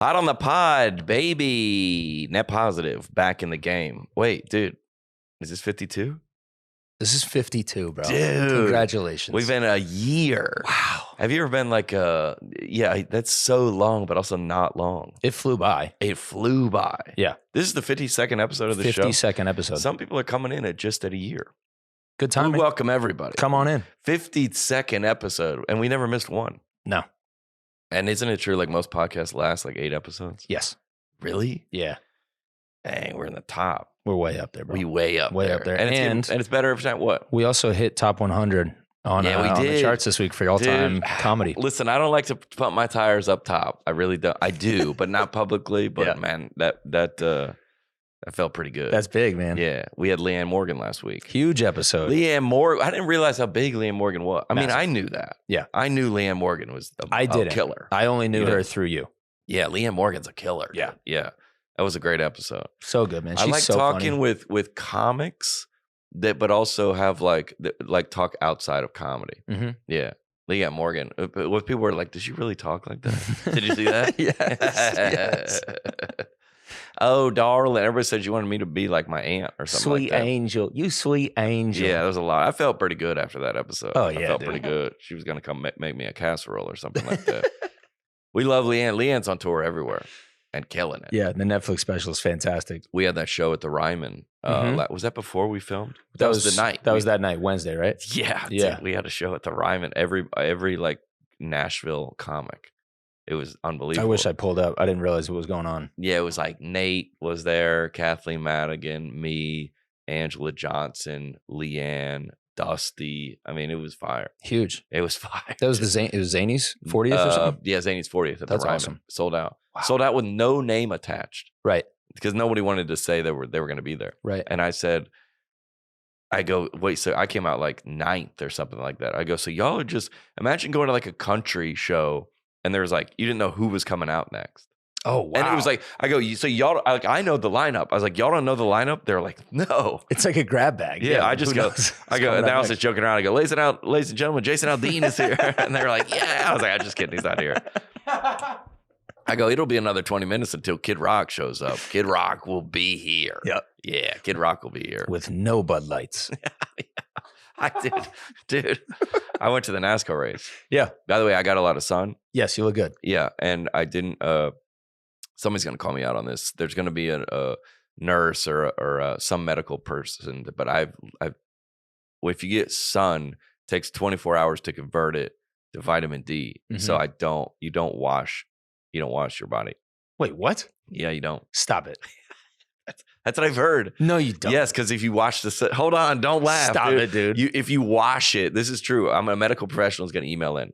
Hot on the pod, baby. Net positive, back in the game. Wait, dude, is this 52? This is 52, bro. Dude. Congratulations. We've been a year. Wow. Have you ever been like yeah, that's so long, but also not long. It flew by. It flew by. Yeah. This is the 52nd episode of the show. 52nd episode. Some people are coming in at a year. Good time. We welcome everybody. Come on in. 52nd episode, and we never missed one. No. And isn't it true like most podcasts last like 8 episodes? Yes. Really? Yeah. Dang, we're in the top. We're way up there, bro. We way up Way there. up there. And it's better every time. What? We also hit top 100 on, we on did. the charts this week for all-time comedy. Listen, I don't like to pump my tires up top. I really don't. I do, but not publicly. But Yeah. man, that felt pretty good. That's big, man. Yeah. We had Leanne Morgan last week. Huge episode. Leanne Morgan. I didn't realize how big Leanne Morgan was. I mean, Massive. I knew that. Yeah. I knew Leanne Morgan was a killer. I only knew Yeah. her through you. Yeah, Leanne Morgan's a killer. Yeah. Yeah. That was a great episode. So good, man. She's I like so talking funny. with comics but also have like talk outside of comedy. Mhm. Yeah. Leanne Morgan. What people were like, did she really talk like that? Did you see that? Yes. Oh, darling. Everybody said you wanted me to be like my aunt or something Sweet like that. angel. You sweet angel. Yeah, there was a lot. I felt pretty good after that episode. Oh, I yeah, felt dude. pretty good. She was going to come make me a casserole or something like that. We love Leanne. Leanne's on tour everywhere and killing it. Yeah, the Netflix special is fantastic. We had that show at the Ryman. Mhm. Was that before we filmed? That was the night. That was that night, Wednesday, right? Yeah. Yeah. Dude, we had a show at the Ryman. Every like Nashville comic. It was unbelievable. I wish I pulled up. I didn't realize what was going on. Yeah, it was like Nate was there, Kathleen Madigan, me, Angela Johnson, Leanne, Dusty. I mean, it was fire. Huge. It was fire. That was it was Zany's 40th or something? Yeah, Zany's 40th at That's the Ryman. awesome. Sold out. Wow. Sold out with no name attached Right, because nobody wanted to say they were going to be there. right. And I said, I go, wait, so I came out like 9th or something like that. I go, so y'all are just, imagine going to like a country show and there's like, you didn't know who was coming out next. Oh, wow. And it was like, I go, so y'all, like, I know the lineup. I was like, y'all don't know the lineup? They're like, no. It's like a grab bag. Yeah, I just who go, knows? I go, and then I was just joking around. I go, ladies and gentlemen, Jason Aldean is here. And they're like, yeah. I was like, I'm just kidding. He's not here. I go, it'll be another 20 minutes until Kid Rock shows up. Kid Rock will be here. Yep. Yeah, Kid Rock will be here. With no Bud Lights. I did. Dude, I went to the NASCAR race. Yeah. By the way, I got a lot of sun. Yes, you look good. Yeah, and I didn't. Somebody's gonna call me out on this. There's gonna be a nurse or some medical person, but well, if you get sun, it takes 24 hours to convert it to vitamin D. So you don't wash your body. Wait, what? Yeah, you don't. Stop it. That's what I've heard. No, you don't. Yes, because if you wash hold on, don't laugh. Stop it, dude. If you wash it, this is true. I'm a medical professional is going to email in.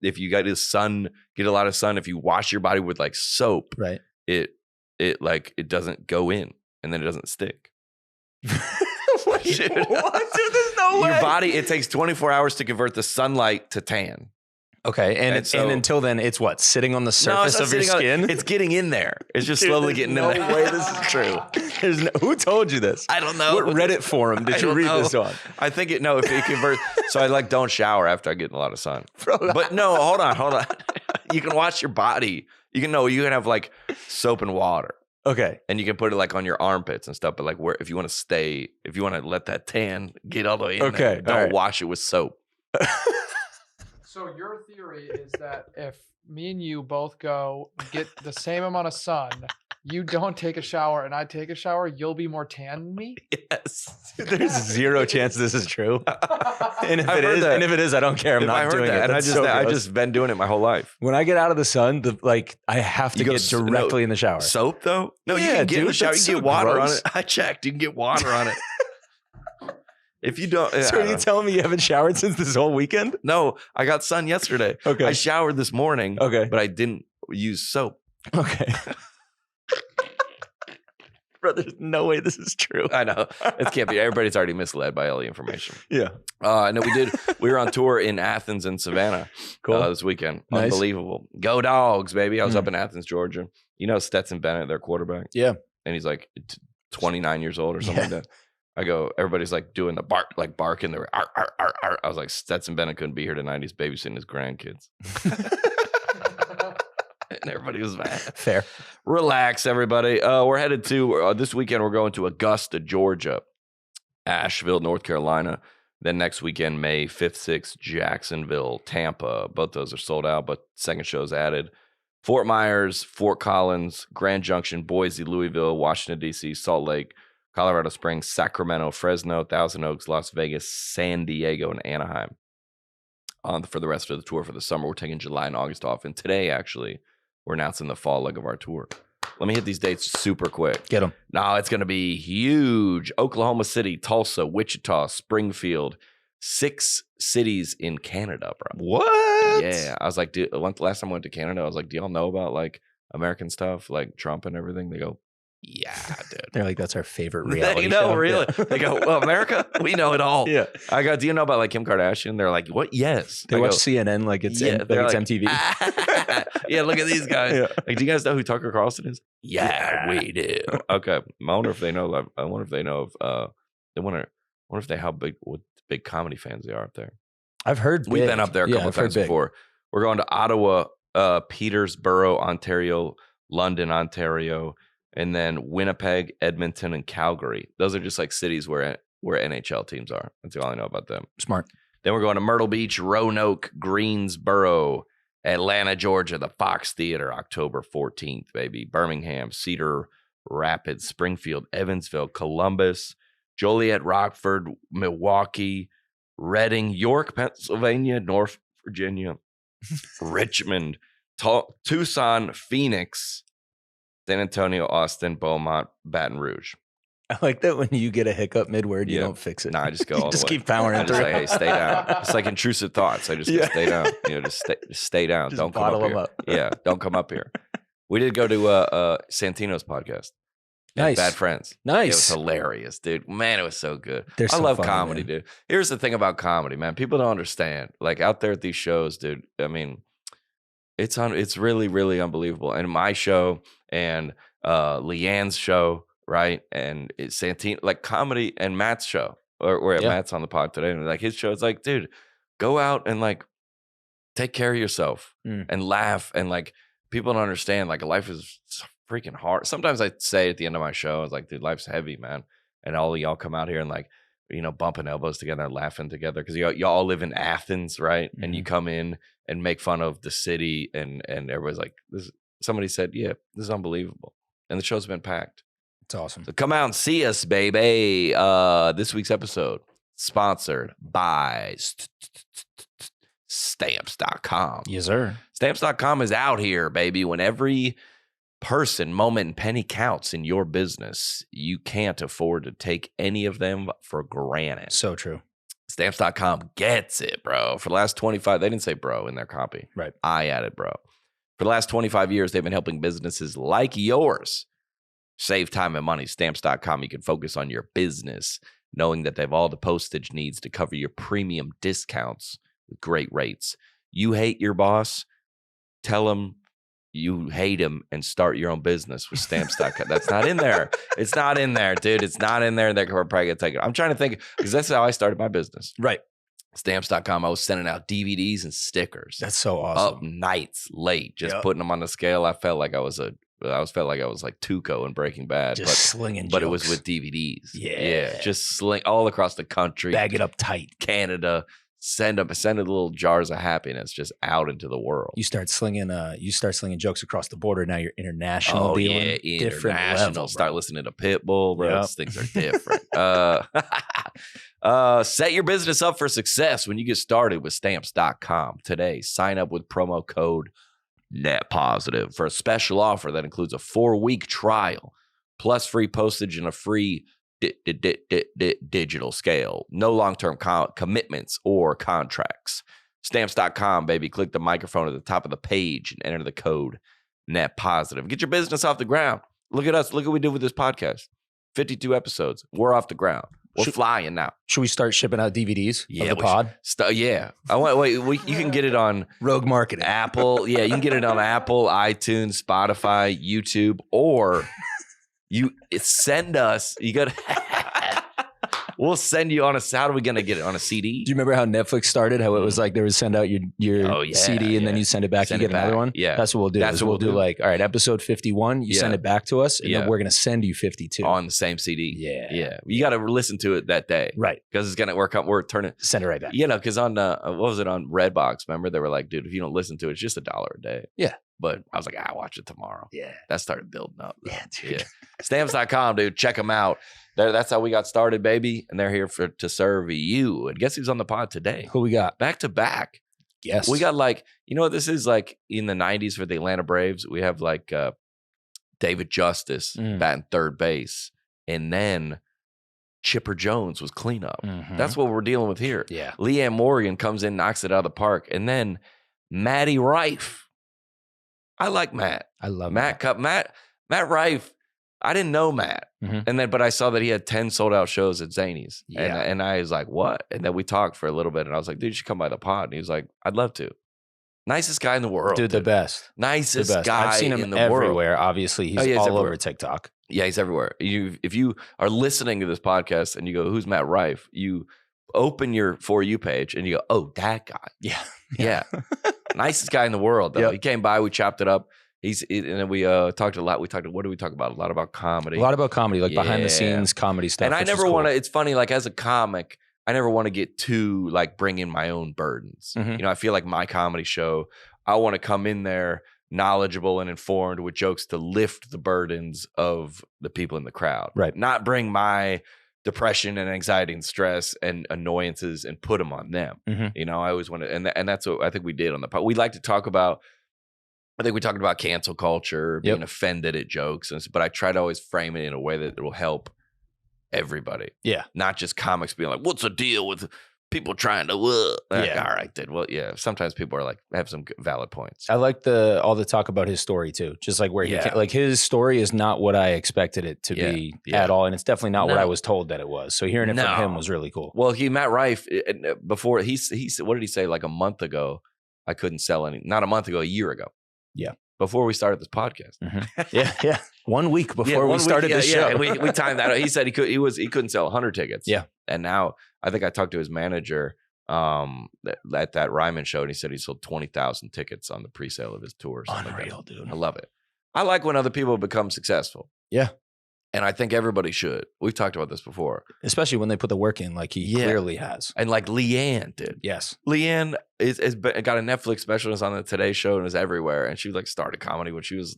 If you get a lot of sun, if you wash your body with like soap, Right. it doesn't go in and then it doesn't stick. What? Dude, there's no way. Your body, it takes 24 hours to convert the sunlight to tan. Okay, and until then, it's what? Sitting on the surface of your skin? It's getting in there. It's just Dude, slowly getting no in there. way this is true. Who told you this? I don't know. What Reddit forum I did you don't read know. this on? I think if it converts. So I don't shower after I get a lot of sun. Bro, But no, hold on. You can wash your body. You can have like soap and water. Okay. And you can put it like on your armpits and stuff. But like if you want to let that tan get all the way in there, don't wash it with soap. So your theory is that if me and you both go get the same amount of sun, you don't take a shower and I take a shower, you'll be more tan than me? Yes. There's zero chance this is true. And if I've heard that. it is, I don't care. I'm not doing it. And That's I've just been doing it my whole life. when I get out of the sun, I have to You go get directly in the shower. Soap though? No, you Yeah, can get in the dude, shower. You that's can get so water gross. on it. I checked. You can get water on it. If you don't, So are you telling me you haven't showered since this whole weekend? no, I got sun yesterday. Okay. I showered this morning. Okay. But I didn't use soap. Okay. Bro, there's no way this is true. I know. It can't be. Everybody's already misled by all the information. Yeah. No, we were on tour in Athens and Savannah this weekend. Nice. Unbelievable. Go Dogs, baby. I was up in Athens, Georgia. You know Stetson Bennett, their quarterback? Yeah. And he's like 29 years old or something like that. I go, everybody's like doing the barking. They were, ar, ar, ar, ar. I was like, Stetson Bennett couldn't be here tonight. He's babysitting his grandkids. and everybody was mad. Fair. Relax, everybody. We're headed to this weekend. We're going to Augusta, Georgia, Asheville, North Carolina. Then next weekend, May 5th, 6th, Jacksonville, Tampa. Both those are sold out, but second show's added. Fort Myers, Fort Collins, Grand Junction, Boise, Louisville, Washington, D.C., Salt Lake, Colorado Springs, Sacramento, Fresno, Thousand Oaks, Las Vegas, San Diego, and Anaheim. For the rest of the tour for the summer, we're taking July and August off. And today, actually, we're announcing the fall leg of our tour. Let me hit these dates super quick. Get them. No, it's going to be huge. Oklahoma City, Tulsa, Wichita, Springfield, 6 cities in Canada, bro. What? Yeah. I was like, dude, last time I went to Canada, I was like, do y'all know about like American stuff, like Trump and everything? They go, yeah, dude. They're like, that's our favorite reality show. Really? Yeah. They go, well, America, we know it all. Yeah. I go, do you know about like Kim Kardashian? They're like, what? Yes. They watch CNN like it's MTV. Yeah, look at these guys. Yeah. Like, do you guys know who Tucker Carlson is? Yeah, we do. Okay. I wonder if they know. I wonder if they know of. They wonder if they what big comedy fans they are up there. I've heard we've been up there a couple of times before. We're going to Ottawa, Petersburg, Ontario, London, Ontario, and then Winnipeg, Edmonton, and Calgary. Those are just like cities where NHL teams are. That's all I know about them. Smart. Then we're going to Myrtle Beach, Roanoke, Greensboro, Atlanta, Georgia, the Fox Theater, October 14th, baby. Birmingham, Cedar Rapids, Springfield, Evansville, Columbus, Joliet, Rockford, Milwaukee, Reading, York, Pennsylvania, North Virginia, Richmond, Tucson, Phoenix, San Antonio, Austin, Beaumont, Baton Rouge. I like that when you get a hiccup mid-word, you don't fix it. Nah, I just go all the way. Just keep powering through. I just say, hey, stay down. It's like intrusive thoughts. I just go, stay down. Just stay down. Just don't come up here. Yeah, don't come up here. We did go to Santino's podcast. Nice. Bad Friends. Nice. It was hilarious, dude. Man, it was so good. I love comedy, dude. Here's the thing about comedy, man. People don't understand. Like out there at these shows, dude, I mean, it's really, really unbelievable. And my show and Leanne's show, right? And it's Santino, like comedy, and Matt's show, or Matt's on the pod today, and like his show, it's like, dude, go out and like take care of yourself and laugh, and like people don't understand, like life is freaking hard. Sometimes I say at the end of my show, I was like, dude, life's heavy, man. And all of y'all come out here and like, you know, bumping elbows together, laughing together, because y'all live in Athens, right? Mm-hmm. And you come in and make fun of the city, and everybody's like, this. Somebody said, yeah, this is unbelievable. And the show's been packed. It's awesome. So come out and see us, baby. This week's episode sponsored by Stamps.com. Yes, sir. Stamps.com is out here, baby. When every person, moment, and penny counts in your business, you can't afford to take any of them for granted. So true. Stamps.com gets it, bro. For the last 25, they didn't say bro in their copy. Right. I added bro. For the last 25 years, they've been helping businesses like yours save time and money. Stamps.com, you can focus on your business, knowing that they have all the postage needs to cover your premium discounts with great rates. You hate your boss? Tell him you hate him and start your own business with Stamps.com. That's not in there. It's not in there, dude. It's not in there. They're probably going to take it. I'm trying to think, because that's how I started my business. Right. Stamps.com, I was sending out DVDs and stickers. That's so awesome. Up nights late, just putting them on the scale. I felt like I was like Tuco in Breaking Bad. Just slinging But jokes. It was with DVDs. Yeah. Just sling all across the country. Bag it up tight. Canada. Send little jars of happiness just out into the world. You start slinging jokes across the border. Now you're international dealing. Yeah, different international. level, Start listening to Pitbull, bro. Those things are different. Set your business up for success when you get started with Stamps.com today. Sign up with promo code NetPositive for a special offer that includes a 4-week trial plus free postage and a free digital scale. No long-term commitments or contracts. Stamps.com, baby. Click the microphone at the top of the page and enter the code NetPositive. Get your business off the ground. Look at us. Look what we did with this podcast. 52 episodes. We're off the ground. We're flying now. Should we start shipping out DVDs of the pod? Yeah. You can get it on Rogue Marketing. Apple. Yeah, you can get it on Apple, iTunes, Spotify, YouTube, or you send us. You got We'll send you on a. How are we gonna get it on a CD? Do you remember how Netflix started? How it was like they would send out your CD and then you send it back. You get another one. Yeah, that's what we'll do. That's what we'll do. Like, all right, episode 51. You send it back to us, and then we're gonna send you 52 on the same CD. Yeah. You got to listen to it that day, right? Because it's gonna work out. We're turning. Send it right back. Because on what was it on Redbox? Remember they were like, dude, if you don't listen to it, it's just $1 a day. Yeah. But I was like, I'll watch it tomorrow. Yeah. That started building up. Yeah, dude. Yeah. Stamps.com, dude. Check them out. That's how we got started, baby. And they're here to serve you. And guess who's on the pod today? Who we got? Back to back. Yes. We got what this is like in the 90s for the Atlanta Braves. We have David Justice batting third base. And then Chipper Jones was cleanup. Mm-hmm. That's what we're dealing with here. Yeah. Leanne Morgan comes in, knocks it out of the park. And then Matty Rife. I like Matt. I love Matt. Matt Rife. I didn't know Matt, but I saw that he had 10 sold out shows at Zany's, and I was like, "What?" And then we talked for a little bit, and I was like, "Dude, you should come by the pod." And he was like, "I'd love to." Nicest guy in the world, dude. The best. Nicest guy. I've seen him in the everywhere. World. Obviously, he's all over TikTok. Yeah, he's everywhere. If you are listening to this podcast and you go, "Who's Matt Rife?" You open your For You page and you go, "Oh, that guy." Yeah. Nicest guy in the world, though. Yep. He came by, we chopped it up. And then we talked a lot. What did we talk about? A lot about comedy. A lot about comedy, like behind the scenes comedy stuff. And I never want to, it's funny, like as a comic, I never want to get too, bring in my own burdens. Mm-hmm. I feel like my comedy show, I want to come in there knowledgeable and informed with jokes to lift the burdens of the people in the crowd. Right. Not bring my depression and anxiety and stress and annoyances and put them on them. Mm-hmm. I always want to, and that's what I think we did on the pod. We like to talk about, I think we talked about cancel culture, being offended at jokes, but I try to always frame it in a way that it will help everybody. Yeah. Not just comics being like, what's the deal with people trying to, all right, then. Well, yeah, sometimes people are have some valid points. I like all the talk about his story too. Just like where he came, his story is not what I expected it to be at all. And it's definitely not what I was told that it was. So hearing it from him was really cool. Well, Matt Rife, before he what did he say? Like a month ago, I couldn't sell any, not a month ago, a year ago. Yeah. Before we started this podcast. Mm-hmm. Yeah. 1 week before we started this show. And we timed that out. He said he couldn't sell 100 tickets. Yeah. And now I think I talked to his manager at that Ryman show, and he said he sold 20,000 tickets on the pre-sale of his tour. Unreal, dude. I love it. I like when other people become successful. Yeah. And I think everybody should. We've talked about this before. Especially when they put the work in like he clearly has. And like Leanne did. Yes. Leanne is got a Netflix special, is on the Today Show and is everywhere. And she started comedy when she was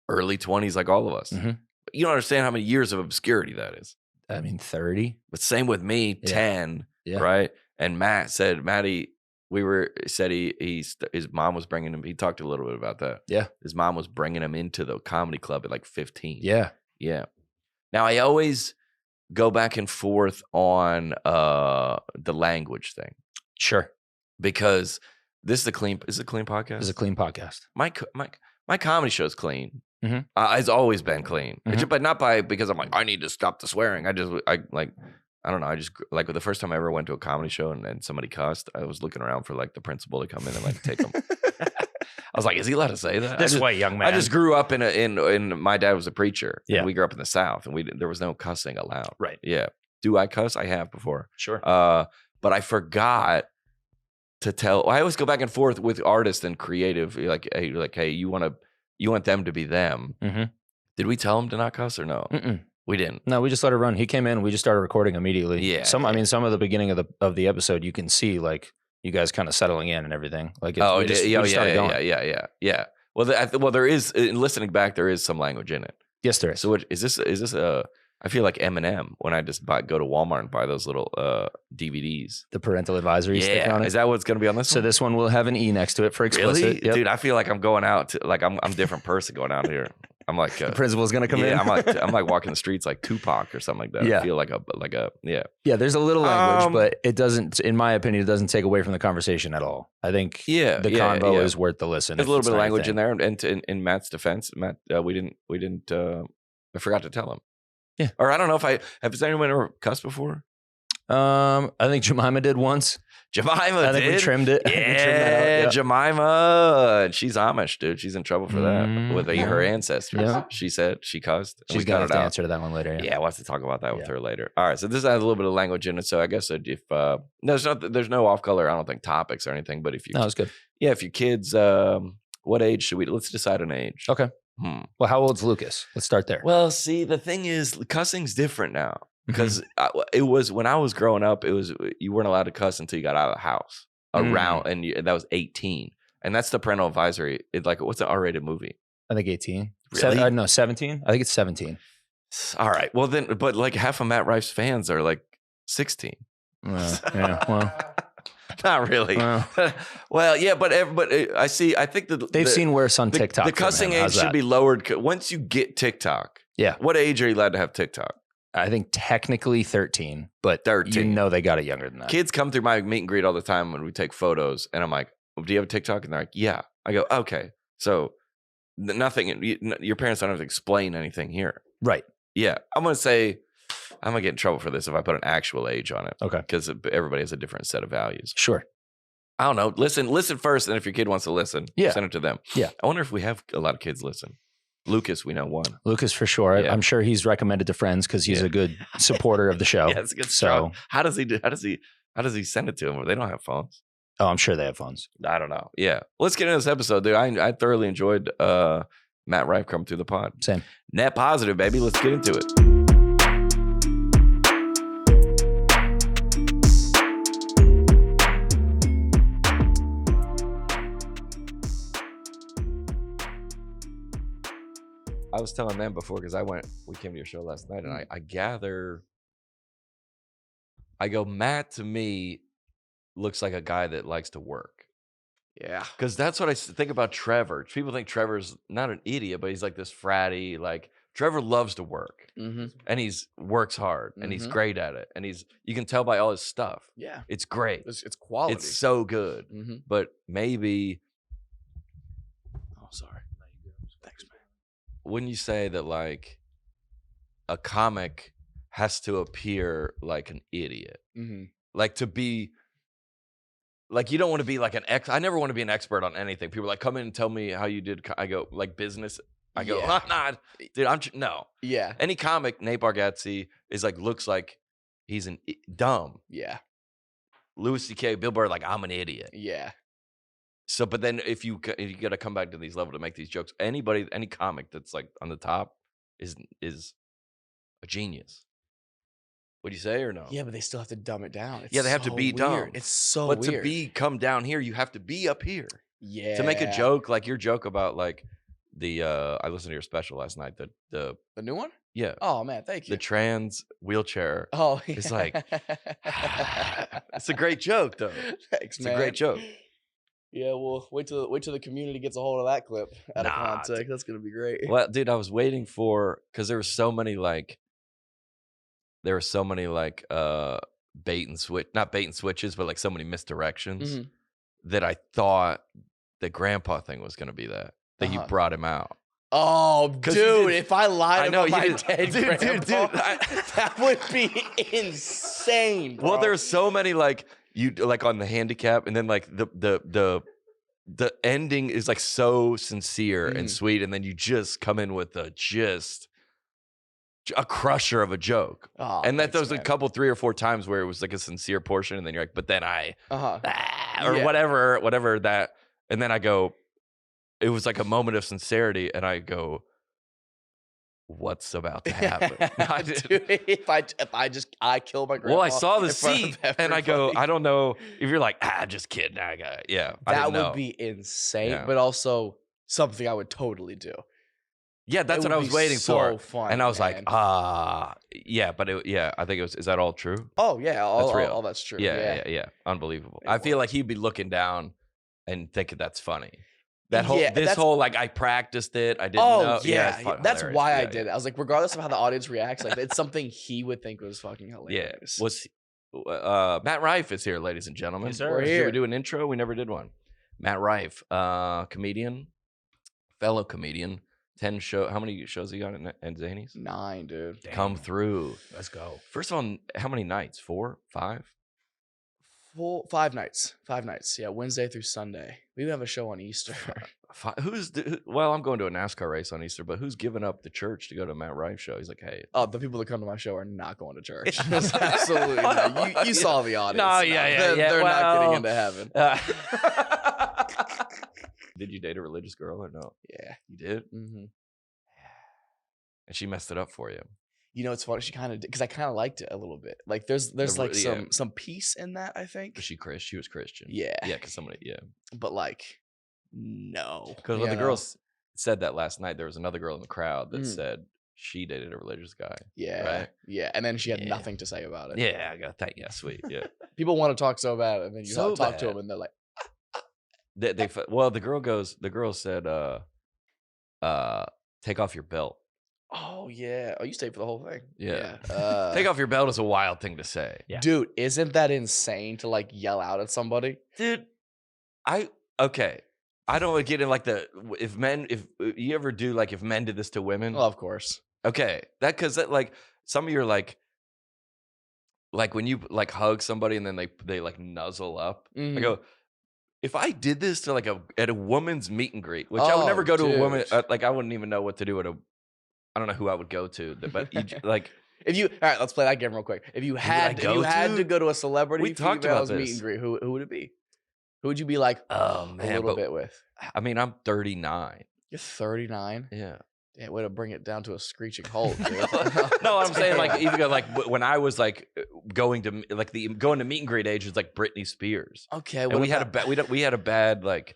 early 20s like all of us. Mm-hmm. You don't understand how many years of obscurity that is. I mean, 30. But same with me, 10, right? And Matt said, his mom was bringing him, he talked a little bit about that. Yeah. His mom was bringing him into the comedy club at like 15. Yeah. Yeah. Now I always go back and forth on the language thing. Sure. Because this is a clean podcast. It's a clean podcast. My comedy show is clean. Mm-hmm. It's always been clean, mm-hmm. but not because I'm like, I need to stop the swearing. I don't know. I just like the first time I ever went to a comedy show and somebody cussed, I was looking around for like the principal to come in and take them. I was like, is he allowed to say that? This way, young man. I just grew up in my dad was a preacher. Yeah. And we grew up in the South, and there was no cussing allowed. Right. Yeah. Do I cuss? I have before. Sure. But I forgot to tell. I always go back and forth with artists and creative. Hey, you want them to be them. Mm-hmm. Did we tell them to not cuss or no? Mm-mm. We didn't. No, we just let it run. He came in. We just started recording immediately. Yeah. Some of the beginning of the episode, you can see like you guys kind of settling in and everying. Like, yeah. Well, there is, in listening back, there is some language in it. Yes, there is. So is this I feel like Eminem when I just go to Walmart and buy those little DVDs. The parental advisory sticker on it. Is that what's going to be on this one? So this one will have an E next to it for explicit. Really? Yep. Dude, I feel like I'm going out to, like I'm a different person going out here. I'm like the principal's going to come in. I'm like walking the streets like Tupac or something like that. Yeah. I feel like a Yeah, there's a little language, but it doesn't, in my opinion, it doesn't take away from the conversation at all. I think the convo is worth the listen. There's a little bit of language in there, and in Matt's defense, Matt, we didn't I forgot to tell him. Yeah. Or I don't know if has anyone ever cussed before? I think Jemima did once. Jemima I think we trimmed it. Yeah, Jemima. She's Amish, dude. She's in trouble for that with her ancestors. Yeah. She said she cussed. She's going to have to answer to that one later. Yeah, we'll have to talk about that with her later. All right, so this has a little bit of language in it. So I guess if there's no off color, I don't think topics or anything. But if you, it's good. Yeah, if your kids, what age should we? Let's decide an age. Okay. Well, how old's Lucas? Let's start there. Well, see, the thing is, cussing's different now. Because it was when I was growing up, you weren't allowed to cuss until you got out of the house around, and that was 18, and that's the parental advisory. It's like, what's an R-rated movie? I think 18. Really? No, 17. I think it's 17. All right. Well, then, but like half of Matt Rife's fans are like 16. Yeah. Well, not really. Well, yeah, but I see. I think that they've seen worse on TikTok. The cussing age should be lowered once you get TikTok. Yeah. What age are you allowed to have TikTok? I think technically 13, but 13. They got it younger than that. Kids come through my meet and greet all the time when we take photos, and I'm like, do you have a TikTok? And they're like, yeah. I go, okay. So nothing, your parents don't have to explain anything here. Right. Yeah. I'm going to get in trouble for this if I put an actual age on it. Okay. Because everybody has a different set of values. Sure. I don't know. Listen first, and if your kid wants to listen, send it to them. Yeah. I wonder if we have a lot of kids listen. Lucas, we know one. Lucas for sure. Yeah. I'm sure he's recommended to friends because he's a good supporter of the show. Yeah, it's a good show. How does he send it to them? They don't have phones. Oh, I'm sure they have phones. I don't know. Yeah. Let's get into this episode, dude. I thoroughly enjoyed Matt Rife coming through the pod. Same. Net positive, baby. Let's get into it. I was telling them before because we came to your show last night, and I go, Matt to me looks like a guy that likes to work. Yeah. Because that's what I think about Trevor. People think Trevor's not an idiot, but he's like this fratty. Like, Trevor loves to work, and he's works hard, and he's great at it, and you can tell by all his stuff. Yeah. It's great. It's quality. It's so good. But maybe. Oh, sorry. Thanks, man. Wouldn't you say that like a comic has to appear like an idiot? Like to be like, you don't want to be like I never want to be an expert on anything. People are like, come in and tell me how you did. I go, like, business. I go, I'm not, dude. No. Yeah. Any comic, Nate Bargatze is like, looks like he's dumb. Yeah. Louis C.K., Bill Burr, like, I'm an idiot. Yeah. So, but then if you got to come back to these levels to make these jokes, any comic that's like on the top is a genius. Would you say or no? Yeah, but they still have to dumb it down. They have to be weird. dumb. It's so weird. But to come down here, you have to be up here. Yeah. To make a joke, like your joke about like I listened to your special last night. The new one? Yeah. Oh man, thank you. The trans wheelchair. Oh, yeah. It's like it's a great joke though. Thanks, man. It's a great joke. Yeah, well, wait till the community gets a hold of that clip out of context. That's gonna be great. Well, dude, I was waiting because there were so many bait and switch, not bait and switches, but like so many misdirections that I thought the grandpa thing was gonna be that you brought him out. Oh, dude, if I lied about my dead grandpa, that would be insane, bro. Well, there's so many you on the handicap, and then like the ending is like so sincere and sweet, and then you just come in with a crusher of a joke. Oh, and that there was a couple 3 or 4 times where it was like a sincere portion, and then you're like, but then whatever that, and then I go, it was like a moment of sincerity, and I go, what's about to happen? Dude, if I kill my grandpa. Well, I saw the seat, and I go, I don't know if you're like, just kidding. That would be insane, but also something I would totally do. Yeah, that's what I was waiting for. Fun, and I was like, yeah, but I think it was. Is that all true? Oh yeah, that's real. All that's true. Yeah. Unbelievable. I feel like he'd be looking down and thinking that's funny. This whole I practiced it. I didn't know. Yeah, that's why I did it. I was like, regardless of how the audience reacts, like it's something he would think was fucking hilarious. Yeah. Matt Rife is here, ladies and gentlemen. Yes, sir. We're here. Should we do an intro? We never did one. Matt Rife, comedian, fellow comedian, 10 show. How many shows you got at Zany's? 9, dude. Damn. Come through. Let's go. First of all, how many nights? 4, 5? 5 nights. 5 nights. Yeah, Wednesday through Sunday. We even have a show on Easter. Well, I'm going to a NASCAR race on Easter, but who's giving up the church to go to a Matt Rife show? He's like, hey. Oh, the people that come to my show are not going to church. Absolutely not. You saw the audience. No, yeah. They're not getting into heaven. Did you date a religious girl or no? Yeah. You did? Mm-hmm. And she messed it up for you. You know, it's funny. She kind of did, because I kind of liked it a little bit. Like, there's like some peace in that, I think. Was she Christian? She was Christian. Yeah. Yeah, because somebody, But like, no. Because when the girls said that last night, there was another girl in the crowd that said she dated a religious guy. Yeah. Right? Yeah. And then she had nothing to say about it. Yeah, I got that. Yeah, sweet. Yeah. People want to talk so bad, and then you So talk to bad. them, and they're like, the girl said, take off your belt. oh, yeah. Oh, you stayed for the whole thing. Yeah. Yeah. Take off your belt is a wild thing to say. Yeah. Dude, isn't that insane to like yell out at somebody? Dude, okay. I don't want to get in like if you ever do like if men did this to women. Well, of course. Okay. Because like some of your like when you like hug somebody and then they like nuzzle up. Mhm. I go, if I did this to like at a woman's meet and greet, which I would never go to a woman, like I wouldn't even know what to do at I don't know who I would go to, but like if you, all right, let's play that game real quick. If you had to go to a celebrity We talked about meet this. and greet, who would it be? Who would you be like oh man, a little bit with? I mean, I'm 39. You're 39. Yeah. Yeah, way to bring it down to a screeching halt, dude. No, I'm saying like even like when I was like going to meet and greet age was like Britney Spears. Okay, And we had a bad like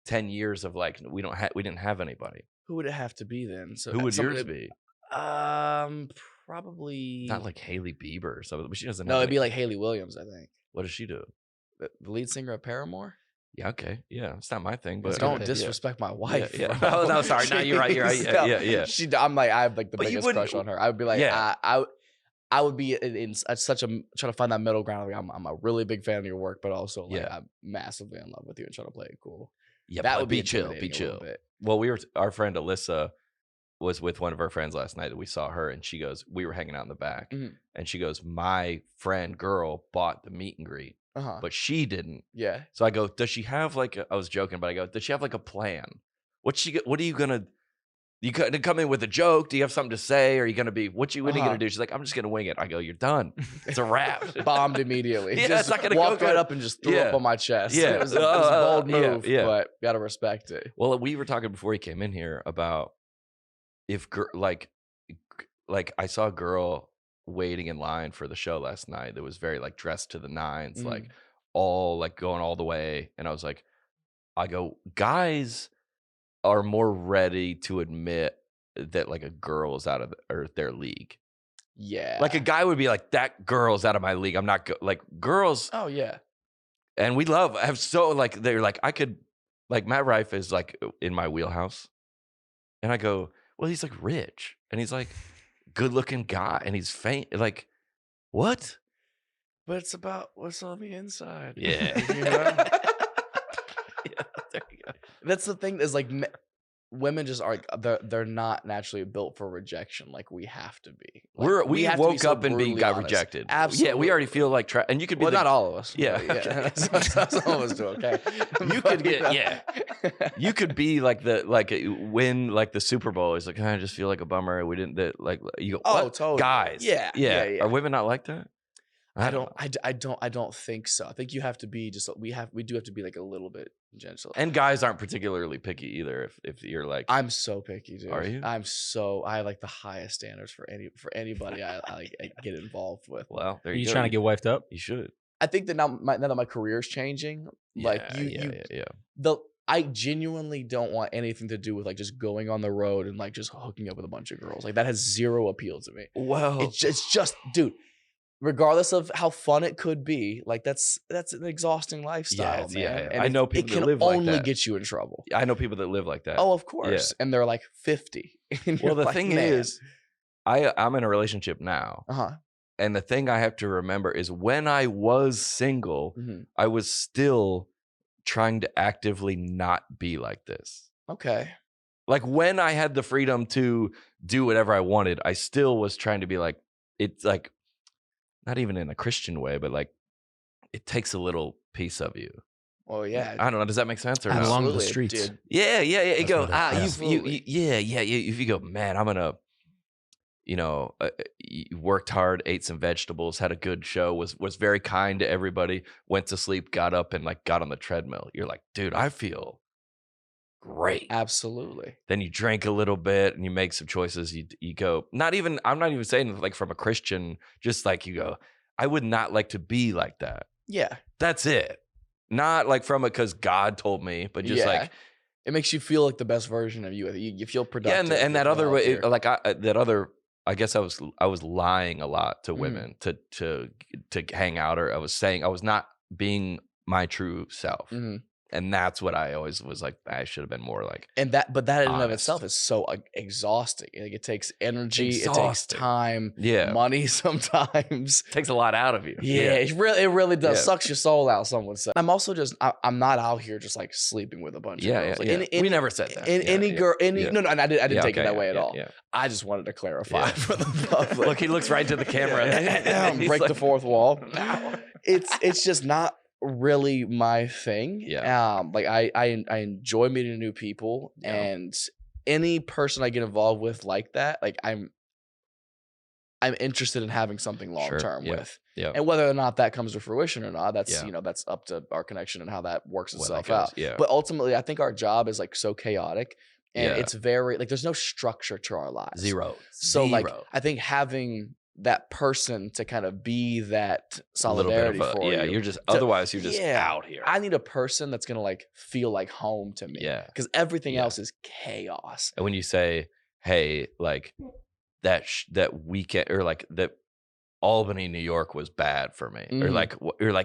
10 years of like we didn't have anybody. Who would it have to be then? So Who would yours be? Probably Not like Hailey Bieber or something, but she doesn't. No, it'd be like Hayley Williams, I think. What does she do? The lead singer of Paramore. Yeah, okay, yeah, it's not my thing, but Don't disrespect my wife. Yeah. bro. Oh no, sorry, no, you're right. Yeah. I'm like, I have like the But you biggest wouldn't- crush on her. I would be like, Yeah. I would be in such a trying to find that middle ground. Like, I'm a really big fan of your work, but also like I'm massively in love with you and trying to play it cool. Yeah, that but would be chill. Be intimidating a little chill. bit. Well, our friend Alyssa was with one of our friends last night that we saw her, and she goes, we were hanging out in the back, and she goes, my friend girl bought the meet and greet, but she didn't. Yeah. So I go, does she have like? I was joking, but I go, does she have like a plan? What are you gonna? You gonna come in with a joke? Do you have something to say? Or are you gonna be what are you gonna do? She's like, I'm just gonna wing it. I go, you're done. It's a wrap. Bombed immediately. Yeah, just it's not gonna walked go right good. up and just threw up on my chest. Yeah. It was a bold move, yeah. but gotta respect it. Well, we were talking before he came in here about if like I saw a girl waiting in line for the show last night that was very like dressed to the nines, like all like going all the way, and I go, guys are more ready to admit that like a girl is out of their league. Yeah. Like a guy would be like, that girl's out of my league. I'm not like girls. Oh yeah. And we have so like, they're like, I could like Matt Rife is like in my wheelhouse. And I go, well, he's like rich and he's like good looking guy and he's faint. Like what? But it's about what's on the inside. Yeah. You know? Yeah, there you go. That's the thing is like women just are they're not naturally built for rejection like we have to be. Like, we have to be woke so up and brutally got honest. rejected. Absolutely. Yeah, we already feel like and you could be not all of us. Yeah, but okay. Some of us do okay. You could get you could be like win like the Super Bowl. It's like I just feel like a bummer. We didn't like you go. Oh, what? totally. Guys. Yeah. Are women not like that? I don't think so. I think you have to be just we do have to be like a little bit gentle. And guys aren't particularly picky either. If you're like, I'm so picky, dude. Are you? I have like the highest standards for anybody I get involved with. well, there Are you you go. trying to get wifed up? You should. I think that now that my career's changing, like I genuinely don't want anything to do with like just going on the road and like just hooking up with a bunch of girls. Like that has zero appeal to me. Well, It's just, dude. Regardless of how fun it could be, like that's an exhausting lifestyle, man. Yeah. And I know people it can that live like only that. get you in trouble. I know people that live like that. Oh, of course. And they're like 50. Well, the thing is, I'm in a relationship now. And the thing I have to remember is when I was single, I was still trying to actively not be like this. Okay. Like when I had the freedom to do whatever I wanted, I still was trying to be like, it's like, not even in a Christian way, but like it takes a little piece of you. Well, yeah. I don't know. Does that make sense or not? Along the streets. Dude. Yeah. You go, If you go, man, I'm gonna, you worked hard, ate some vegetables, had a good show, was very kind to everybody, went to sleep, got up and like got on the treadmill. You're like, dude, I feel great. Absolutely. Then you drink a little bit and you make some choices. You go, I'm not even saying like from a Christian, just like you go, I would not like to be like that. Yeah. That's it. Not like from it because God told me, but just like it makes you feel like the best version of you. You feel productive. Yeah, and that other way, like I guess I was lying a lot to women to hang out, or I was saying I was not being my true self. Mm-hmm. And that's what I always was like, I should have been more like. But that in and of itself is so exhausting. Like it takes energy, it takes time, money sometimes. It takes a lot out of you. Yeah. It really does. Sucks your soul out, someone said. I'm also I'm not out here just like sleeping with a bunch of girls. Like, we never said that. No, I didn't take it that way at all. Yeah. I just wanted to clarify for the public. Look, he looks right into the camera. Break the fourth wall. It's just not really my thing. Like I enjoy meeting new people, and any person I get involved with like that, like I'm interested in having something long term with. And whether or not that comes to fruition or not, that's that's up to our connection and how that works itself out. But ultimately, I think our job is like so chaotic, and it's very like there's no structure to our lives. Zero. Like I think having that person to kind of be that solidarity for you. You're just otherwise you're just out here. I need a person that's gonna like feel like home to me. Yeah. Because everything else is chaos. And when you say, hey, like that weekend or like that Albany, New York was bad for me. Or like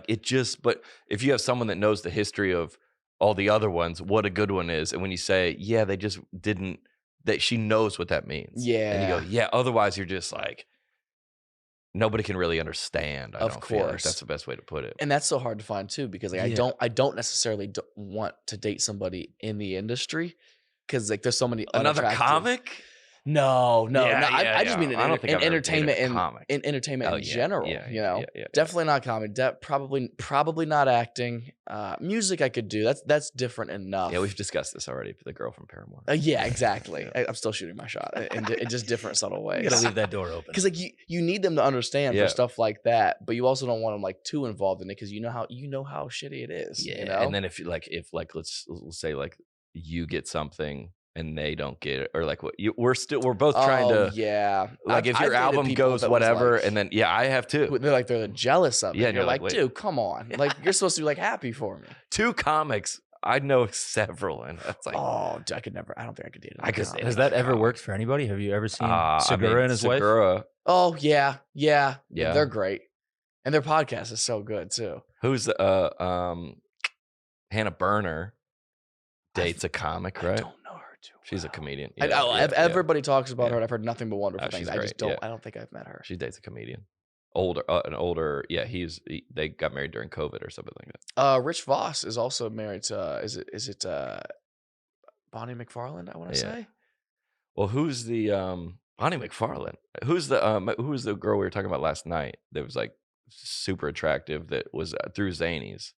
it just, but if you have someone that knows the history of all the other ones, what a good one is. And when you say, they just didn't, that she knows what that means. Yeah. And you go, otherwise you're just like, nobody can really understand. I don't feel like that's the best way to put it. And that's so hard to find too, because like I don't necessarily want to date somebody in the industry, because like there's so many another comic. No. I just mean in entertainment and entertainment in general. Definitely not comedy. Probably not acting. Music I could do. That's different enough. Yeah, we've discussed this already. The girl from Paramore. Yeah, exactly. I'm still shooting my shot in just different subtle ways. You gotta leave that door open because like you need them to understand for stuff like that, but you also don't want them like too involved in it because you know how shitty it is. Yeah, you know? And then if let's say like you get something and they don't get it, or like we're both trying to like if your album goes whatever like, and then I have too. They're jealous of it. Yeah, you're like dude, come on, like you're supposed to be like happy for me. Two comics, I know several, and that's like I don't think I could date it. Has that ever worked for anybody? Have you ever seen Segura and his wife? Oh yeah, they're great, and their podcast is so good too. Who's Hannah Berner dates a comic, right? I don't know her too. She's a comedian. Everybody talks about her, and I've heard nothing but wonderful things. I just don't. I don't think I've met her. She dates a comedian. An older. Yeah, they got married during COVID or something like that. Rich Voss is also married to. Is it Bonnie McFarlane? I want to say. Well, who's the Bonnie McFarlane? Who's the girl we were talking about last night that was like super attractive that was through Zanies?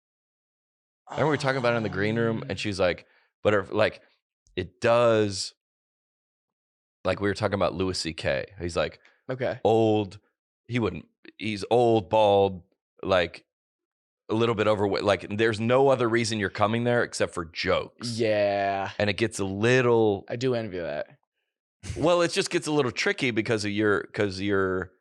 Remember we were talking about it in the green room, and she's like, but her, like, it does. Like we were talking about Louis C.K. He's like, old. He's old, bald, like a little bit overweight. Like there's no other reason you're coming there except for jokes. Yeah. And it gets a little. I do envy that. Well, it just gets a little tricky because of your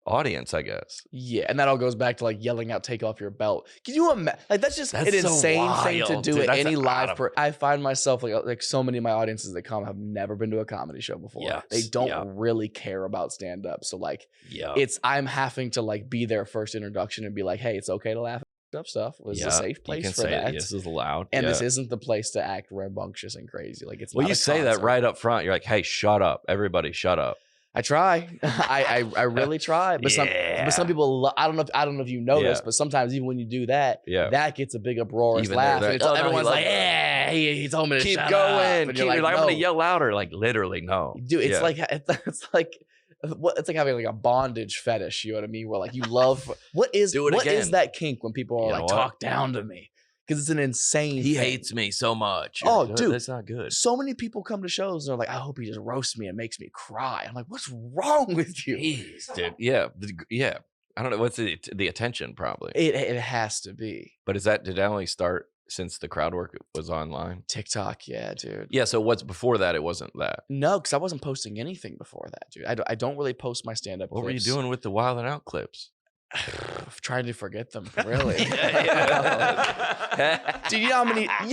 audience, I guess. Yeah, and that all goes back to like yelling out, "Take off your belt." Can you imagine? Like that's an insane thing to do at any live. I find myself like so many of my audiences that come have never been to a comedy show before. Yes, they don't really care about stand up. So like, I'm having to like be their first introduction and be like, "Hey, it's okay to laugh at stuff. This is a safe place for that. This is allowed, and this isn't the place to act rambunctious and crazy. Like it's." Well, you say that right up front. You're like, "Hey, shut up, everybody, shut up." I try. I really try. But some people, I don't know if you know this, but sometimes even when you do that, that gets a big uproarious laugh. And everyone's like, yeah. he told me to keep shut going. up. Keep, like, I'm no. going to yell louder. Like literally, no. Dude, it's like having like a bondage fetish. You know what I mean? Where like you love what is that kink when people are like talk down to me? Because it's an insane. He thing. hates me so much. Dude, that's not good. So many people come to shows and they're like, I hope he just roasts me and makes me cry. I'm like, what's wrong with you? Jeez, dude. Yeah. I don't know. What's the attention probably? It has to be. But did that only start since the crowd work was online? TikTok, yeah, dude. Yeah. So what's before that? It wasn't that. No, because I wasn't posting anything before that, dude. I don't really post my stand up. What were you doing with the Wild and Out clips? Trying to forget them, really. Dude, you know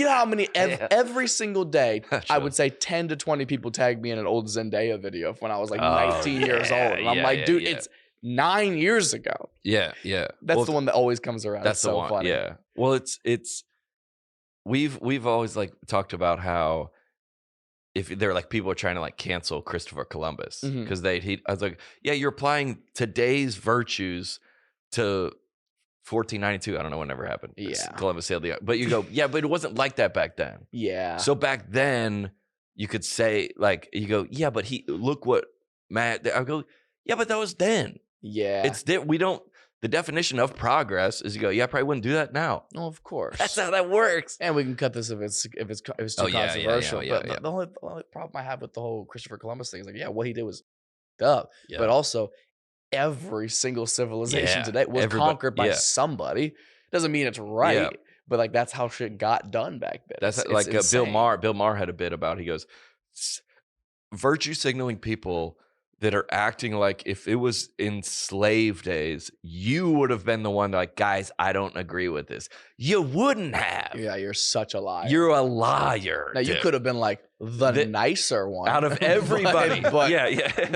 how many every single day, I would say 10 to 20 people tag me in an old Zendaya video when I was like 19 years old. And I'm like, dude, it's 9 years ago. Yeah. That's the one that always comes around. That's it's so the one. funny. Yeah. Well, it's we've always like talked about how if they're like people are trying to like cancel Christopher Columbus because I was like, yeah, you're applying today's virtues to 1492. I don't know what never happened. Yeah. Columbus sailed the, but you go, yeah, but it wasn't like that back then. Yeah. So back then you could say like, you go, yeah, but look what Matt, I go, yeah, but that was then. Yeah. It's we don't, the definition of progress is you go, yeah, I probably wouldn't do that now. No, of course. That's how that works. And we can cut this if it's too controversial. But the only problem I have with the whole Christopher Columbus thing is like, yeah, what he did was dumb. Yeah. But also, every single civilization today was conquered by somebody. Doesn't mean it's right. Yeah. But like that's how shit got done back then. That's like Bill Maher. Bill Maher had a bit about. He goes, virtue signaling people that are acting like if it was in slave days, you would have been the one like, guys, I don't agree with this. You wouldn't have. Yeah, you're such a liar. You're a liar. Now you could have been like the nicer one out of everybody, but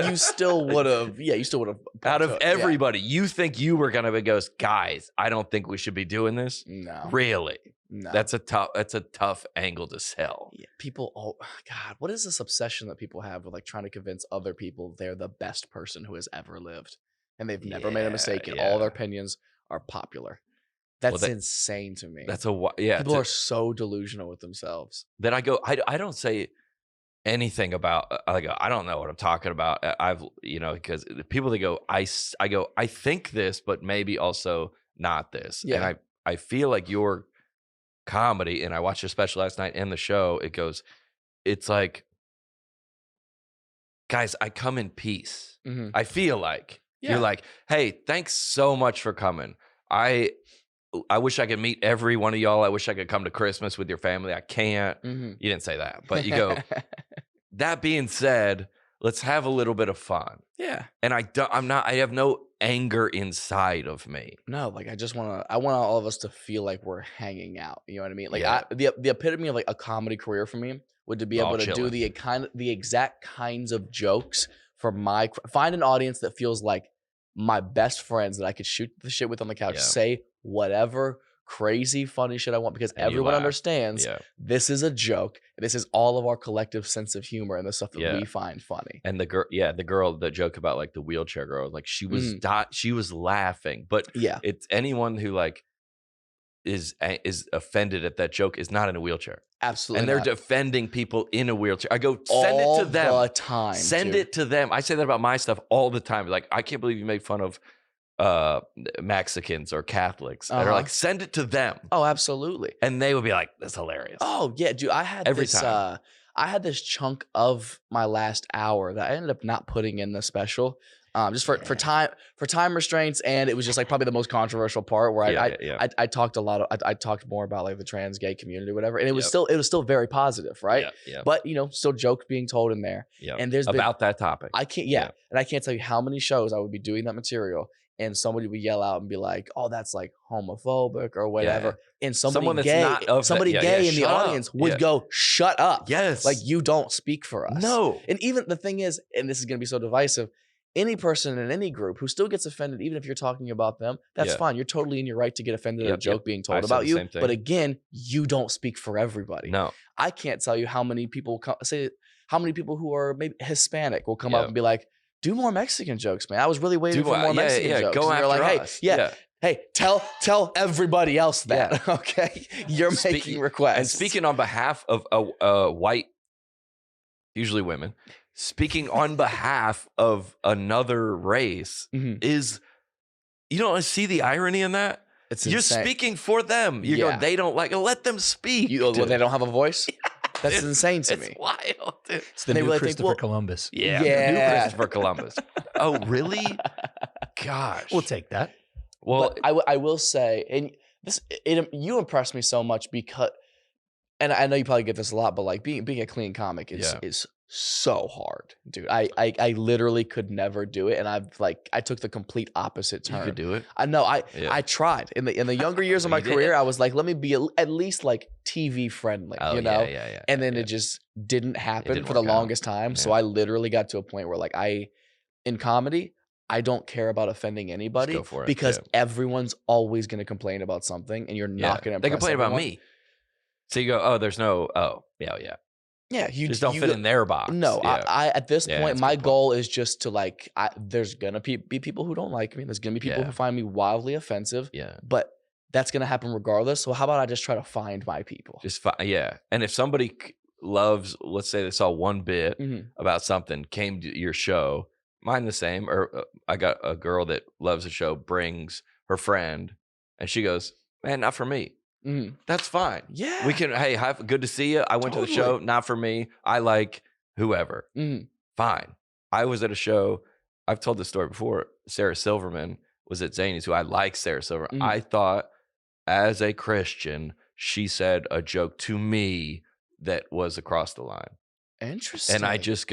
you still would have. Yeah, you still would have. Out of everybody, you think you were gonna be goes, guys, I don't think we should be doing this. No, really. No. That's a tough angle to sell. Yeah, people, oh God, what is this obsession that people have with like trying to convince other people they're the best person who has ever lived and they've never made a mistake and all their opinions are popular? That's insane to me. That's people are so delusional with themselves. That I go, I don't say anything about. I go, I don't know what I'm talking about. Because the people that go, I go, I think this, but maybe also not this. Yeah. And I feel like your comedy, and I watched your special last night and the show, it's like, guys, I come in peace. Mm-hmm. I feel like you're like, hey, thanks so much for coming. I wish I could meet every one of y'all. I wish I could come to Christmas with your family. I can't. Mm-hmm. You didn't say that, but you go, that being said, let's have a little bit of fun. Yeah. And I have no anger inside of me. No, like I want all of us to feel like we're hanging out. You know what I mean? Like the epitome of like a comedy career for me would to be able to do the exact kinds of jokes for find an audience that feels like my best friends that I could shoot the shit with on the couch, say whatever crazy funny shit I want, because everyone understands this is a joke. This is all of our collective sense of humor and the stuff that we find funny. And the girl that joke about like the wheelchair girl, like she was she was laughing, but it's anyone who like is offended at that joke is not in a wheelchair. Absolutely. And they're defending people in a wheelchair. I go, send it to them all the time. Send it to them. I say that about my stuff all the time. Like, I can't believe you make fun of Mexicans or Catholics. They're like, send it to them. Oh, absolutely. And they would be like, that's hilarious. Oh yeah, dude. I had this chunk of my last hour that I ended up not putting in the special. Just for time restraints, and it was just like probably the most controversial part where I talked I talked more about like the trans gay community or whatever, and it was still very positive, right? Yeah. But still jokes being told in there. Yeah. And there's about that topic. I can't and I can't tell you how many shows I would be doing that material and somebody would yell out and be like, "Oh, that's like homophobic or whatever." And somebody gay in the audience would go, "Shut up." Yes. Like, you don't speak for us. No. And even the thing is, and this is going to be so divisive, any person in any group who still gets offended, even if you're talking about them, that's fine. You're totally in your right to get offended at a joke being told about you. But again, you don't speak for everybody. No. I can't tell you how many people who are maybe Hispanic will come up and be like, do more Mexican jokes, man. I was really waiting for more Mexican jokes. Go after us. Hey, tell everybody else that. Okay, you're making requests. And speaking on behalf of white, usually women, speaking on behalf of another race is, you don't see the irony in that? You're speaking for them. You go, they don't like it. Let them speak. Well, they don't have a voice? That's insane to me. It's wild. Dude. It's the new Christopher Columbus. Yeah. New Christopher Columbus. Oh, really? Gosh. We'll take that. Well, I will say, and you impressed me so much because, and I know you probably get this a lot, but like being a clean comic is so hard, dude. I literally could never do it, and I took the complete opposite turn. You could do it. I know. I tried in the younger years of my career. I was like, let me be at least like TV friendly, you know. Yeah. And then it just didn't happen for the longest time. Yeah. So I literally got to a point where like in comedy, I don't care about offending anybody Just go for it. Because everyone's always going to complain about something, and you're not going to. They complain about me. So you go, oh, there's no, Yeah, you just don't fit in their box. No, I at this point, my goal is just to like, there's gonna be people who don't like me. There's gonna be people who find me wildly offensive. Yeah, but that's gonna happen regardless. So how about I just try to find my people? And if somebody loves, let's say they saw one bit about something, came to your show, mine the same. Or I got a girl that loves the show, brings her friend, and she goes, "Man, not for me." That's fine. Yeah. We can, hey, good to see you. I went to the show. Not for me. I like whoever. Fine. I was at a show. I've told this story before. Sarah Silverman was at Zany's, who I like Sarah Silverman. I thought as a Christian, she said a joke to me that was across the line. Interesting. And I just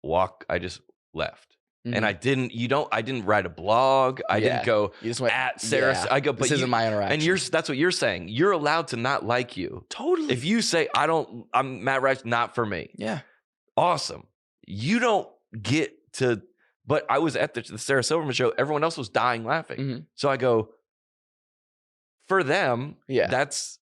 left. And I didn't write a blog. I didn't go at Sarah. I go, but this isn't my interaction. And that's what you're saying. You're allowed to not like you. Totally. If you say, I'm Matt Rife, not for me. Yeah. Awesome. You don't get to, but I was at the Sarah Silverman show. Everyone else was dying laughing. So I go, for them, that's,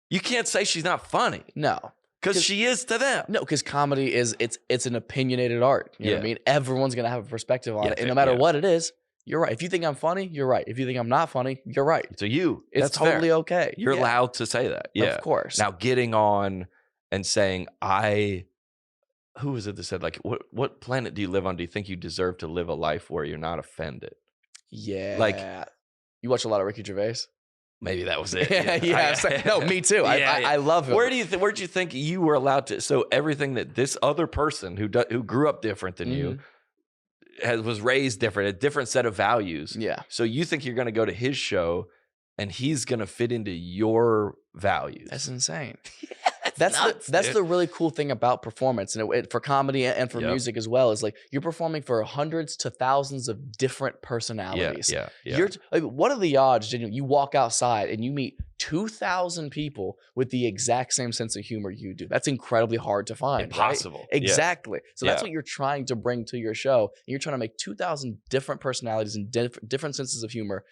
you can't say she's not funny. No. Because she is to them. No, because comedy it's an opinionated art. You know what I mean? Everyone's going to have a perspective on it. And no matter what it is, you're right. If you think I'm funny, you're right. If you think I'm not funny, you're right. So it's totally okay. You're allowed to say that. Yeah. Of course. Now getting on and saying, who was it that said, like, what planet do you live on? Do you think you deserve to live a life where you're not offended? Yeah. Like, you watch a lot of Ricky Gervais? Maybe that was it. No, me too. I love him. Where'd you think you were allowed to? So everything that this other person who grew up different than you was raised different, a different set of values. Yeah. So you think you're going to go to his show and he's going to fit into your values? That's insane. That's the really cool thing about performance, and for comedy and for music as well, is like you're performing for hundreds to thousands of different personalities. Yeah. What are the odds? You walk outside and you meet 2,000 people with the exact same sense of humor you do. That's incredibly hard to find. Impossible. Right? Exactly. So that's what you're trying to bring to your show. You're trying to make 2,000 different personalities and different senses of humor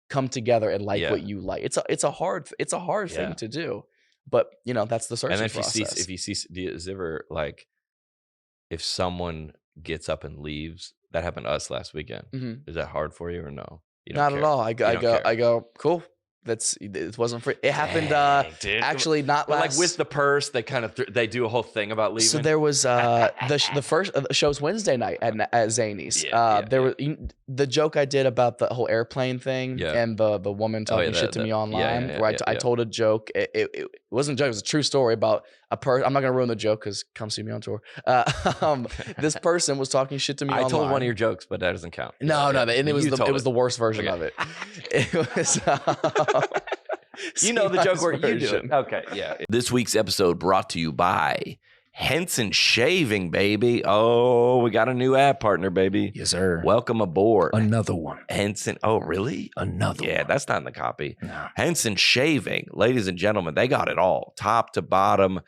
come together and like what you like. It's a hard thing to do. But that's the searching process. If you see, is it ever like if someone gets up and leaves? That happened to us last weekend. Is that hard for you or no? Not at all. I go, cool. It wasn't free. It happened. Actually, not last. Like with the purse, they kind of they do a whole thing about leaving. So there was the first show's Wednesday night at Zany's. There was the joke I did about the whole airplane thing and the woman talking shit to me online. Where I told a joke. It wasn't a joke. It was a true story about a person. I'm not gonna ruin the joke because come see me on tour. This person was talking shit to me. I online. told one of your jokes, but that doesn't count. No, and it was the worst version of it. It was. You know the joke where you do it. Okay, yeah. This week's episode brought to you by Henson Shaving, baby. Oh, we got a new ad partner, baby. Yes, sir. Welcome aboard. Another one. Henson. Oh, really? Another one. Yeah, that's not in the copy. No. Henson Shaving. Ladies and gentlemen, they got it all. Top to bottom.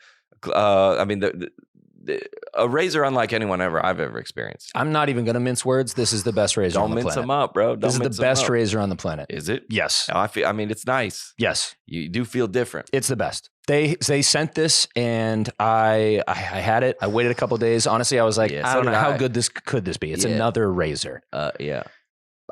A razor unlike anyone I've ever experienced. I'm not even going to mince words. This is the best razor on the planet. Don't mince them up, bro. This is the best razor on the planet. Is it? Yes. I mean, it's nice. Yes. You do feel different. It's the best. They sent this and I had it. I waited a couple of days. Honestly, I was like, I don't know how good could this be. It's another razor. Yeah.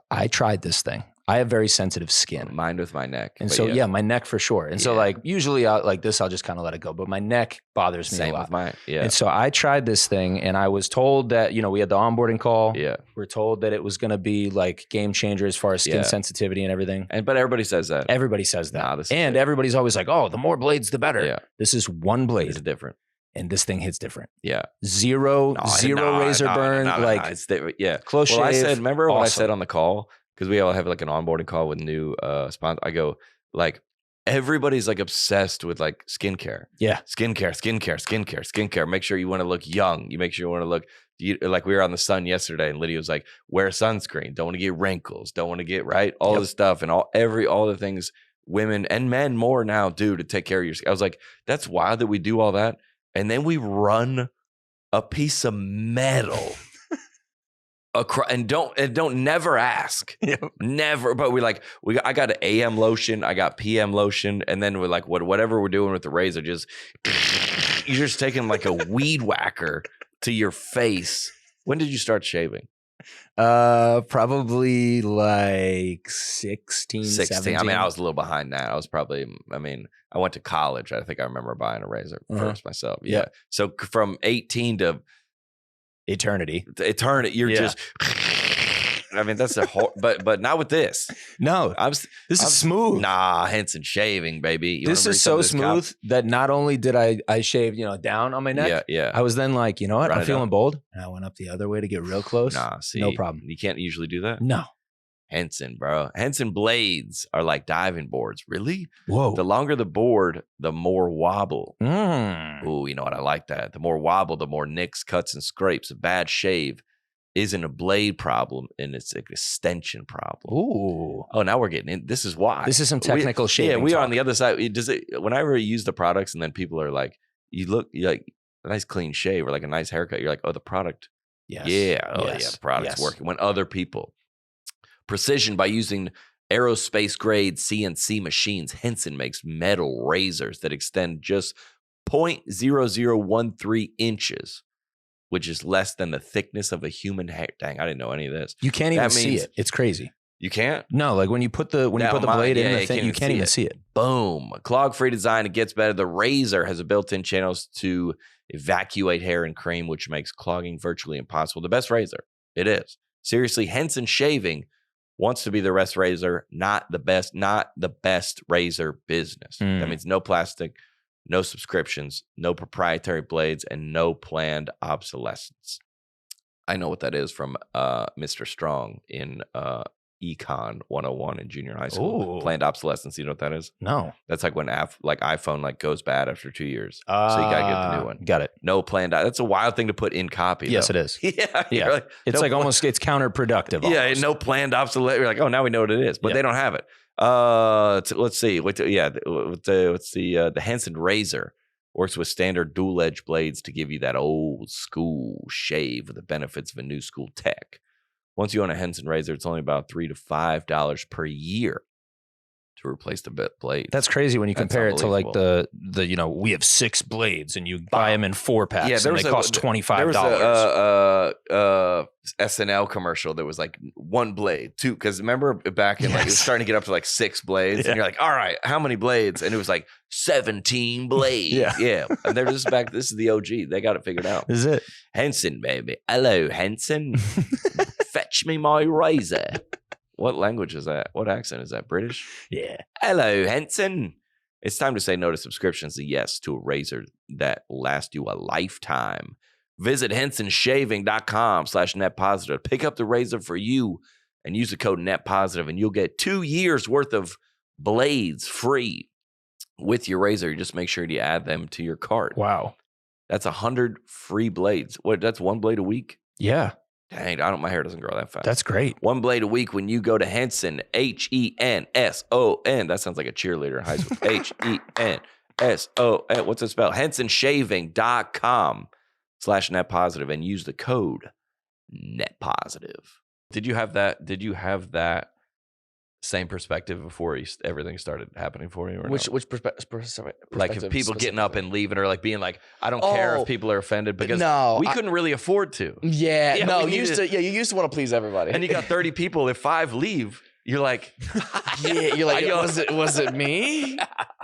I tried this thing. I have very sensitive skin. Mine with my neck. And so, my neck for sure. And so like usually like this, I'll just kind of let it go. But my neck bothers me a lot. Same with mine. Yeah. And so I tried this thing and I was told that, we had the onboarding call. Yeah. We're told that it was going to be like game changer as far as skin sensitivity and everything. But everybody says that. Everybody says that. And everybody's always like, oh, the more blades, the better. Yeah. This is one blade. It's different. And this thing hits different. Yeah. Zero razor burn. It's different. Close shave. Well, I said, remember what I said on the call? Because we all have like an onboarding call with new sponsors. I go, like, everybody's like obsessed with like skincare. Yeah. Skincare. Make sure you want to look young. You make sure you want to look, like we were on the sun yesterday and Lydia was like, wear sunscreen. Don't want to get wrinkles. Don't want to get, right? All this stuff and all the things women and men more now do to take care of your skin. I was like, that's wild that we do all that. And then we run a piece of metal and don't never ask. Never. But I got an AM lotion, I got PM lotion, and then we're like, whatever we're doing with the razor, you're just taking like a weed whacker to your face. When did you start shaving? Probably like 16, 17. I mean, I was a little behind that. I went to college. I think I remember buying a razor first myself. Yeah. So from 18 to eternity, you're just. I mean, that's a whole. But not with this. No, this is smooth. Nah, Henson shaving, baby. This is so smooth that not only did I shave, down on my neck. Yeah. I was then like, you know what? I'm feeling bold, and I went up the other way to get real close. Nah, see, no problem. You can't usually do that. No. Henson, bro. Henson blades are like diving boards. Really? Whoa. The longer the board, the more wobble. Mm. Ooh, you know what? I like that. The more wobble, the more nicks, cuts, and scrapes. A bad shave isn't a blade problem, and it's an extension problem. Ooh. Oh, now we're getting in. This is why. This is some technical shaving. Yeah, we talk. are on the other side. Whenever you use the products and then people are like, you like a nice clean shave or like a nice haircut, you're like, oh, the product. Yes. Yeah. Oh, yeah. The product's working. When other people. Precision by using aerospace grade CNC machines. Henson makes metal razors that extend just 0.0013 inches, which is less than the thickness of a human hair. Dang, I didn't know any of this. You can't even see it. It's crazy. You can't? No, like when you put the blade in the thing, you can't even see it. Boom. Clog-free design. It gets better. The razor has a built-in channels to evacuate hair and cream, which makes clogging virtually impossible. The best razor. It is. Seriously, Henson Shaving wants to be the best razor, not the best razor business. That means no plastic, no subscriptions, no proprietary blades, and no planned obsolescence. I know what that is from Mr. Strong in Econ 101 in junior high school. Ooh. Planned obsolescence. You know what that is? No. That's like when iPhone goes bad after 2 years. So you got to get the new one. Got it. No planned. That's a wild thing to put in copy. Yes, though. it is. Yeah. Like, it's like almost, it's counterproductive. Yeah. Almost. No planned obsolescence. You're like, oh, now we know what it is, but they don't have it. Let's see. The Henson razor works with standard dual edge blades to give you that old school shave with the benefits of a new school tech. Once you own a Henson razor, it's only about $3 to $5 per year to replace the blade. That's crazy when you compare it to like the we have 6 blades and you buy them in 4-packs and they cost $25. There was a SNL commercial that was like 1 blade, 2. Because remember back in it was starting to get up to like 6 blades, and you're like, all right, how many blades? And it was like 17 blades. Yeah. And they're just back. This is the OG. They got it figured out. Is it Henson, baby? Hello, Henson. Fetch me my razor. What language is that? What accent is that? British? Yeah. Hello, Henson. It's time to say no to subscriptions and yes to a razor that lasts you a lifetime. Visit hensonshaving.com/netpositive. Pick up the razor for you and use the code netpositive, and you'll get 2 years worth of blades free with your razor. You just make sure you add them to your cart. Wow. That's 100 free blades. What? That's 1 blade a week? Yeah. Dang, my hair doesn't grow that fast. That's great. 1 blade a week when you go to Henson, Henson. That sounds like a cheerleader in high school. Henson. What's it spelled? hensonshaving.com/netpositive and use the code netpositive. Did you have that same perspective before everything started happening for you? Or Which perspective? Like if people getting up and leaving, or like being like, I don't care if people are offended, because we couldn't really afford to. Yeah, no, you used to want to please everybody. And you got 30 people. If 5 leave, you're like, you're like, was it me?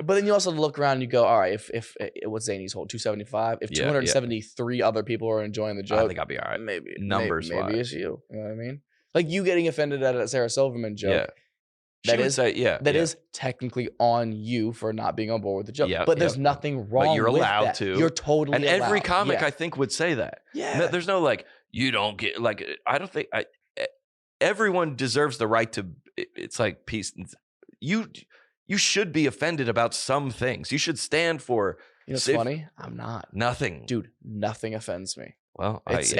But then you also look around and you go, all right, if what's Zany's hold 275? If 273 other people are enjoying the joke, I think I'll be all right. Maybe numbers. Maybe it's you. You know what I mean? Like you getting offended at a Sarah Silverman joke. Yeah. That is technically on you for not being on board with the joke. But there's nothing wrong. But you're allowed with that. to. You're totally and allowed. Every comic I think would say that. Yeah. There's no like, you don't get, like, I don't think everyone deserves the right to. It's like peace. You should be offended about some things. You should stand for. You know what's funny? I'm not. Nothing. Dude, nothing offends me. Well, that's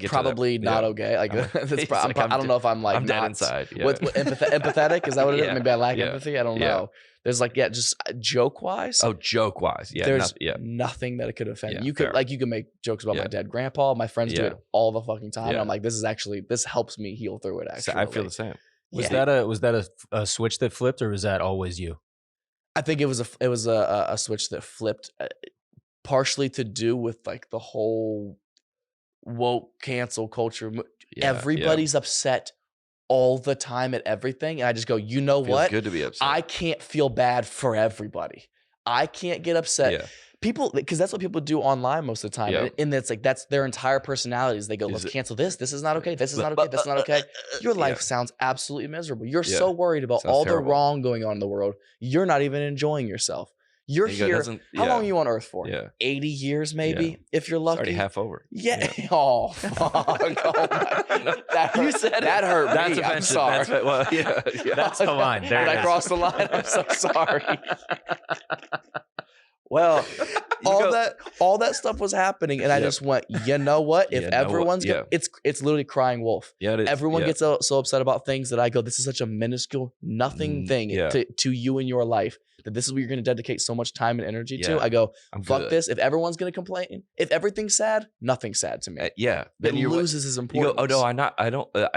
probably not okay. Like, I don't know if I'm like, I'm dead inside. Yeah. With empathetic, is that what it is? Maybe I lack empathy. I don't know. There's like, just joke wise. Oh, joke wise. Yeah. There's nothing that it could offend. Yeah, you could you can make jokes about my dead grandpa. My friends do it all the fucking time. And I'm like, this helps me heal through it. Actually, I feel the same. Was that a switch that flipped, or was that always you? I think it was a switch that flipped, partially to do with like the whole woke cancel culture. Everybody's upset all the time at everything, and I just go, you know what? Good to be upset. I can't feel bad for everybody. I can't get upset. Yeah. People, because that's what people do online most of the time, and it's like that's their entire personalities. They go, let's cancel this. This is not okay. This is not okay. This is not okay. Your life sounds absolutely miserable. You're so worried about all the wrong going on in the world. You're not even enjoying yourself. You're here. How long are you on Earth for? 80 years, maybe, if you're lucky. It's already half over. Yeah. Oh, fuck. That hurt me. That's offensive. I'm sorry. That's the line. Did I cross the line? I'm so sorry. Well, all that stuff was happening, and I just went, you know what? If everyone's it's literally crying wolf. Yeah, it is. Everyone gets so upset about things that I go, this is such a minuscule, nothing thing to you in your life, that this is what you're going to dedicate so much time and energy to. I go, fuck this. If everyone's going to complain, if everything's sad, nothing's sad to me. Then it loses its importance. You go, oh no, I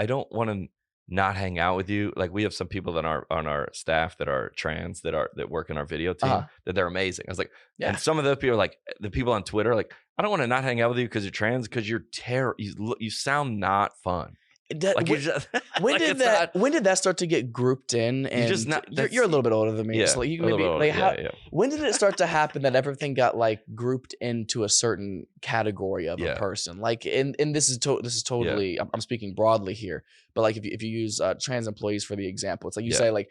don't want to not hang out with you. Like we have some people that are on our staff that are trans that work in our video team that they're amazing. I was like, and some of those people are like, the people on Twitter are like, I don't want to not hang out with you because you're trans, because you're you sound not fun. When did that start to get grouped in? And you're a little bit older than me, so you can maybe when did it start to happen that everything got like grouped into a certain category of a person? Like, and this is totally I'm speaking broadly here, but like if you use trans employees for the example, it's like you say like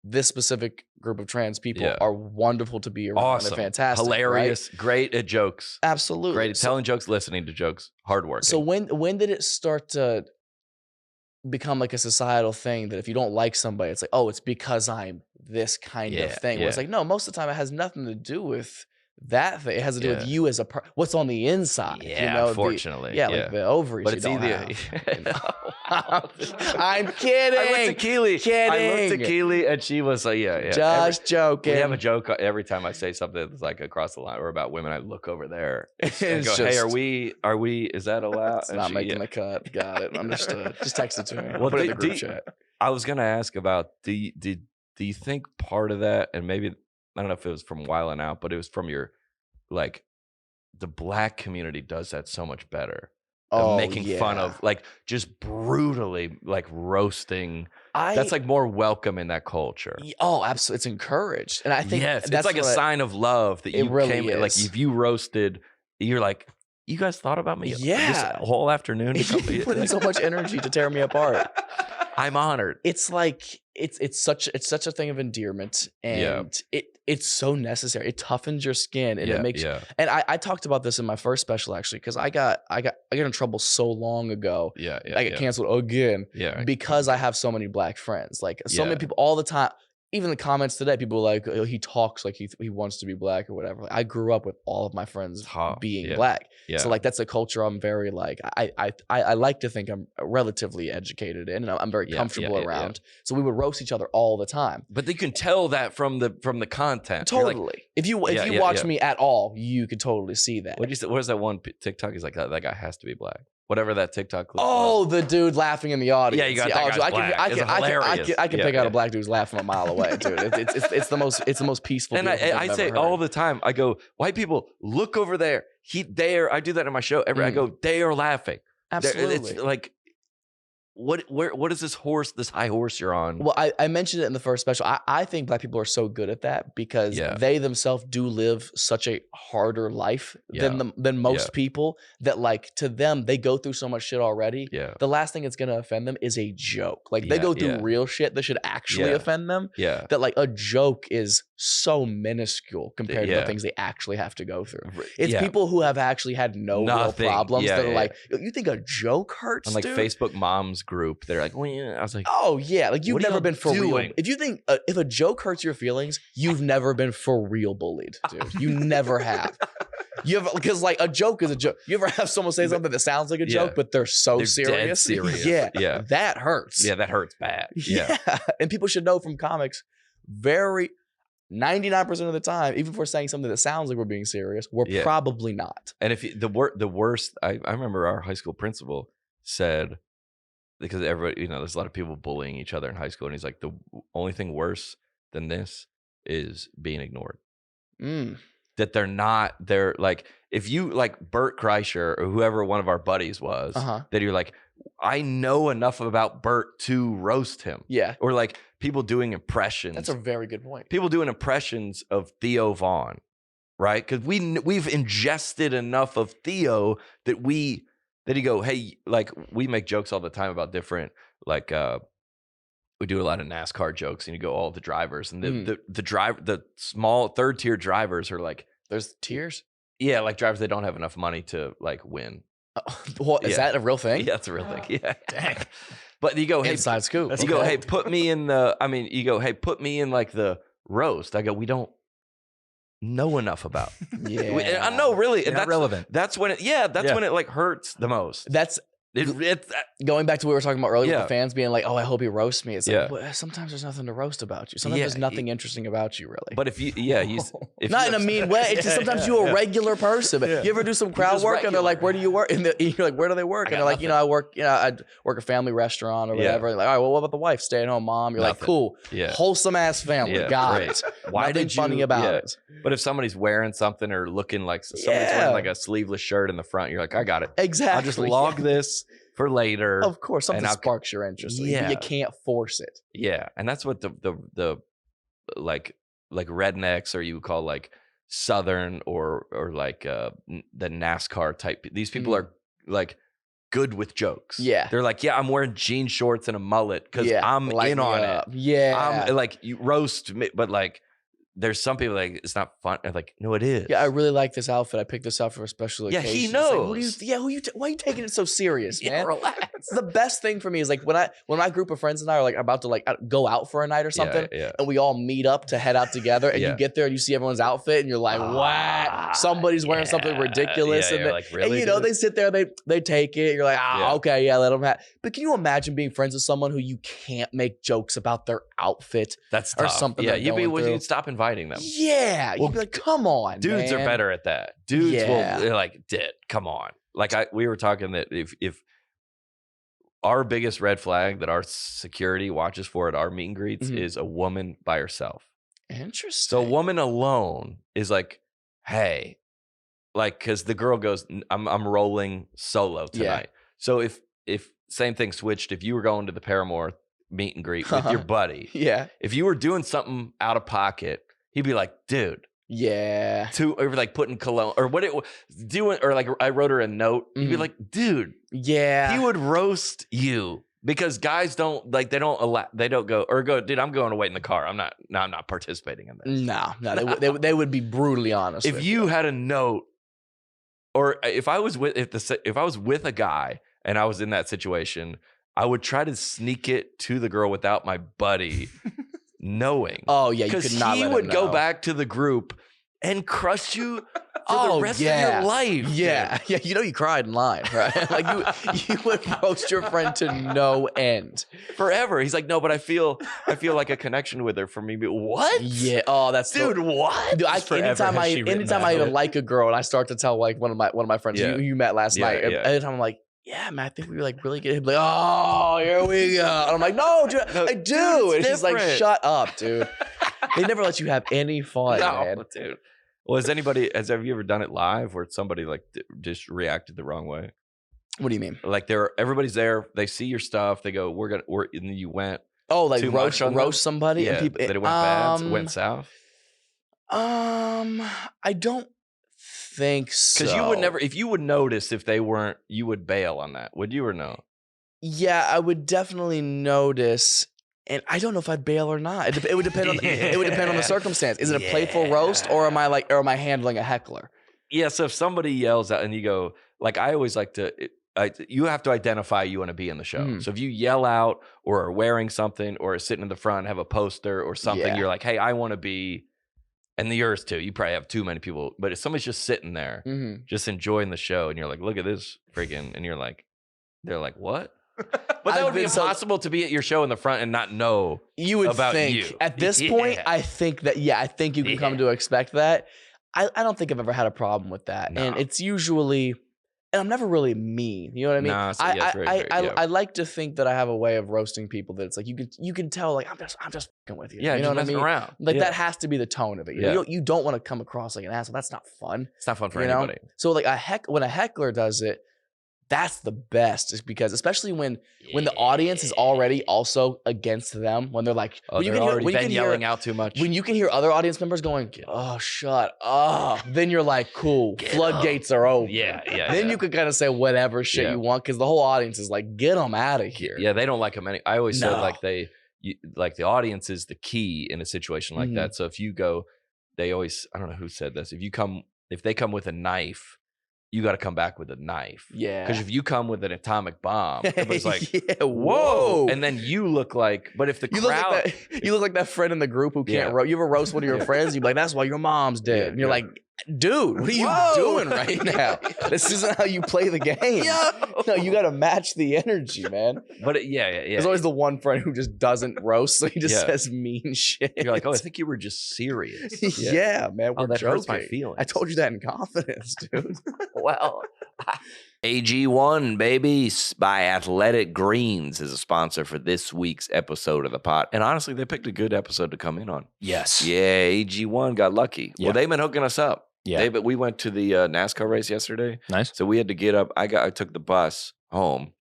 this specific group of trans people are wonderful to be around. Awesome. They're fantastic. Hilarious. Right? Great at jokes. Absolutely. Great at telling jokes, listening to jokes, hardworking. So when did it start to become like a societal thing that if you don't like somebody, it's like, oh, it's because I'm this kind of thing. Where it's like, no, most of the time it has nothing to do with that thing. It has to do with you as what's on the inside. Unfortunately. Like the ovaries. But it's either. I'm kidding. I looked at Keely and she was like, just joking. We have a joke every time I say something that's like across the line or about women. I look over there and go, hey, are we, is that allowed? It's not making the cut. Got it. Understood. Just text it to me. Well, put it in the group chat. I was going to ask about, do you think part of that, and maybe, I don't know if it was from Wildin' Out, but it was from your, like, the black community does that so much better. Making fun of, like, just brutally, like, roasting. That's like more welcome in that culture. Oh, absolutely. It's encouraged. And I think it's like a sign of love that you really came, like, if you roasted, you're like, you guys thought about me this whole afternoon? You put in so much energy to tear me apart. I'm honored. It's like it's such a thing of endearment, and it's so necessary. It toughens your skin, and it makes. And I talked about this in my first special actually, because I got in trouble so long ago. I got canceled again. Because I have so many black friends. Like so many people all the time. Even the comments today, people are like, oh, he talks like he wants to be black or whatever. Like, I grew up with all of my friends being black. So like that's a culture I'm very like, I like to think I'm relatively educated in, and I'm very comfortable around. So we would roast each other all the time. But you can tell that from the content. Totally. Like, if you watch me at all, you could totally see that. What is that one TikTok? He's like, that guy has to be black. Whatever that TikTok clip was. The dude laughing in the audience. Yeah, you got that guy's black. I can pick out a black dude who's laughing a mile away, dude. It's the most peaceful. And I say all the time, I go, white people, look over there. I do that in my show. I go, they are laughing. Absolutely. It's like, what is this high horse you're on? Well, I mentioned it in the first special. I think black people are so good at that because they themselves do live such a harder life than most people that, like, to them, they go through so much shit already. Yeah. The last thing that's going to offend them is a joke. Like, they go through real shit that should actually offend them. Yeah. That, like, a joke is so minuscule compared to the things they actually have to go through. It's people who have actually had real problems that are like, you think a joke hurts, on like dude? Facebook moms group, they're like, well, I was like, oh yeah, like you've never been for real. If you think if a joke hurts your feelings, you've never been for real bullied, dude. You never have. Because like a joke is a joke. You ever have someone say something that sounds like a joke, but they're serious? Dead serious. Yeah, that hurts. Yeah, that hurts bad. Yeah. And people should know from comics, 99% of the time, even if we're saying something that sounds like we're being serious, we're probably not. And if the worst, I remember our high school principal said, because everybody, there's a lot of people bullying each other in high school, and he's like, the only thing worse than this is being ignored. That they're like, if you like Bert Kreischer or whoever one of our buddies was, that you're like, I know enough about Bert to roast him. Yeah. Or like people doing impressions. That's a very good point. People doing impressions of Theo Vaughn, right? Because we've ingested enough of Theo that you go, hey, like we make jokes all the time about different, like we do a lot of NASCAR jokes, and you go all the drivers, and the small third tier drivers are like, there's tiers. Yeah, like drivers that don't have enough money to like win. Well, is that a real thing? Yeah, that's a real thing. Yeah. Dang. But you go, hey, inside scoop. You go, hey, put me in put me in like the roast. I go, we don't know enough about. Yeah. I know, really. You're not relevant. That's when it when it like hurts the most. That's going back to what we were talking about earlier with the fans being like, oh, I hope he roasts me. It's like, well, sometimes there's nothing to roast about you. Sometimes there's nothing interesting about you, really. But he's not in a mean way. It's just sometimes you're a regular person. But you ever do some crowd work and they're like, where do you work? And you're like, where do they work? And they're like, I work a family restaurant or whatever. Like, all right, well, what about the wife? Stay at home mom. You're like, cool. Yeah. Wholesome ass family. Got it. Why did you funny about it? But if somebody's wearing something or looking like somebody's wearing like a sleeveless shirt in the front, you're like, I got it. Exactly. I'll just log this for later. Of course, something sparks your interest. You can't force it. Yeah, and that's what the like rednecks, or you would call like Southern or like the NASCAR type. These people are like good with jokes. Yeah, they're like, I'm wearing jean shorts and a mullet because I'm in on it. Yeah, I'm like, you roast me, but like. There's some people like, it's not fun. I'm like, no, it is. Yeah, I really like this outfit. I picked this out for a special occasion. Yeah, he knows. Like, why are you taking it so serious, man? Relax. The best thing for me is like when my group of friends and I are like about to like go out for a night or something, and we all meet up to head out together, and you get there and you see everyone's outfit, and you're like, what? Somebody's wearing something ridiculous, and like, really, and they sit there, they take it. You're like, okay, let them have. But can you imagine being friends with someone who you can't make jokes about their outfit? That's or tough. something. Yeah, you'd stop inviting them. Yeah, you'd be like, come on, dudes man. are better at that. Dudes they're like, come on. Like we were talking that if our biggest red flag that our security watches for at our meet and greets is a woman by herself. Interesting. So a woman alone is like, hey, like, because the girl goes, I'm rolling solo tonight. So if same thing switched, if you were going to the Paramore meet and greet with your buddy, if you were doing something out of pocket, he'd be like, dude. Yeah. Or like putting cologne or what it doing, or like I wrote her a note. He'd be like, dude. Yeah. He would roast you because guys don't go, dude, I'm going to wait in the car. I'm not participating in this. No, they would be brutally honest. If you had a note, or if I was with a guy and I was in that situation, I would try to sneak it to the girl without my buddy knowing. Oh yeah, you could not. He would go back to the group and crush you for the rest of your life. Yeah, you cried in line, right? Like you would roast your friend to no end forever. He's like, no, but I feel like a connection with her for me. What? Yeah. Oh, that's dude. What? Dude, anytime I even like a girl and I start to tell like one of my friends who you met last night, anytime I'm like, yeah, man, I think we were like really good. Like, oh, here we go. And I'm like, no, dude, I do. And she's like, shut up, dude. They never let you have any fun, man. Dude. Well, have you ever done it live where somebody like just reacted the wrong way? What do you mean? Like everybody's there, they see your stuff, they go, and then you went. Oh, like roast somebody? Yeah, and people, that it went bad, it went south? I don't think so. Because you would never, if you would notice if they weren't, you would bail on that. Would you or no? Yeah, I would definitely notice. And I don't know if I'd bail or not. It would depend on it would depend on the circumstance. Is it a playful roast or am I handling a heckler? Yeah, so if somebody yells out and you go, like I always like to you have to identify you want to be in the show. So if you yell out or are wearing something or are sitting in the front, have a poster or something, you're like, hey, I want to be, and yours too. You probably have too many people, but if somebody's just sitting there, just enjoying the show, and you're like, look at this freaking, and you're like, they're like, what? But that would be impossible to be at your show in the front and not know you would about think. You. At this point, I think you can come to expect that. I don't think I've ever had a problem with that. No. And it's usually, and I'm never really mean. You know what I mean? No, so I like to think that I have a way of roasting people that it's like you can tell like I'm just fucking with you. Yeah, you know what I mean? Around. Like that has to be the tone of it. You don't want to come across like an asshole. That's not fun. It's not fun for anybody. So like when a heckler does it, that's the best, is because especially when the audience is already also against them, when they're like, when you can yelling out too much, when you can hear other audience members going, oh, shut up, then you're like, cool, floodgates are open. Then you could kind of say whatever shit you want because the whole audience is like, get them out of here. Yeah, they don't like them. I always said like like the audience is the key in a situation like that. So if you go, I don't know who said this. If they come with a knife, you got to come back with a knife. Yeah. Because if you come with an atomic bomb, everybody's like, whoa. And then you look like, but if the crowd. You look like that friend in the group who can't roast. You ever roast one of your friends? You're like, that's why your mom's dead. And you're like, dude, what are you doing right now? This isn't how you play the game. No, you got to match the energy, man. But There's always the one friend who just doesn't roast, so he just says mean shit. You're like, oh, I think you were just serious. Yeah, man, we're that joking. hurts my feelings. I told you that in confidence, dude. Well, AG1, baby, by Athletic Greens is a sponsor for this week's episode of the pod. And honestly, they picked a good episode to come in on. Yes. Yeah, AG1 got lucky. Yeah. Well, they've been hooking us up. Yeah. We went to the NASCAR race yesterday. Nice. So we had to get up. I took the bus home,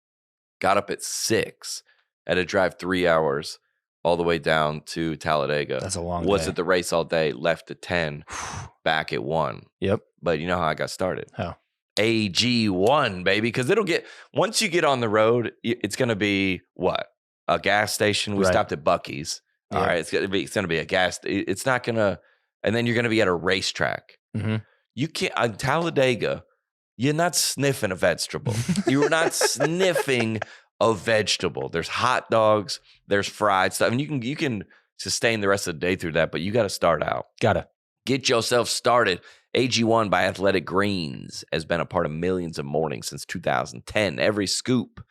got up at 6, had to drive 3 hours all the way down to Talladega. That's a long day. Was at the race all day, left at 10, back at 1. Yep. But you know how I got started? How? AG1, baby, because once you get on the road, it's going to be what? A gas station. We stopped at Buc-ee's. All right. It's going to be a gas. It's not going to, and then you're going to be at a racetrack. Mm-hmm. You can't, on Talladega, you're not sniffing a vegetable. You're not sniffing a vegetable. There's hot dogs, there's fried stuff. I mean, you can sustain the rest of the day through that, but you got to start out. Gotta get yourself started. AG1 by Athletic Greens has been a part of millions of mornings since 2010. Every scoop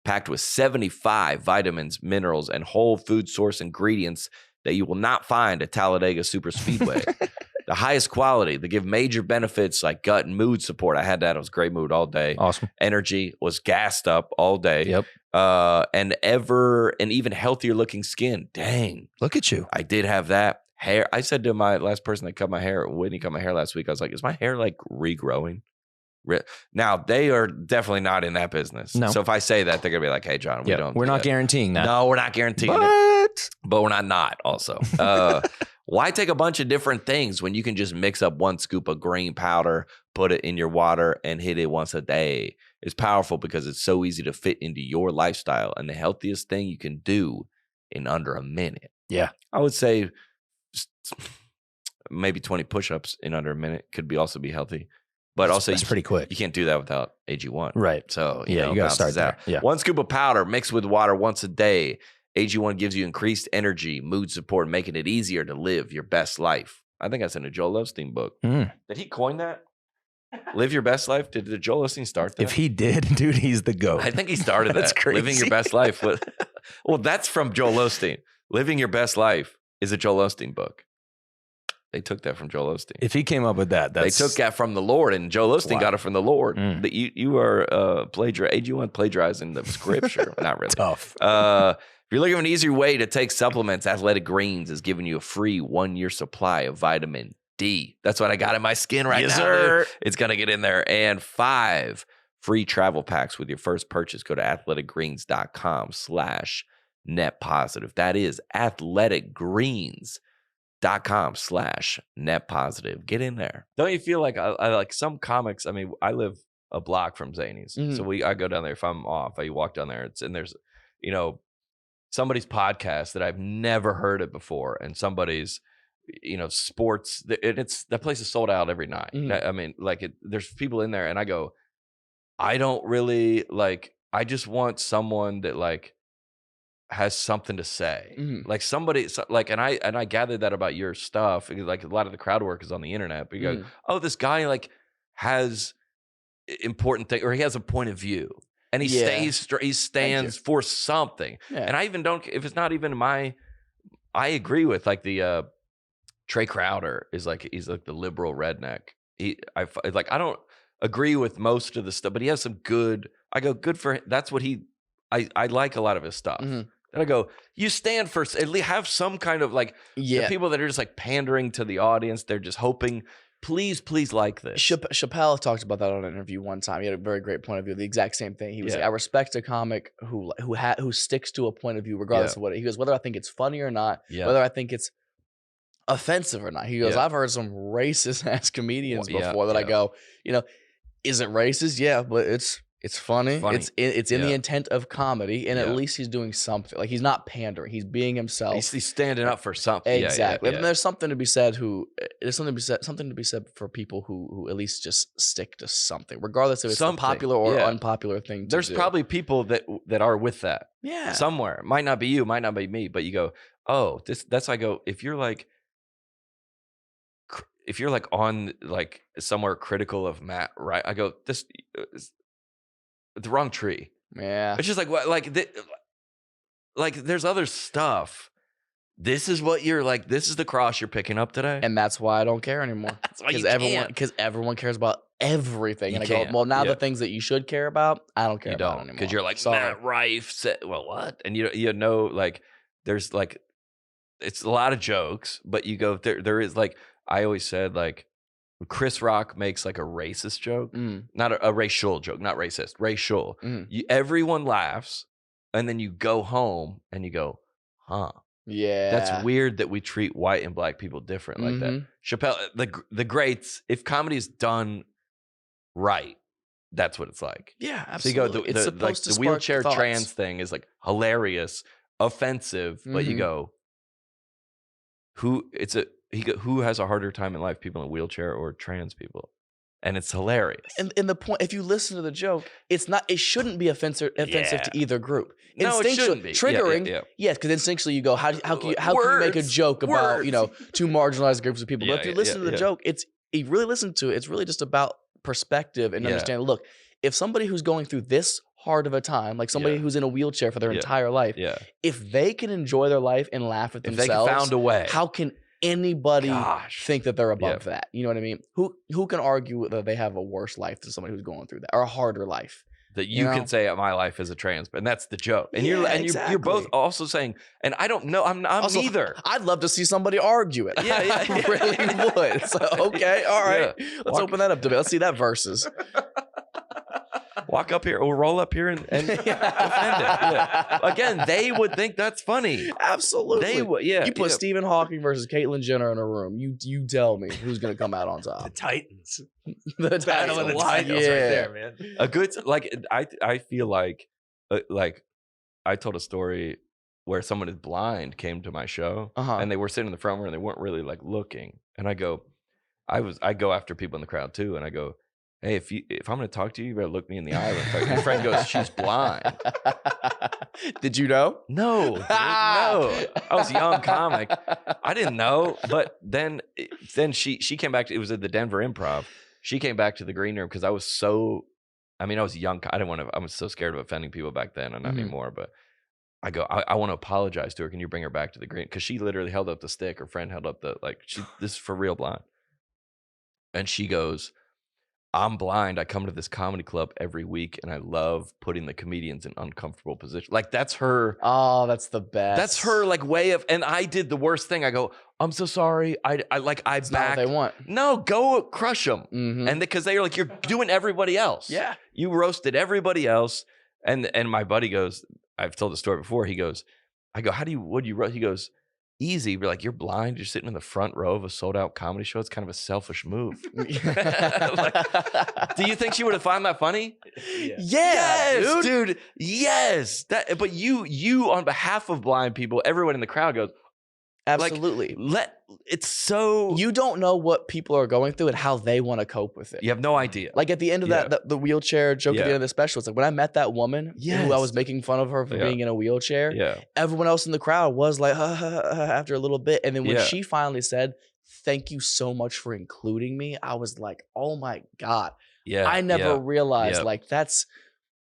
packed with 75 vitamins, minerals, and whole food source ingredients that you will not find at Talladega Super Speedway. The highest quality. They give major benefits like gut and mood support. I had that. I was great mood all day. Awesome. Energy, was gassed up all day. Yep. And even healthier looking skin. Dang. Look at you. I did have that. Hair. I said to my last person that cut my hair, Whitney cut my hair last week, I was like, is my hair like regrowing? Now, they are definitely not in that business. No. So if I say that, they're going to be like, hey, John, we're not guaranteeing that. No, we're not guaranteeing it. But we're not also. Why take a bunch of different things when you can just mix up one scoop of green powder, put it in your water, and hit it once a day? It's powerful because it's so easy to fit into your lifestyle and the healthiest thing you can do in under a minute. Yeah. I would say maybe 20 push-ups in under a minute could also be healthy. But also, that's pretty quick. You can't do that without AG1. Right. So, you got to start there. Yeah. 1 scoop of powder mixed with water once a day. AG1 gives you increased energy, mood support, making it easier to live your best life. I think that's in a Joel Osteen book. Did he coin that? Live your best life? Did Joel Osteen start that? If he did, dude, he's the GOAT. I think he started That's that. crazy. Living your best life. Well, that's from Joel Osteen. Living your best life is a Joel Osteen book. They took that from Joel Osteen. If he came up with that, they took that from the Lord, and Joel Osteen got it from the Lord. That you are plagiarizing the scripture. Not really. Tough. If you're looking for an easier way to take supplements, Athletic Greens is giving you a free 1-year supply of vitamin D. That's what I got in my skin right now. Sir. It's going to get in there. And 5 free travel packs with your first purchase. Go to athleticgreens.com/netpositive. That is athleticgreens.com/netpositive. Get in there. Don't you feel like I like some comics? I mean, I live a block from Zany's, so I go down there. If I'm off, I walk down there. And there's, somebody's podcast that I've never heard it before, and somebody's, sports. That place is sold out every night. I mean, there's people in there, and I go, I don't really I just want someone that has something to say. Like somebody, and I gathered that about your stuff. Like a lot of the crowd work is on the internet, but you go, oh, this guy has important thing, or he has a point of view, and he stands for something. Yeah. And I even don't, if it's not even I agree with the Trey Crowder is he's like the liberal redneck. I don't agree with most of the stuff, but he has some good. I go, good for him. That's what I like a lot of his stuff. And I go, you stand for, at least have some kind of the people that are just pandering to the audience. They're just hoping, please like this. Chappelle talked about that on an interview one time. He had a very great point of view. The exact same thing. He was like, I respect a comic who sticks to a point of view regardless of what he goes, whether I think it's funny or not, whether I think it's offensive or not. He goes, I've heard some racist ass comedians before that I go, is it racist? Yeah, but it's funny. It's in the intent of comedy, and at least he's doing something. He's not pandering. He's being himself. He's standing up for something. Exactly. And there's something to be said. Something to be said for people who at least just stick to something, regardless if it's a popular or unpopular thing. There's probably people that are with that. Yeah. Somewhere. Might not be you. Might not be me. But you go, oh, that's how I go. If you're on somewhere critical of Matt Rife, I go, this is the wrong tree. Yeah. It's just there's other stuff. This is what this is the cross you're picking up today. And that's why I don't care anymore. That's why because everyone cares about everything. And I go, well, now the things that you should care about, I don't care about anymore. Because you're Matt Rife said, well, what? And there's it's a lot of jokes, but you go, there is I always said Chris Rock makes a racist joke, not a racial joke, not racist, racial. Everyone laughs, and then you go home and you go, huh? Yeah, that's weird that we treat white and black people different like that. Chappelle, the greats, if comedy is done right, that's what it's like. Yeah, absolutely. So you go, the wheelchair trans thing is hilarious, offensive, but you go, who has a harder time in life, people in a wheelchair or trans people? And it's hilarious. And the point, if you listen to the joke, it shouldn't be offensive to either group. No, it shouldn't be. Triggering, yes, because instinctually you go, how can you make a joke about two marginalized groups of people? But if you listen to the joke, you really listen to it, it's really just about perspective and understanding. Look, if somebody who's going through this hard of a time, like somebody who's in a wheelchair for their entire life, if they can enjoy their life and laugh at themselves, they found a way, how can anybody think that they're above that? You know what I mean? Who can argue that they have a worse life than somebody who's going through that, or a harder life? That you can say my life is a trans, and that's the joke. And you're both also saying, and I don't know, I'm also, neither. I'd love to see somebody argue it. I really would. So okay, all right, let's open that up to me. Let's see that versus. Walk up here or roll up here and defend it. Yeah. Again, they would think that's funny. Absolutely. They would, You put Stephen Hawking versus Caitlyn Jenner in a room. You tell me who's going to come out on top. The Titans. The Battle of the Titans right there, man. A good, I feel like I told a story where someone is blind came to my show and they were sitting in the front row and they weren't really looking. And I go after people in the crowd too. And I go, hey, if I'm going to talk to you, you better look me in the eye. My friend goes, she's blind. Did you know? No, dude, no. I was a young comic. I didn't know. But then she came back. It was at the Denver Improv. She came back to the green room because I was so. I was young. I was so scared of offending people back then, and not anymore. But I go, I want to apologize to her. Can you bring her back to the green? Because she literally held up the stick. Her friend held up this is for real blind. And she goes, I'm blind. I come to this comedy club every week, and I love putting the comedians in uncomfortable positions. Like, that's her. Oh, that's the best. That's her like way of. And I did the worst thing. I go, I'm so sorry. I back. Not what they want. No, go crush them. Mm-hmm. And because they're like, you're doing everybody else. Yeah, you roasted everybody else. And my buddy goes, I've told the story before. He goes, I go, what do you roast? He goes, easy. We're like, you're blind. You're sitting in the front row of a sold out comedy show. It's kind of a selfish move. Like, do you think she would have found that funny? Yeah. Yes, dude. Yes. But you on behalf of blind people, everyone in the crowd goes, absolutely. It's so. You don't know what people are going through and how they want to cope with it. You have no idea. Like at the end of that, the wheelchair joke at the end of the special, it's like when I met that woman who I was making fun of her for being in a wheelchair, everyone else in the crowd was like, after a little bit. And then when she finally said, thank you so much for including me, I was like, oh my God. Yeah. I never realized like that's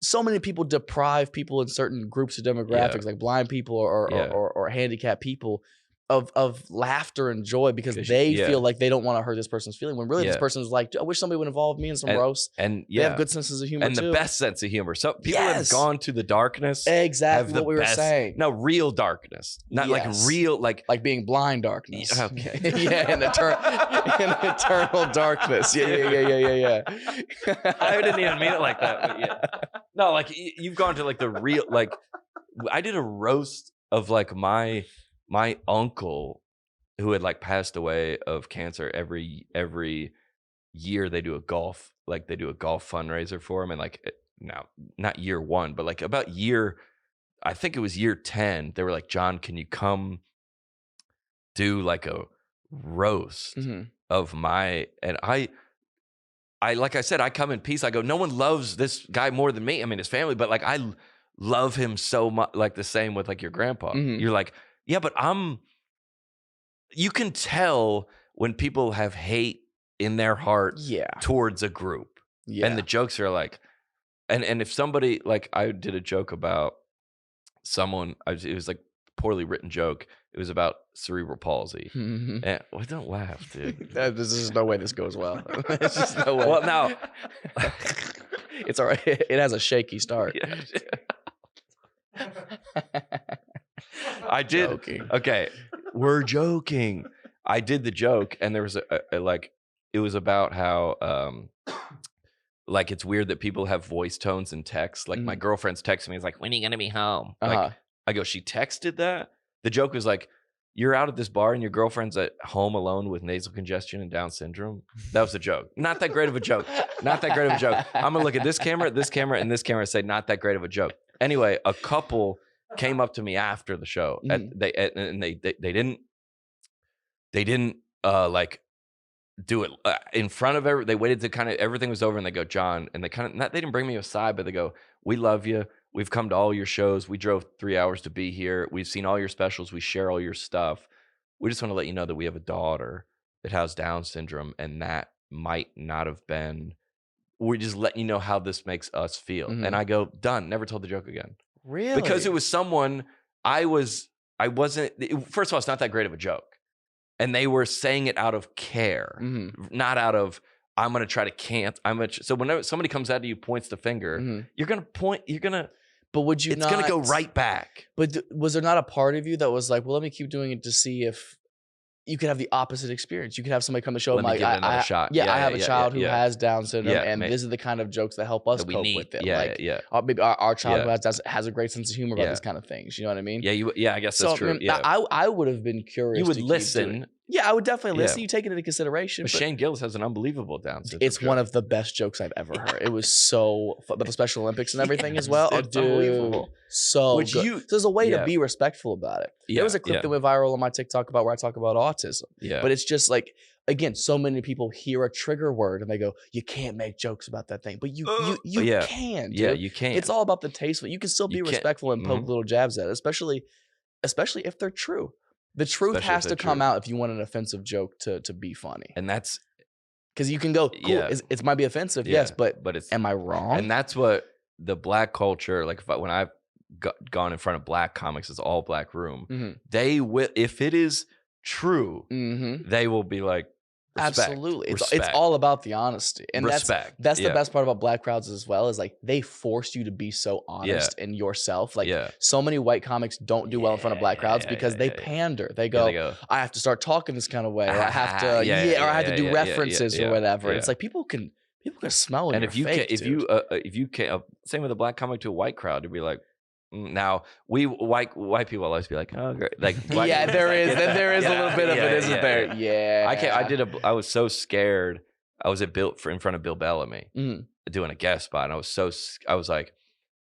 so many people deprive people in certain groups of demographics, like blind people or handicapped people, of laughter and joy because they feel like they don't want to hurt this person's feeling when really this person's like, I wish somebody would involve me in some roast. And they have good senses of humor and too. The best sense of humor. So people have gone to the darkness. Exactly what we were saying. No, real darkness. Not like real, like being blind darkness. Okay. In eternal darkness. Yeah. I didn't even mean it like that. But no, like you've gone to like the real, like I did a roast of like my uncle who had like passed away of cancer. Every year they do a golf fundraiser for him. And like now, not year 1, but like about I think it was year 10, they were like, John, can you come do like a roast of and I like I said, I come in peace. I go, no one loves this guy more than me. I mean, his family, but like I love him so much. Like the same with like your grandpa. You're like, yeah, but you can tell when people have hate in their heart towards a group. Yeah. And the jokes are like, and if somebody, like I did a joke about someone, it was like a poorly written joke. It was about cerebral palsy. And, well, don't laugh, dude. There's just no way this goes well. There's just no way. Well, now. It's all right. It has a shaky start. I did. Joking. Okay, we're joking. I did the joke, and there was a like, it was about how like it's weird that people have voice tones in text. Like my girlfriend's texting me, it's like, when are you gonna be home? Like I go, she texted that. The joke was like, you're out at this bar and your girlfriend's at home alone with nasal congestion and Down syndrome. That was a joke. Not that great of a joke. Not that great of a joke. I'm gonna look at this camera, and this camera, and say, not that great of a joke. Anyway, a couple came up to me after the show. They didn't like do it in front of they waited to kind of everything was over, and they go, John, and they didn't bring me aside, but they go, we love you. We've come to all your shows. We drove 3 hours to be here. We've seen all your specials. We share all your stuff. We just want to let you know that we have a daughter that has Down syndrome, and that might not have been. We're just letting you know how this makes us feel. And I go, done. Never told the joke again. Really? Because it was someone I wasn't. First of all, it's not that great of a joke, and they were saying it out of care, not out of I'm going to try to can't. So whenever somebody comes at you, points the finger, you're going to point. You're going to. But would you? It's going to go right back. But was there not a part of you that was like, well, let me keep doing it to see if you could have the opposite experience? You could have somebody come to show Let me give it another shot. Yeah, I have a child who has Down syndrome, and these are the kind of jokes that help us cope with it. Maybe our child who has a great sense of humor about these kind of things. You know what I mean? Yeah, I guess that's true. I would have been curious. You would listen. Yeah, I would definitely listen. You take it into consideration. But Shane Gillis has an unbelievable Down syndrome. It's one of the best jokes I've ever heard. It was so about the Special Olympics and everything as well. It's unbelievable. So good. So there's a way to be respectful about it. There was a clip that went viral on my TikTok where I talk about autism. Yeah. But it's just like, again, so many people hear a trigger word and they go, you can't make jokes about that thing. But you can, dude. Yeah, you can. It's all about the taste. You can still be respectful and poke little jabs at it, especially if they're true. The truth has to come out if you want an offensive joke to be funny. And that's because you can go, cool, it might be offensive, yes, but it's, am I wrong? And that's what the black culture, like when I gone in front of black comics, it's all black room. Mm-hmm. They will, if it is true, mm-hmm. they will be like, respect, absolutely. Respect. It's all about the honesty. And respect. That's the best part about black crowds as well, is like they force you to be so honest in yourself. Like so many white comics don't do well in front of black crowds because they pander. They go, I have to start talking this kind of way, or I have to, or I have to do references or whatever. It's like people can smell it. And if you can, same with a black comic to a white crowd, to be like, now we white people always be like, oh great, like there is a little bit of it, isn't there? Yeah. I was so scared. I was in front of Bill Bellamy doing a guest spot, and I was like,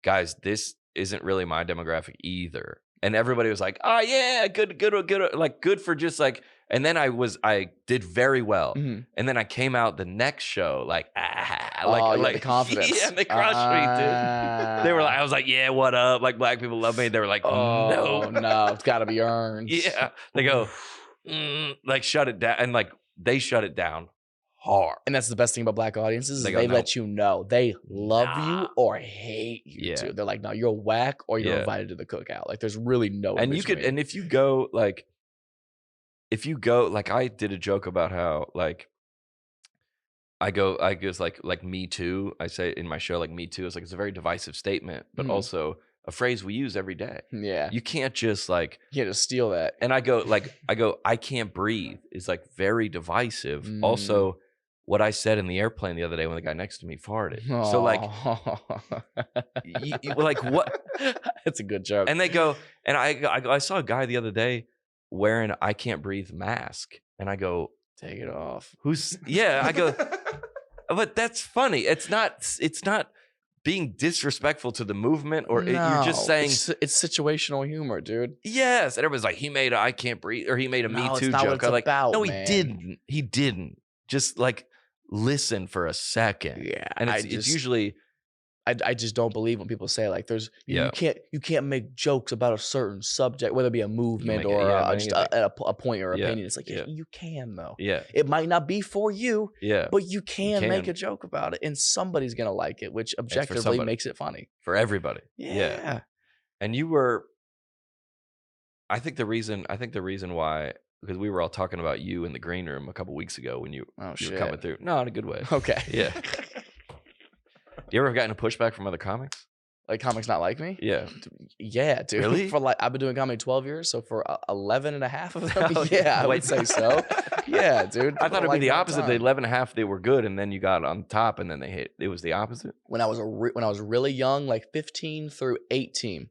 guys, this isn't really my demographic either. And everybody was like, oh yeah, good, like good for just like. And then I did very well. And then I came out the next show like the confidence. Yeah, they crushed me, dude. They were like, I was like, yeah, what up? Like black people love me. They were like, no, it's got to be earned. Yeah, they go, like shut it down, and like they shut it down hard. And that's the best thing about black audiences is they let you know they love you or hate you too. They're like, no, you're whack or you're invited to the cookout. Like there's really no. And you could, and if you go, like I did a joke about how like I guess like Me Too. I say in my show like Me Too is like it's a very divisive statement, but also a phrase we use every day. Yeah, you can't just like steal that. And I go I can't breathe is like very divisive. Also, what I said in the airplane the other day when the guy next to me farted. So like, like what? That's a good joke. And they go, and I saw a guy the other day wearing I can't breathe mask, and I go, take it off. I go, but that's funny. It's not being disrespectful to the movement, or you're just saying it's situational humor, dude. Yes, and everybody's like, he made a I can't breathe, or he made a Me Too joke. I'm like, no, man. He didn't. Just like listen for a second. Yeah, and it's usually. I just don't believe when people say like there's you can't make jokes about a certain subject, whether it be a movement or just a point or opinion. It's like you can though. Yeah, it might not be for you. Yeah, but you can make a joke about it, and somebody's gonna like it, which objectively makes it funny for everybody. Yeah. And you were. I think the reason why. Because we were all talking about you in the green room a couple weeks ago when you were coming through. No, in a good way. Okay. Yeah. You ever gotten a pushback from other comics? Like comics not like me? Yeah. Yeah, dude. Really? For like I've been doing comedy 12 years, so for 11 and a half of them, I would say so. Yeah, dude. I thought it'd be the opposite. The 11 and a half, they were good, and then you got on top, and then they hit. It was the opposite? When I was really young, like 15 through 18.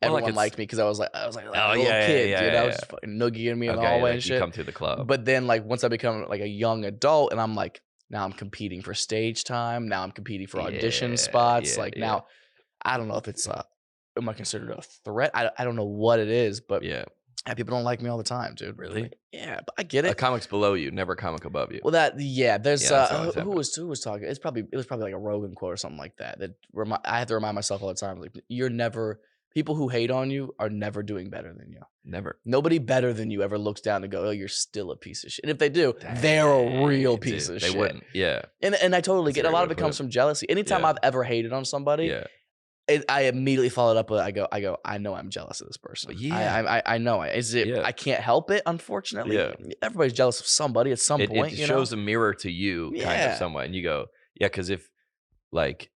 Everyone liked me because I was like a little kid, dude. I was just fucking noogieing me in the hallway and shit. You come through the club. But then, like, once I become like a young adult, and I'm like, now I'm competing for stage time. Now I'm competing for audition spots. Now, I don't know if it's am I considered a threat? I don't know what it is, but people don't like me all the time, dude. Really? Yeah, but I get it. A comic's below you, never a comic above you. Well, there's who was talking? It was probably like a Rogan quote or something like that. I have to remind myself all the time, like you're never. People who hate on you are never doing better than you. Never. Nobody better than you ever looks down and go, oh, you're still a piece of shit. And if they do, they're a real piece of shit. They wouldn't. Yeah. And I totally get it. A lot of it comes from jealousy. Anytime I've ever hated on somebody, I immediately followed up with I go, I know I'm jealous of this person. Yeah. I know it. Is it I can't help it, unfortunately. Yeah. Everybody's jealous of somebody at some point. It shows a mirror to you kind of somewhat. And you go, because if like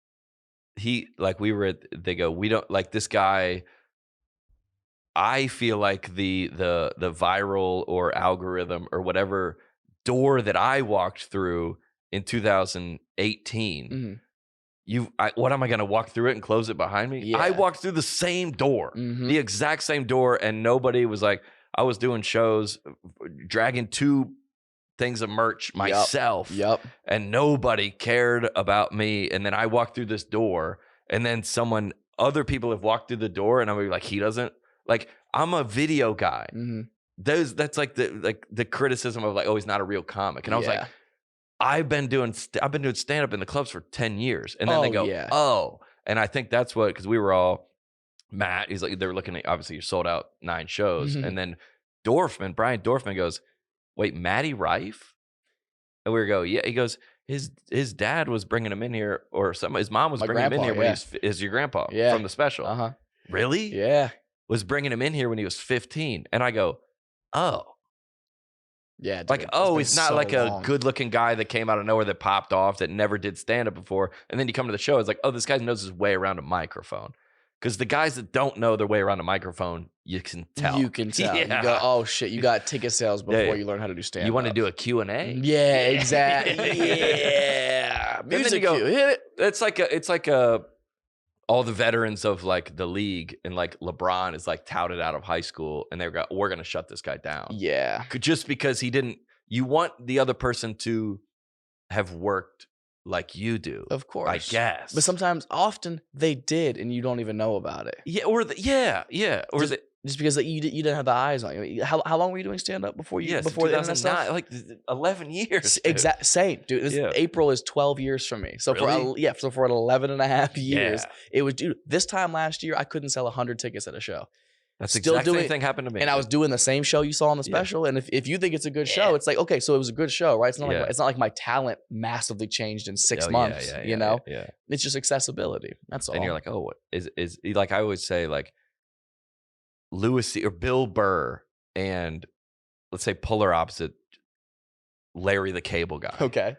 they go, we don't like this guy. I feel like the viral or algorithm or whatever door that I walked through in 2018, what am I going to walk through it and close it behind me? Yeah. I walked through the same door, the exact same door, and nobody was like, I was doing shows, dragging 2 things of merch myself, and nobody cared about me. And then I walked through this door, and then other people have walked through the door, and I'm like, he doesn't. Like, I'm a video guy. That's like the criticism of like, oh, he's not a real comic. And I was like, I've been doing stand up in the clubs for 10 years. And then they go, oh. And I think that's what, because we were all, Matt, he's like, they were looking at, obviously you sold out 9 shows. And then Brian Dorfman goes, wait, Matty Rife? And we go, yeah. He goes, his dad was bringing him in here, or his mom was bringing him in here when he's your grandpa from the special. really? Yeah. Was bringing him in here when he was 15. And I go, oh. Yeah, dude, like, oh, he's not so like long. a good-looking guy that came out of nowhere that popped off, that never did stand-up before. And then you come to the show, it's like, oh, this guy knows his way around a microphone. Because the guys that don't know their way around a microphone, you can tell. You can tell. Yeah. You go, oh, shit, you got ticket sales before you learn how to do stand-up. You want to do a Q&A? Yeah, exactly. Yeah. Music you go, cue. Hit it. It's like all the veterans of like the league, and like LeBron is like touted out of high school, and we're going to shut this guy down. Yeah. Just because he didn't. You want the other person to have worked like you do, Of course. I guess. But sometimes, often, they did, and you don't even know about it. Yeah, or Just because you didn't have the eyes on you. How long were you doing stand-up before you? yes, before the internet stuff? like 11 years. Exact same, dude. April is 12 years for me. So Really? for 11 and a half years, it was, dude, this time last year I couldn't sell 100 tickets at a show. That's the exact same thing happened to me. And I was doing the same show you saw on the special. And if you think it's a good show, it's like, okay, so it was a good show, right? It's not like it's not like my talent massively changed in 6 months. You know? Yeah. It's just accessibility. That's all. And you're like, oh, what is like I always say, like Louis or Bill Burr and let's say polar opposite Larry the Cable Guy. Okay.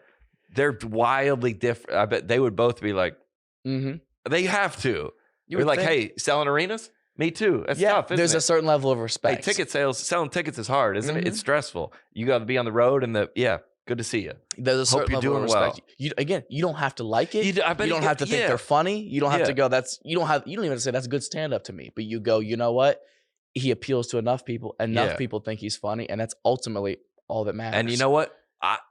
They're wildly different. I bet they would both be like, they have to. You're like, hey, selling arenas? Me too. That's tough, isn't there's it? A certain level of respect. Hey, selling tickets is hard, isn't it? It's stressful. You got to be on the road and good to see you. There's a certain Hope you're level doing of respect. well. You don't have to like it. You don't have to think they're funny. You don't have to go, you don't even have to say that's good stand-up to me. But you go, you know what? He appeals to enough people. Enough people think he's funny. And that's ultimately all that matters. And you know what?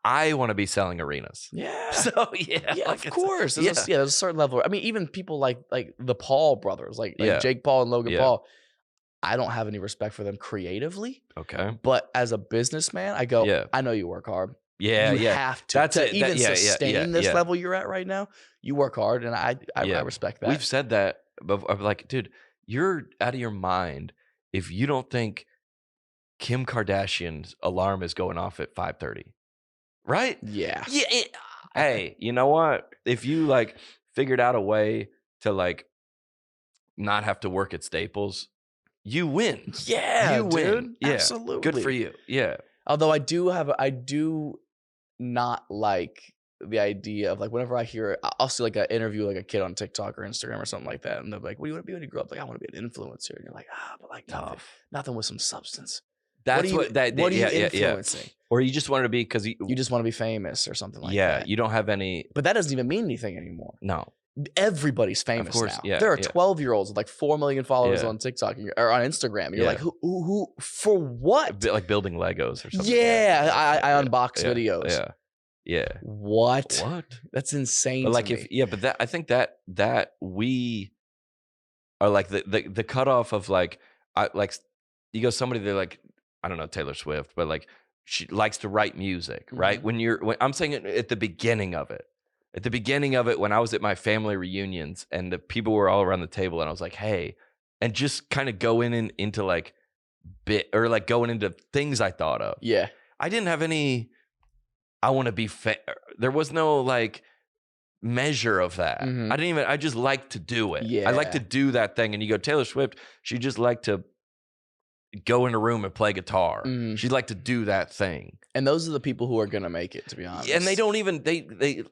I want to be selling arenas. Yeah. So yeah, like of course. There's a certain level. I mean, even people like the Paul brothers, like Jake Paul and Logan Paul. I don't have any respect for them creatively. Okay. But as a businessman, I go, I know you work hard. Yeah. You have to. Sustain this level you're at right now. You work hard, and I respect that. We've said that, but I'm like, dude, you're out of your mind if you don't think Kim Kardashian's alarm is going off at 5:30. Right? Yeah. Yeah. Hey, you know what? If you like figured out a way to like not have to work at Staples, you win. Yeah, you win. Dude. Yeah. Absolutely. Good for you. Yeah. Although I do not like the idea of like whenever I hear I'll see like an interview like a kid on TikTok or Instagram or something like that, and they're like, "What do you want to be when you grow up?" Like, I want to be an influencer, and you're like, but like nothing with some substance. That's what are you influencing? Or you just wanted to be because you just want to be famous or something like that. Yeah, you don't have any. But that doesn't even mean anything anymore. No. Everybody's famous now. Yeah, there are 12-year-olds with like 4 million followers on TikTok or on Instagram. You're like, who for what? Like building Legos or something. Yeah, I unbox videos. Yeah. What? That's insane. But like to me. but that I think that we are like the cutoff of like you go somebody they're like, I don't know, Taylor Swift, but like she likes to write music, right? When I'm saying it at the beginning of it. At the beginning of it, when I was at my family reunions and the people were all around the table and I was like, hey, and just kind of going into like going into things I thought of. Yeah. I didn't have any, I want to be there was no like measure of that. I just like to do it. Yeah. I like to do that thing. And you go, Taylor Swift, she just liked to go in a room and play guitar. She'd like to do that thing. And those are the people who are going to make it, to be honest. And they don't even, they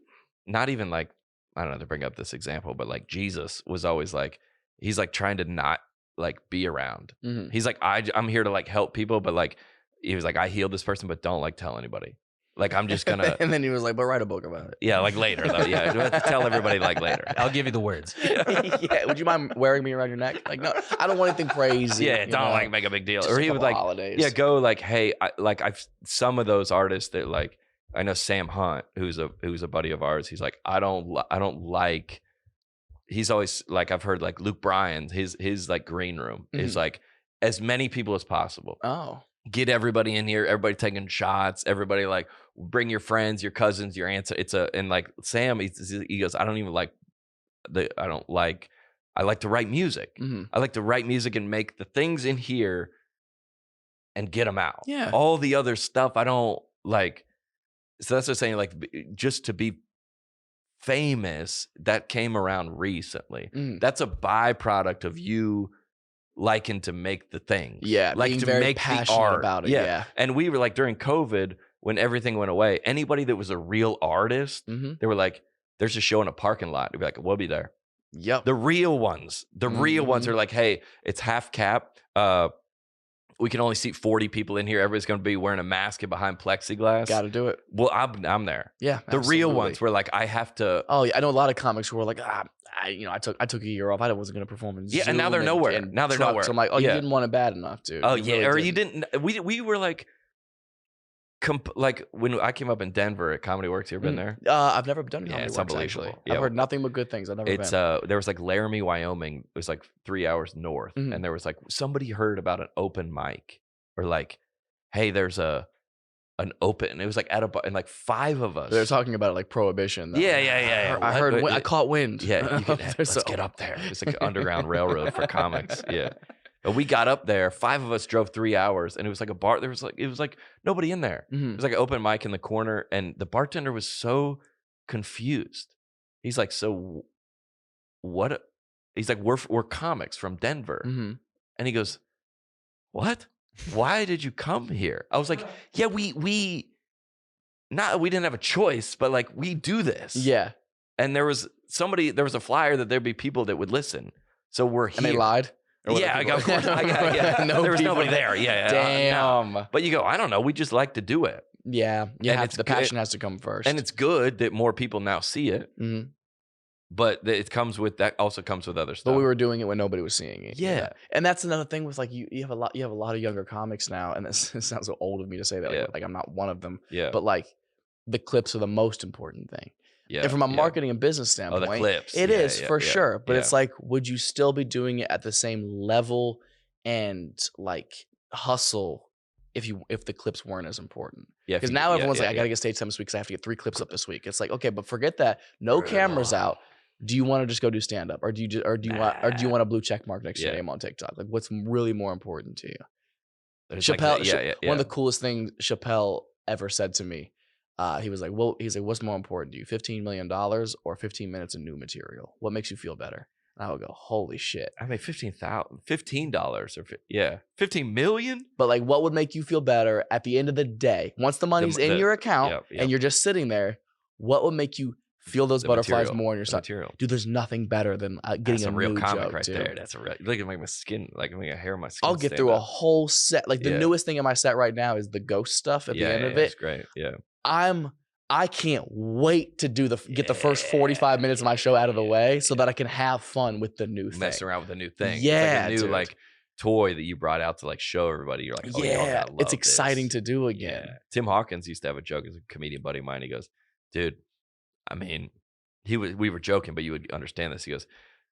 not even like, I don't know to bring up this example, but like Jesus was always like, he's like trying to not like be around. He's like, I'm here to like help people, but like, he was like, I healed this person, but don't like tell anybody. Like, I'm just gonna. And then he was like, but write a book about it. Yeah, like later though. Yeah, tell everybody like later. I'll give you the words. Yeah, would you mind wearing me around your neck? Like, no, I don't want anything crazy. Yeah, don't like make a big deal. Just or he would like, holidays. go like, hey, I've some of those artists that like. I know Sam Hunt, who's a buddy of ours. He's like, I don't like. He's always like, I've heard like Luke Bryan, his like green room is like as many people as possible. Oh, get everybody in here. Everybody taking shots. Everybody like bring your friends, your cousins, your aunts. And like Sam, he goes, I like to write music. I like to write music and make the things in here and get them out. Yeah, all the other stuff I don't like. So that's what I'm saying, like, just to be famous that came around recently. That's a byproduct of you liking to make the things. Yeah, like being to very make passionate the art about it. Yeah. And we were like, during COVID, when everything went away, anybody that was a real artist, they were like, there's a show in a parking lot. They'd be like, we'll be there. Yep. The real ones are like, hey, it's half cap. We can only seat 40 people in here. Everybody's going to be wearing a mask and behind plexiglass. Got to do it. Well, I'm there. Yeah, the real ones were like, I have to. Oh yeah, I know a lot of comics who were like, I took a year off. I wasn't going to perform in Zoom and now they're nowhere. Now they're nowhere. So I'm like, you didn't want it bad enough, dude. Oh yeah, really or you didn't. We were like. Like when I came up in Denver at Comedy Works, you ever been there? I've never done Comedy it's Works, actually. Yeah. I've heard nothing but good things. I've never been. There was like Laramie, Wyoming. It was like 3 hours north, and there was like somebody heard about an open mic, or like, hey, there's an open. It was like at a bar, and like 5 of us. They're talking about it like Prohibition. Though. Yeah. I heard. I caught wind. Yeah, let's get up there. It's like an underground railroad for comics. Yeah. But we got up there. 5 of us drove 3 hours, and it was like a bar. It was like nobody in there. It was like an open mic in the corner, and the bartender was so confused. He's like, "So, what?" He's like, "We're comics from Denver," and he goes, "What? Why did you come here?" I was like, "Yeah, we didn't have a choice, but like we do this." Yeah. And there was a flyer that there'd be people that would listen. So we're here. And they lied. Yeah, of course. There was nobody there. Yeah. Damn. No. But you go, I don't know. We just like to do it. Yeah. The passion has to come first. And it's good that more people now see it. But it comes with also comes with other stuff. But we were doing it when nobody was seeing it. Yeah. And that's another thing with like you have a lot of younger comics now, and this sounds so old of me to say that. Like I'm not one of them. Yeah. But like the clips are the most important thing. Yeah. And from a marketing and business standpoint, the clips. It is for sure. But it's like, would you still be doing it at the same level and like hustle if the clips weren't as important? Yeah. Because now everyone's like, I gotta get stage time this week because I have to get 3 clips up this week. It's like, okay, but forget that. No cameras out. Do you want to just go do stand up, or do you want a blue check mark next to your name on TikTok? Like, what's really more important to you? Chappelle, one of the coolest things Chappelle ever said to me. He was like, what's more important to you, $15 million or 15 minutes of new material? What makes you feel better? And I would go, holy shit. I mean, $15 or 15 million. But like, what would make you feel better at the end of the day? Once the money's in your account and you're just sitting there, what would make you feel those butterflies more in your stomach? Dude, there's nothing better than getting a real comic joke, right dude. there. That's a real. Look at my skin, like my hair, on my skin. I'll get through a whole set. Like the newest thing in my set right now is the ghost stuff at the end of it. It's great. Yeah. I can't wait to get the first 45 minutes of my show out of the way so that I can have fun with the new thing. Mess around with the new thing. Yeah, it's like a new toy that you brought out to like show everybody. You're like, it's exciting to do again. Yeah. Tim Hawkins used to have a joke as a comedian buddy of mine. He goes, dude, I mean, we were joking, but you would understand this. He goes,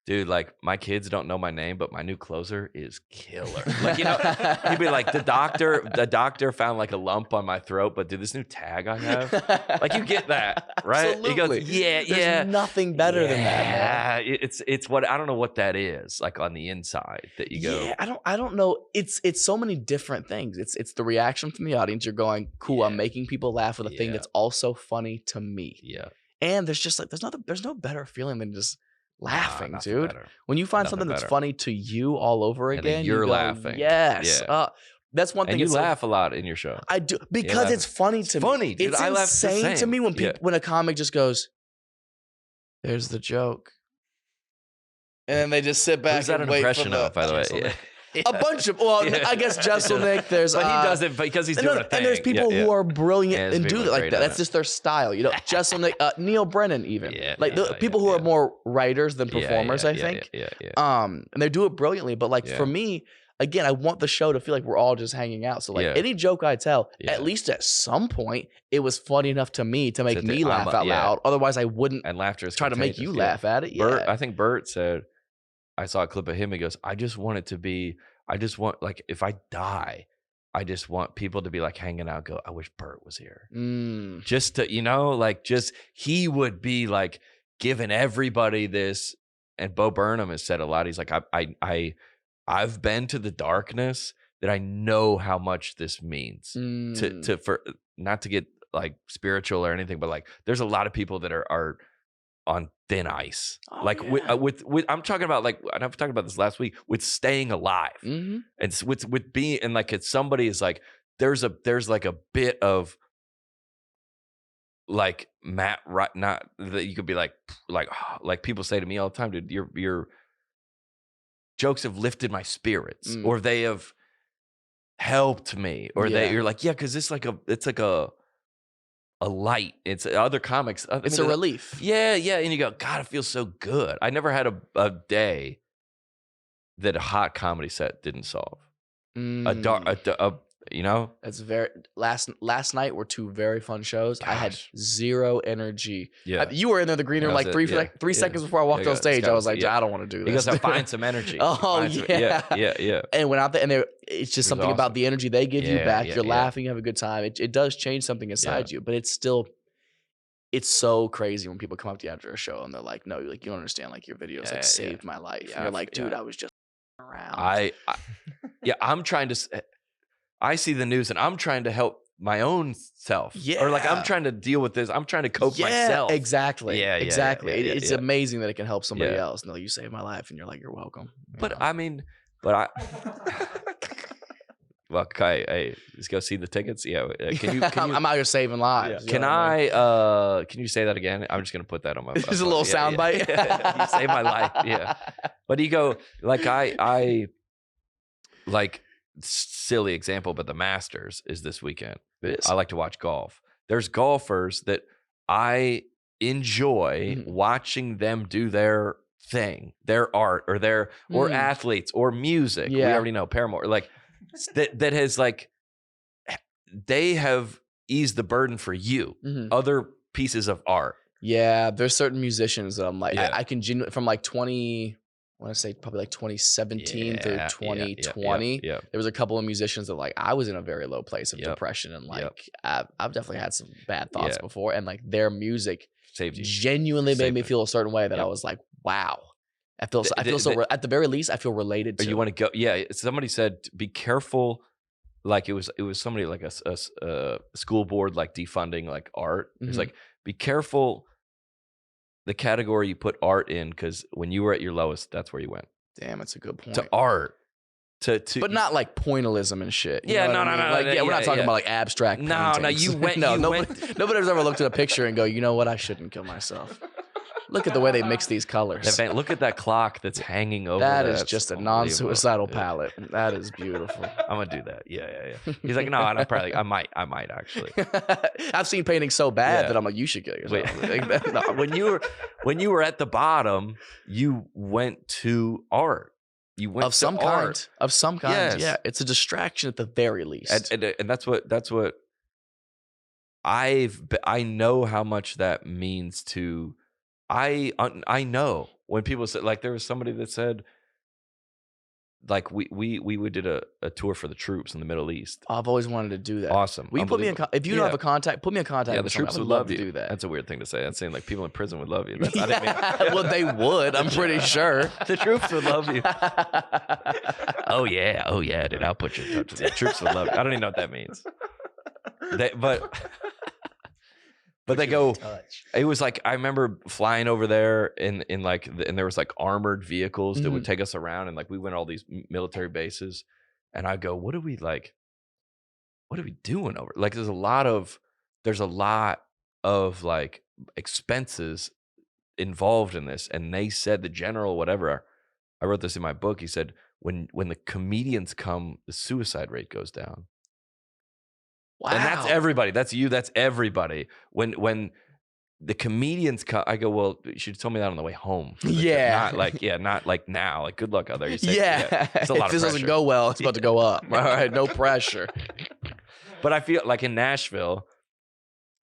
dude, like my kids don't know my name, but my new closer is killer. Like, he'd be like, the doctor found like a lump on my throat, but dude, this new tag I have, like you get that, right? Absolutely. He goes, There's nothing better than that, man. It's what, I don't know what that is, like on the inside that you go. Yeah, I don't know. It's so many different things. It's the reaction from the audience. You're going, cool, I'm making people laugh with a thing that's also funny to me. Yeah. And there's just like, there's no better feeling than just laughing, dude. Better. When you find something that's funny to you all over again, and you're laughing. Yes. Yeah. That's one thing. And you laugh a lot in your show. I do, because it's funny to me. Funny, dude. It's insane to me when a comic just goes, "There's the joke," and then they just sit back and wait for the. By the way, a bunch of I guess Jesselnick. There's but he does it because he's doing a thing. And there's people who are brilliant and do it like that. That's just their style. Jesselnick, Neil Brennan, even people who are more writers than performers. I think. And they do it brilliantly. But like for me, again, I want the show to feel like we're all just hanging out. So like any joke I tell, at least at some point, it was funny enough to me to make me laugh out loud. Otherwise, I wouldn't. And laughter is try to make you laugh at it. Bert, I think Bert said. I saw a clip of him. He goes, I just want, like, if I die, I just want people to be like hanging out, go, I wish Bert was here. Just to, he would be like giving everybody this. And Bo Burnham has said a lot. He's like, I've been to the darkness that I know how much this means for not to get like spiritual or anything, but like, there's a lot of people that are on thin ice. Oh, Like yeah. with I'm talking about like, and I've talked about this last week, with staying alive. Mm-hmm. And with being, and like it's somebody is like, there's like a bit of like Matt Rife, not that you could be like people say to me all the time, dude, your jokes have lifted my spirits, or they have helped me, or you're like, yeah, because it's like a light. It's other comics. It's a relief. Yeah. And you go, God, it feels so good. I never had a day that a hot comedy set didn't solve. You know, that's very last night were 2 very fun shows. Gosh. I had zero energy. Yeah, you were in there, the green room, like 3 seconds before I walked on stage. I was like, I don't want to do this. Because I find some energy. Yeah. And went out there, and it's just something awesome about the energy they give you back. You're laughing, you have a good time. It does change something inside you, but it's still. It's so crazy when people come up to you after a show and they're like, "No, like you don't understand. Like your videos like saved my life." And you're like, "Dude, I was just around." I'm trying to. I see the news and I'm trying to help my own self. Yeah. Or like I'm trying to deal with this. I'm trying to cope myself. Exactly. Exactly. It's amazing that it can help somebody else. No, you saved my life, and you're like, you're welcome. But I well, hey, let's go see the tickets. Yeah. Can you I'm out here saving lives. Can can you say that again? I'm just gonna put that on my phone. Just a little soundbite. You saved my life. Yeah. But you go, like I like, silly example, but the Masters is this weekend. I like to watch golf. There's golfers that I enjoy watching them do their thing, their art, or athletes, or music. We already know Paramore, like that has like, they have eased the burden for you. Other pieces of art. Yeah, there's certain musicians that I'm like, I can genuinely, from like 20. I want to say probably like 2017 through 2020. There was a couple of musicians that like I was in a very low place of depression, and like I've definitely had some bad thoughts before, and like their music saved you. Genuinely made me feel a certain way that I was like, wow. I feel so at the very least I feel related to. You want to go? Yeah, somebody said be careful. Like it was somebody like a school board like defunding like art. It's like, be careful the category you put art in, because when you were at your lowest, that's where you went. Damn, that's a good point. To art. But not like pointillism and shit. No. Like, we're not talking about like abstract paintings. No, you went. Nobody's ever looked at a picture and go, you know what? I shouldn't kill myself. Look at the way they mix these colors. Look at that clock that's hanging over. That is just a non-suicidal palette. That is beautiful. I'm gonna do that. Yeah. He's like, no, I might actually. I've seen paintings so bad that I'm like, you should kill yourself. No, when you were at the bottom, you went to art. You went of some kind. Of some kind. Yes. Yeah, it's a distraction at the very least. And that's what I know how much that means to. I know when people say, like, there was somebody that said, like, we did a tour for the troops in the Middle East. I've always wanted to do that. Awesome. Will you put me in? If you don't have a contact, put me in contact. Yeah, with the troops would love you. To do that. That's a weird thing to say. That's saying like people in prison would love you. Well, they would. I'm pretty sure the troops would love you. Oh yeah, dude. I'll put you in touch with the troops would love you. I don't even know what that means. But they go. It was like, I remember flying over there and there was like armored vehicles that would take us around, and like we went to all these military bases, and I go, what are we doing over? Like there's a lot of like expenses involved in this, and they said the general, whatever, I wrote this in my book. He said when the comedians come, the suicide rate goes down. Wow. And that's everybody. That's you. That's everybody. When the comedians come, I go, well, you should have told me that on the way home. Not like now. Like, good luck out there. You say, it's a lot of pressure. If this doesn't go well, it's about to go up. All right, no pressure. But I feel like in Nashville,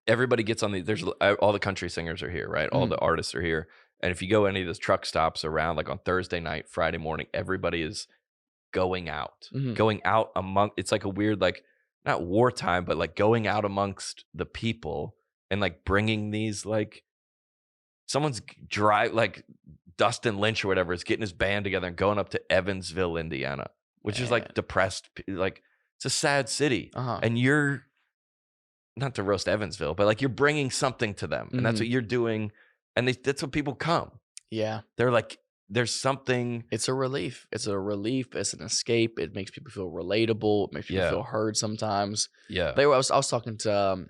everybody gets on there's all the country singers are here, right? All the artists are here. And if you go any of those truck stops around, like on Thursday night, Friday morning, everybody is going out. It's like a weird, like, not wartime, but like going out amongst the people and like bringing these, like, someone's like Dustin Lynch or whatever is getting his band together and going up to Evansville, Indiana, which is like depressed, like it's a sad city. And you're not to roast Evansville, but like you're bringing something to them, and that's what you're doing And that's what people come. Yeah. They're like, there's something. It's a relief. It's a relief. It's an escape. It makes people feel relatable. It makes people feel heard sometimes. Yeah. I was talking to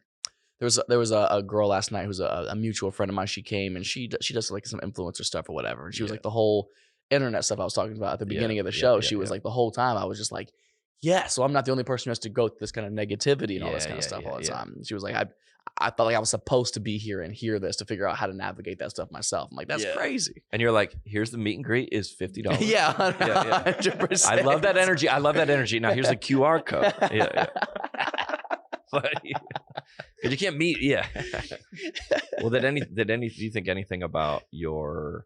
there was a girl last night who's a mutual friend of mine. She came and she does like some influencer stuff or whatever. And she was like the whole internet stuff I was talking about at the beginning of the show. She was like the whole time I was just like, yeah, so I'm not the only person who has to go through this kind of negativity and all this kind of stuff all the time. And she was like, I felt like I was supposed to be here and hear this to figure out how to navigate that stuff myself. I'm like, that's crazy. And you're like, here's the meet and greet is $50. Yeah, 100%. I love that energy. Now here's a QR code. But you can't meet. Yeah. Well, do you think anything about your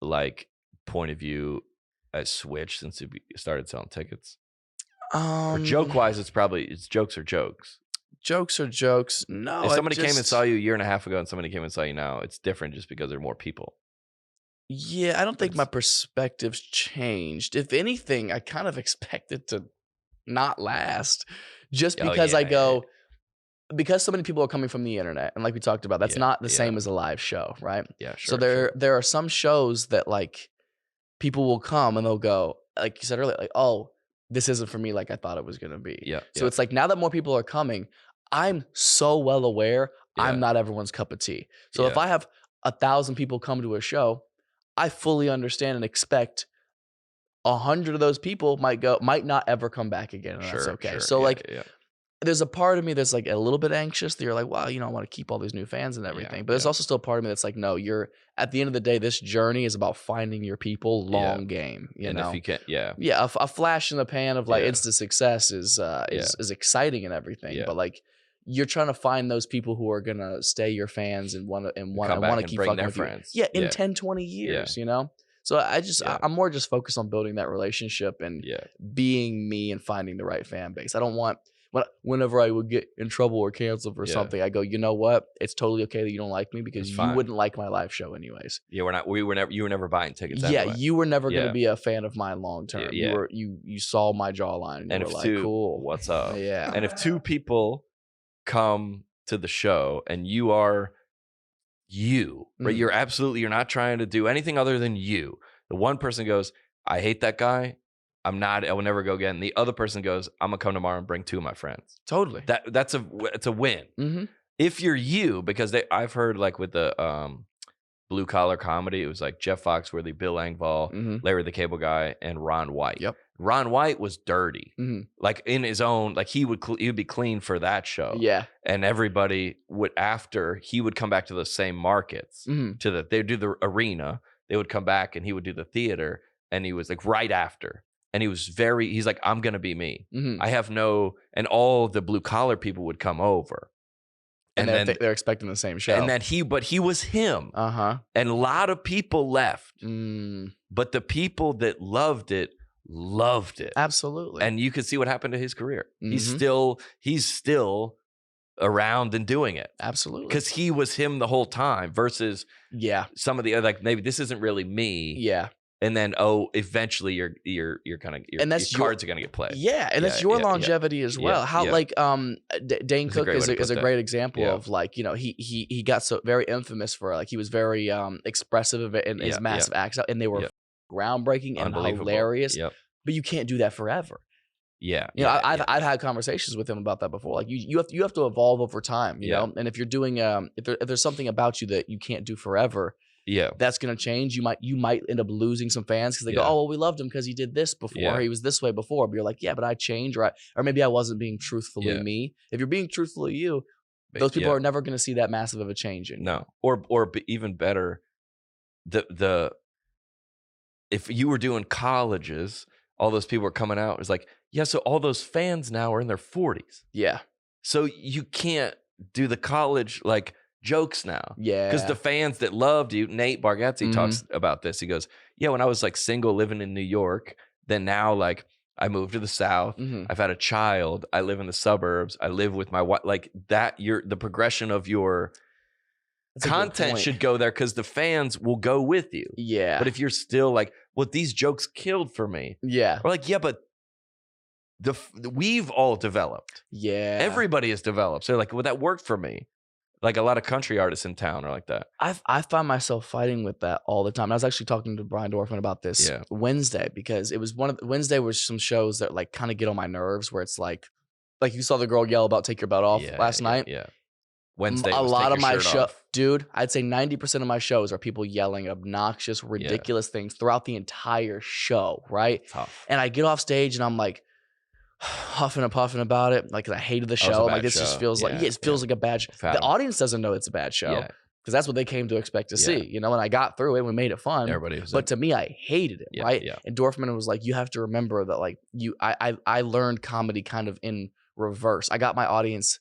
like point of view has switched since you started selling tickets? Or joke wise, it's jokes or jokes. Jokes or jokes. No. If somebody came and saw you a year and a half ago and somebody came and saw you now, it's different just because there are more people. Yeah, I don't think my perspective's changed. If anything, I kind of expect it to not last just because because so many people are coming from the internet. And like we talked about, that's not the same as a live show, right? Yeah, sure. So there are some shows that like people will come and they'll go, like you said earlier, like, oh, this isn't for me like I thought it was going to be. Yeah. So it's like now that more people are coming, I'm so well aware I'm not everyone's cup of tea. So if I have 1,000 people come to a show, I fully understand and expect 100 of those people might not ever come back again. And that's okay. So there's a part of me that's like a little bit anxious that you're like, wow, I want to keep all these new fans and everything. But there's also still a part of me that's like, no, you're at the end of the day, this journey is about finding your people, long game. You know, if you can't, a flash in the pan of like instant success is exciting and everything. But like you're trying to find those people who are gonna stay your fans and want to keep fucking with friends. You. In 10, 20 years, you know. So I'm more just focused on building that relationship and being me and finding the right fan base. I don't want. Whenever I would get in trouble or canceled for something, I go, you know what? It's totally okay that you don't like me because you wouldn't like my live show anyways. Yeah, you were never buying tickets. Yeah, anyway. You were never going to be a fan of mine long term. Yeah. You saw my jawline and you were like, cool. What's up? Yeah. And if two people come to the show and you are you, right? You're not trying to do anything other than you. The one person goes, I hate that guy. I will never go again. The other person goes, I'm gonna come tomorrow and bring 2 of my friends. Totally. It's a win. Mm-hmm. If you're you, because I've heard like with the blue collar comedy, it was like Jeff Foxworthy, Bill Engvall, Larry the Cable Guy, and Ron White. Yep. Ron White was dirty, like in his own, like he would be clean for that show. Yeah. And everybody after he would come back to the same markets they'd do the arena, they would come back and he would do the theater, and he was like right after. And he's like, I'm going to be me. I have and all the blue collar people would come over. And then they're expecting the same show. And then he was him. And a lot of people left. But the people that loved it. Absolutely. And you could see what happened to his career. He's still around and doing it. Absolutely. Because he was him the whole time versus some of the other, like maybe this isn't really me. Yeah. And then, eventually your cards are gonna get played. Yeah, and that's your longevity as well. How like Dane Cook is a great example of like, you know, he got so very infamous for like he was very expressive in his massive acts, and they were groundbreaking and hilarious. Yep. But you can't do that forever. Yeah, you know, I've had conversations with him about that before. Like you have to evolve over time, you know. And if you're doing if there's something about you that you can't do forever. Yeah, that's gonna change. You might end up losing some fans because they go, oh, well, we loved him because he did this before. He was this way before. But you're like, yeah, but I changed, or maybe I wasn't being truthfully me. If you're being truthfully you, those people are never gonna see that massive of a change in you. No, or even better, if you were doing colleges, all those people were coming out. It's like, yeah, so all those fans now are in their 40s. Yeah, so you can't do the college like jokes now. Yeah. Because the fans that loved you, Nate Bargatze talks about this. He goes, yeah, when I was like single living in New York, then now like I moved to the South. I've had a child. I live in the suburbs. I live with my wife. Like that, the progression of your content should go there because the fans will go with you. Yeah. But if you're still like, well, these jokes killed for me. Yeah. Or like, yeah, but we've all developed. Yeah. Everybody has developed. So like, well, that worked for me. Like a lot of country artists in town are like that. I find myself fighting with that all the time. I was actually talking to Brian Dorfman about this Wednesday, because it was Wednesday was some shows that like kind of get on my nerves, where it's like you saw the girl yell about take your belt off last night. Yeah. Wednesday. A lot of my show, dude, I'd say 90% of my shows are people yelling obnoxious, ridiculous things throughout the entire show. Right. Tough. And I get off stage and I'm like, huffing and puffing about it, like, 'cause I hated the show. Like, this just feels like it feels like a bad show. The audience doesn't know it's a bad show because that's what they came to expect to see, you know. And I got through it and we made it fun. Everybody was but to me, I hated it, right? Yeah. And Dorfman was like, you have to remember that, like, I learned comedy kind of in reverse. I got my audience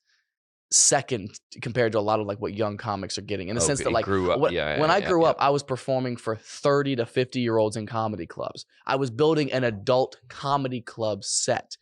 second compared to a lot of like what young comics are getting, in the sense that like when I grew up, I was performing for 30 to 50-year-olds in comedy clubs. I was building an adult comedy club set.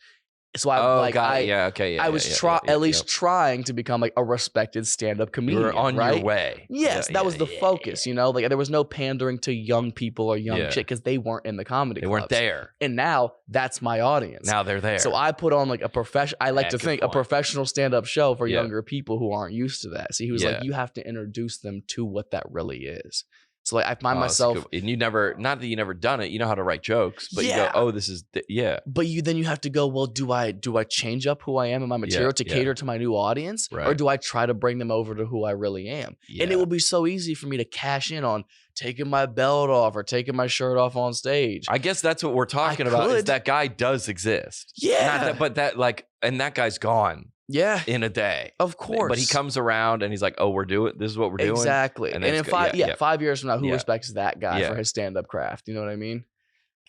So I I was at least trying to become like a respected stand-up comedian. You were on your way. Yes, that was the focus, you know? Like there was no pandering to young people or young shit because they weren't in the comedy clubs. They weren't there. And now that's my audience. Now they're there. So I put on like a professional stand-up show for younger people who aren't used to that. So he was like, you have to introduce them to what that really is. So like I find myself, and you never, not that you never done it, you know how to write jokes, but you go, oh, this is But then you have to go, well, do I change up who I am in my material to cater to my new audience, or do I try to bring them over to who I really am? And it will be so easy for me to cash in on taking my belt off or taking my shirt off on stage. I guess that's what we're talking about. Is that guy does exist? Yeah, and that guy's gone. Yeah, in a day, of course. But he comes around and he's like, "Oh, this is what we're doing." Exactly. And in 5 years from now, who respects that guy for his stand-up craft? You know what I mean?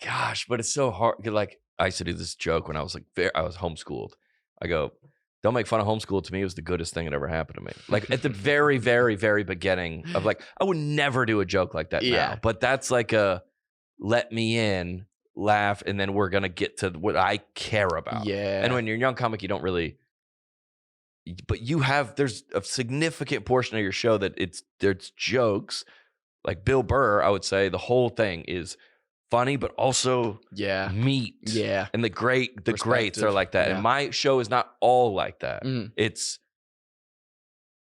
Gosh, but it's so hard. Like I used to do this joke when I was I was homeschooled. I go, "Don't make fun of homeschool." To me, it was the goodest thing that ever happened to me. Like at the very, very, very beginning of like, I would never do a joke like that now. But that's like a let me in, laugh, and then we're gonna get to what I care about. Yeah. And when you're a young comic, you don't really. But there's a significant portion of your show that there's jokes. Like Bill Burr, I would say the whole thing is funny, but also meat. Yeah. And the greats are like that. And my show is not all like that. It's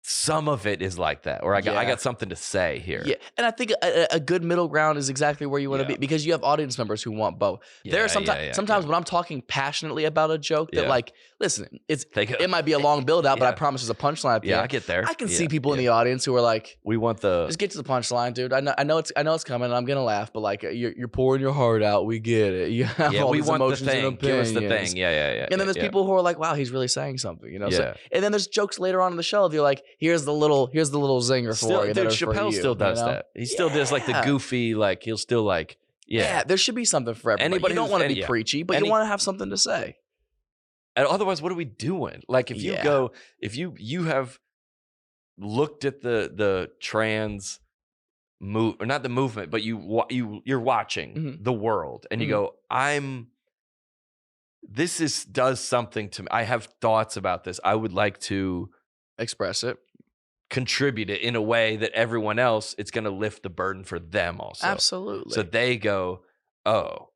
some of it is like that, or I got something to say here. Yeah, and I think a good middle ground is exactly where you want to be, because you have audience members who want both. There are sometimes when I'm talking passionately about a joke that like, listen, it might be a long build out, but I promise there's a punchline at the end. I get there. I can see people in the audience who are like, we want just get to the punchline, dude. I know it's coming, and I'm gonna laugh, but like you're pouring your heart out. We get it. You have all these emotions and opinions. Give us the thing. Yeah. And then there's people who are like, wow, he's really saying something, you know. So, and then there's jokes later on in the show. They're like, here's the little zinger for you. Dude, Chappelle still does that. He still does like the goofy, like he'll still like, there should be something for everybody. Anybody, you don't want to be preachy, but you want to have something to say. And otherwise, what are we doing? Like if you go, if you have looked at the trans move, or not the movement, but you're watching the world, and you go, does something to me. I have thoughts about this. I would like to express it, contribute it in a way that everyone else, it's going to lift the burden for them also. Absolutely. So they go, oh,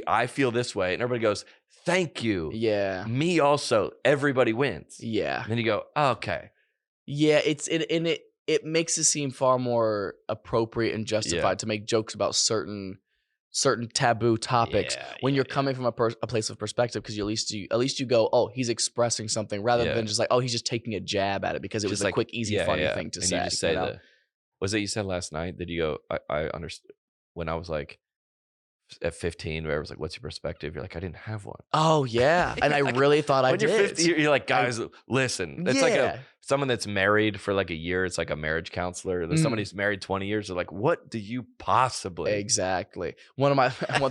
I feel this way, and everybody goes, thank you. Yeah. Me also. Everybody wins. Yeah. And then you go, oh, okay. Yeah, it makes it seem far more appropriate and justified to make jokes about certain taboo topics when you're coming from a place of perspective, because at least you go, oh, he's expressing something, rather than just like, oh, he's just taking a jab at it because it was a quick, easy, funny thing to say. You just say was it you said last night that you go, I understood when I was like at 15, where I was like, what's your perspective? You're like, I didn't have one. Oh yeah. And I really thought I did. When you're 50, you're like, guys, listen. It's like someone that's married for like a year. It's like a marriage counselor. There's somebody who's married 20 years. They're like, what do you possibly? Exactly. One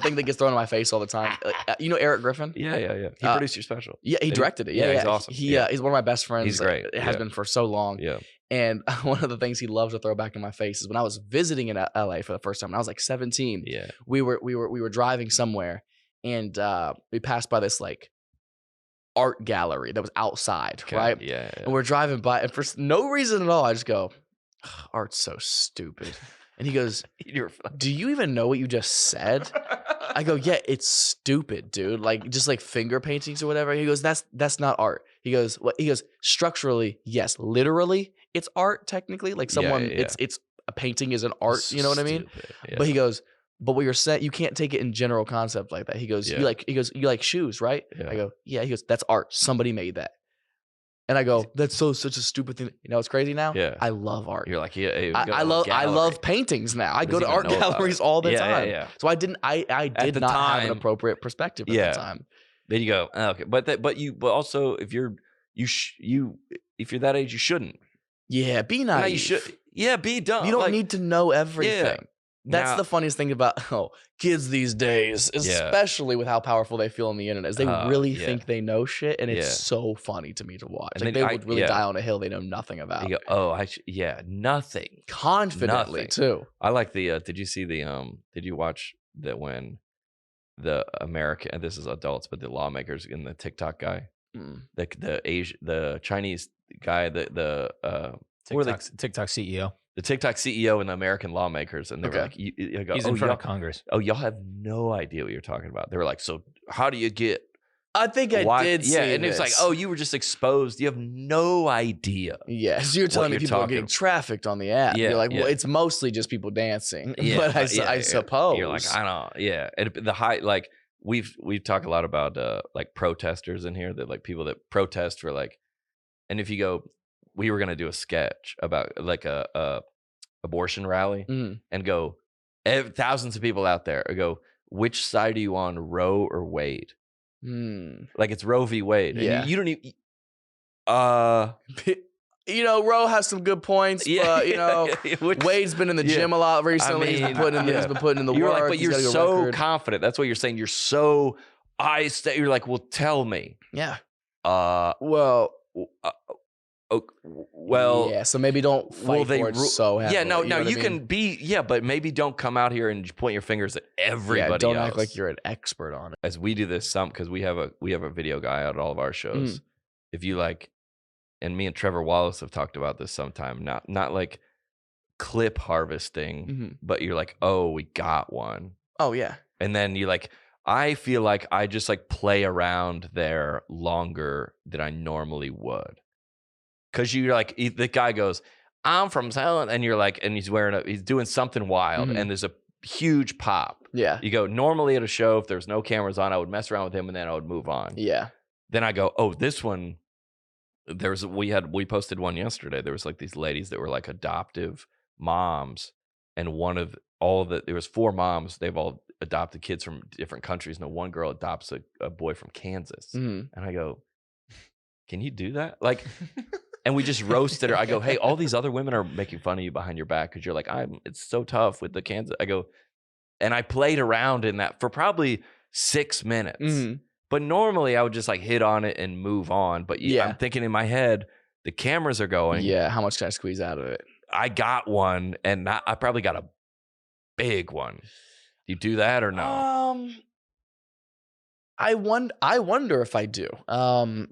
thing that gets thrown in my face all the time. You know Eric Griffin? Yeah. He produced your special. Yeah, he directed it. Yeah, he's awesome. He's one of my best friends. He's great. It has been for so long. Yeah. And one of the things he loves to throw back in my face is when I was visiting in LA for the first time, and I was like 17. Yeah. We were driving somewhere, and we passed by this like art gallery that was outside, right? Yeah. And we're driving by, and for no reason at all, I just go, art's so stupid. And he goes, do you even know what you just said? I go, yeah, it's stupid, dude. Like just like finger paintings or whatever. He goes, that's not art. He goes, structurally, yes. Literally, it's art technically. Like someone, it's a painting is an art. You know what I mean? Yeah. But he goes, but what you're saying, you can't take it in general concept like that. He goes, you like shoes, right? Yeah. I go, yeah. He goes, that's art. Somebody made that. And I go, that's such a stupid thing. You know what's crazy now? Yeah. I love art. You're like, I love paintings now. I go to art galleries all the time. Yeah. So I did not have an appropriate perspective at the time. Then you go, oh, okay. But also if you're that age, you shouldn't. Yeah, be naive. No, you should. Yeah, be dumb. You don't need to know everything. Yeah. That's the funniest thing about kids these days, especially with how powerful they feel on the internet. Is they really think they know shit, and it's so funny to me to watch. And like they would really die on a hill they know nothing about. You go, nothing. Confidently too. I like the. Did you see the? Did you watch that when the American? And this is adults, but the lawmakers and the TikTok guy, the Chinese guy, the TikTok CEO. The TikTok CEO and the American lawmakers, and they were like, he's in front of Congress. Oh, y'all have no idea what you're talking about. They were like, so how do you get? I think I did see and it's like, oh, you were just exposed. You have no idea. Yeah, so you're telling me people are getting trafficked on the app. Yeah, you're like, well, it's mostly just people dancing. Yeah, but I suppose. You're like, I don't. Yeah, and the high, like we've talked a lot about like protesters in here, that like people that protest for like, and if you go. We were gonna do a sketch about like a abortion rally and go thousands of people out there go, which side are you on, Roe or Wade? Like it's Roe v. Wade. Yeah. You don't even. Roe has some good points, but Wade's been in the gym a lot recently. He's been putting in the work. Like, but you're so confident. That's what you're saying. You're so you're like, well, tell me. Yeah. Well, yeah. So maybe don't fight for it so heavily. Yeah, no, you can be. Yeah, but maybe don't come out here and point your fingers at everybody. Yeah, don't act like you're an expert on it. As we do this, because we have a video guy at all of our shows. If you like, and me and Trevor Wallace have talked about this sometime. Not like clip harvesting, but you're like, oh, we got one. Oh yeah, and then you like. I feel like I just like play around there longer than I normally would. Cause you're like, the guy goes, I'm from Salem, and you're like, and he's doing something wild, and there's a huge pop. Yeah. You go, normally at a show, if there's no cameras on, I would mess around with him and then I would move on. Yeah. Then I go, oh, this one, we posted one yesterday. There was like these ladies that were like adoptive moms, and there was 4 moms. They've all adopted kids from different countries. And one girl adopts a boy from Kansas. And I go, can you do that? Like, and we just roasted her. I go, hey, all these other women are making fun of you behind your back because you're like, it's so tough with the Kansas. I go, and I played around in that for probably 6 minutes. But normally I would just like hit on it and move on. But I'm thinking in my head, the cameras are going. Yeah, how much can I squeeze out of it? I got one, and I probably got a big one. Do you do that or no? I wonder if I do.